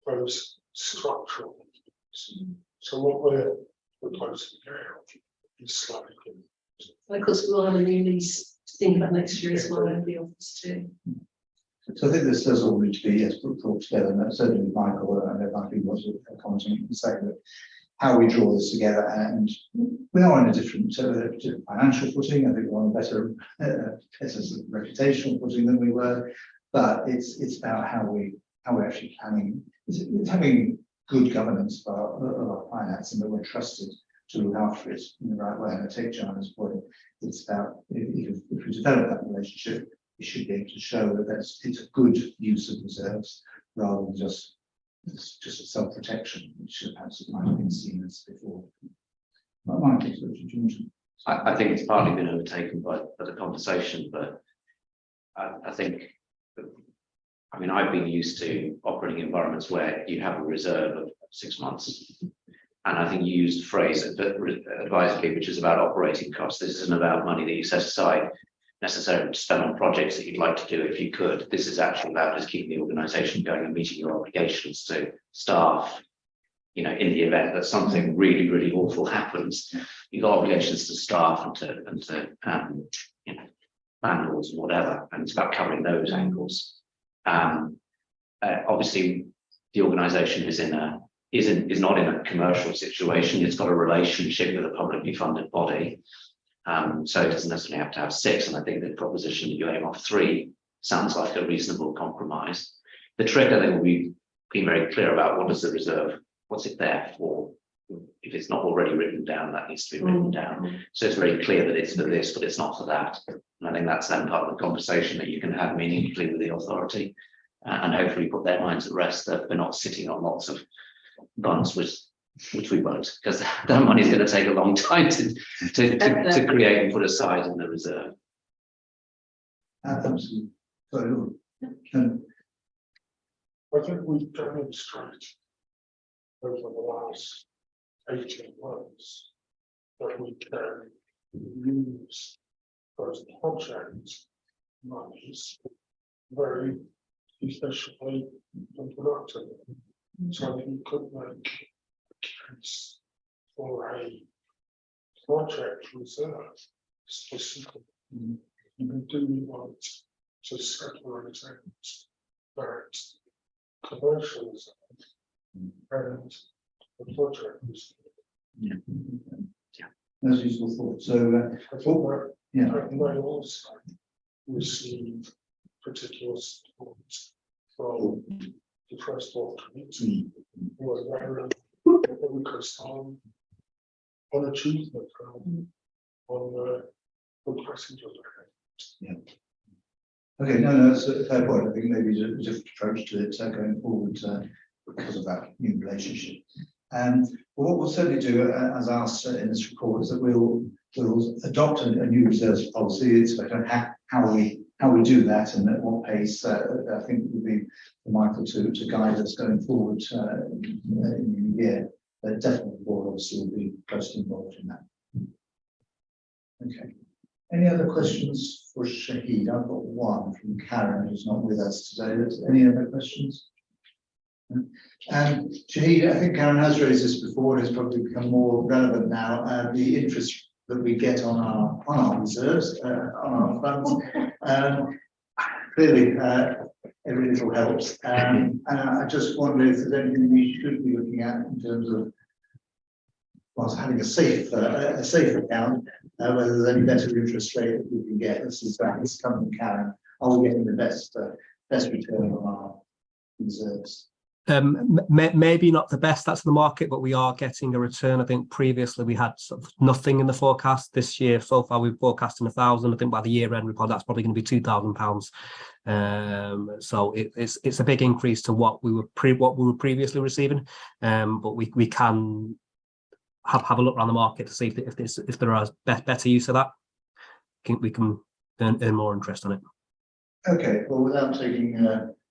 those structural things. So what we're proposing now is slightly different. Of course, we'll have a new lease to think about next year as well in the office too. So I think this does all need to be, yes, brought together, and that's certainly Michael, and I think was a comment on the that how we draw this together, and we are on a different financial footing. I think we're on a better reputational footing than we were, but it's about how we're actually planning. It's having good governance of our finance, and that we're trusted to look after it in the right way. And I take Joanna's point. It's about if we develop that relationship, we should be able to show that it's a good use of reserves rather than just a self-protection, which perhaps it might have been seen as before. I think it's partly been overtaken by the conversation, but I think, I mean, I've been used to operating environments where you have a reserve of 6 months. And I think you used the phrase advisedly, which is about operating costs. This isn't about money that you set aside necessarily to spend on projects that you'd like to do if you could. This is actually about just keeping the organisation going and meeting your obligations to staff. You know, in the event that something really, really awful happens, you've got obligations to staff and to you know, landlords and whatever. And it's about covering those angles. Obviously, the organisation is not in a commercial situation. It's got a relationship with a publicly funded body. So it doesn't necessarily have to have 6. And I think the proposition that you aim off 3 sounds like a reasonable compromise. The trick, I think, will be being very clear about what is the reserve, what's it there for. If it's not already written down, that needs to be written down. So it's very clear that it's for this, but it's not for that. And I think that's then part of the conversation that you can have meaningfully with the authority, and hopefully put their minds at rest that we're not sitting on lots of funds, which we won't, because that money is going to take a long time to create and put aside in the reserve. Absolutely. I think we've demonstrated over the last 18 months that we can use those project monies very efficiently and productively. So you could make a case for a project reserve specifically. You do want to separate out that commercial reserve and the project reserve. That's useful thought. So, I may also receive particular support from the Transport Committee, who are very focused on achievement on the passenger. okay, no, that's a fair point. I think maybe a different approach to it going forward because of that new relationship. Well, what we'll certainly do, as asked in this report, is that we'll adopt a new reserves policy. It's about how we do that and at what pace. I think it would be for Michael to guide us going forward in the new year. But definitely the board obviously will be closely involved in that. Okay. Any other questions for Shahid? I've got one from Karen, who's not with us today. Any other questions? Shahid, I think Karen has raised this before, and it's probably become more relevant now. The interest that we get on our reserves, on our funds, clearly every little helps. And I just wonder if there's anything we should be looking at in terms of whilst having a safe account, whether there's any better interest rate that we can get. This is coming from Karen. Are we getting the best return on our reserves? Maybe not the best that's the market, but we are getting a return. I think previously we had sort of nothing in the forecast. This year so far we've forecasted 1,000. I think by the year end report that's probably going to be £2,000. So it's a big increase to what we were previously receiving. But we can have a look around the market to see if there are better use of that. I think we can earn more interest on it. Okay, well, without taking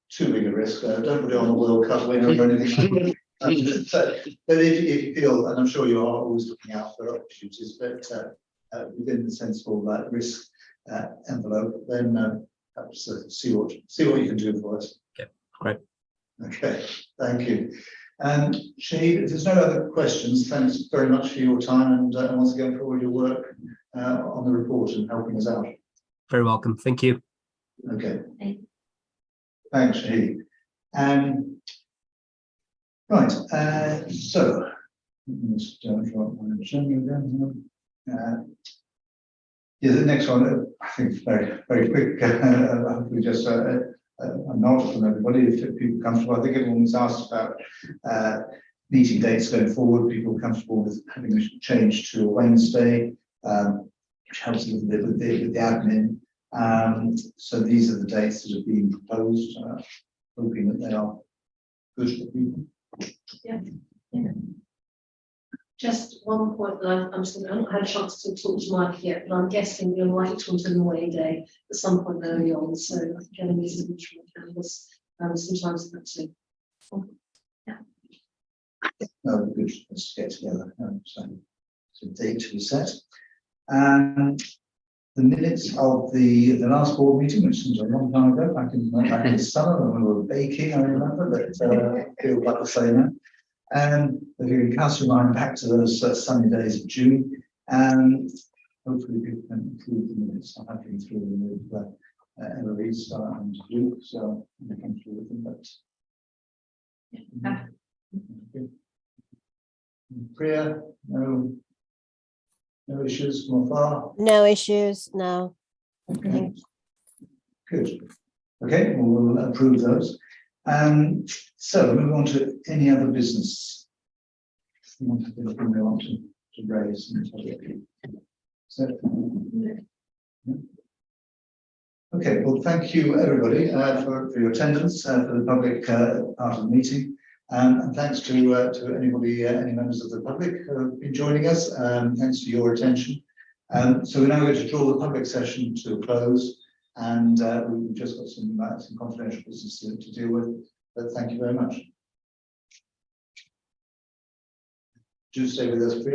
too big a risk, don't put it on the World Cup winner or anything. But if you feel, and I'm sure you are always looking out for opportunities, but within the sensible risk envelope, then perhaps see what you can do for us. Okay, great. Okay, thank you. Shahid, if there's no other questions, thanks very much for your time and once again for all your work on the report and helping us out. Very welcome. Thank you. Okay. Thanks, Shahid. Right, so let's drop my agenda down here. Yeah, the next one, I think very, very quick. Hopefully just a nod from everybody if people comfortable. I think everyone was asked about meeting dates going forward. People comfortable with having a change to a Wednesday, which helps a little bit with the admin. So these are the dates that have been proposed, hoping that they are good for people. Yeah. Just one point that I haven't had a chance to talk to Mike yet, but I'm guessing we're likely to an away day at some point early on. So I think getting these individual canvas sometimes that's it. That would be good for us to get together. So date to be set. And the minutes of the last board meeting, which seems a long time ago, back in the summer when we were baking, I remember, but feels like the same now. If you can cast your mind back to those sunny days of June, and hopefully people can improve the minutes. I have been through them with Eloise and Luke, so I come through with them. But Priya, no issues from afar. No issues, no. Okay. Good. Okay, we'll approve those. So move on to any other business. We want to raise and so, yeah. Okay, well, thank you everybody for your attendance for the public part of the meeting, and thanks to anybody, any members of the public who have been joining us. Thanks for your attention. So we're now going to draw the public session to a close, and we've just got some confidential business to deal with. But thank you very much. Do stay with us, Priya.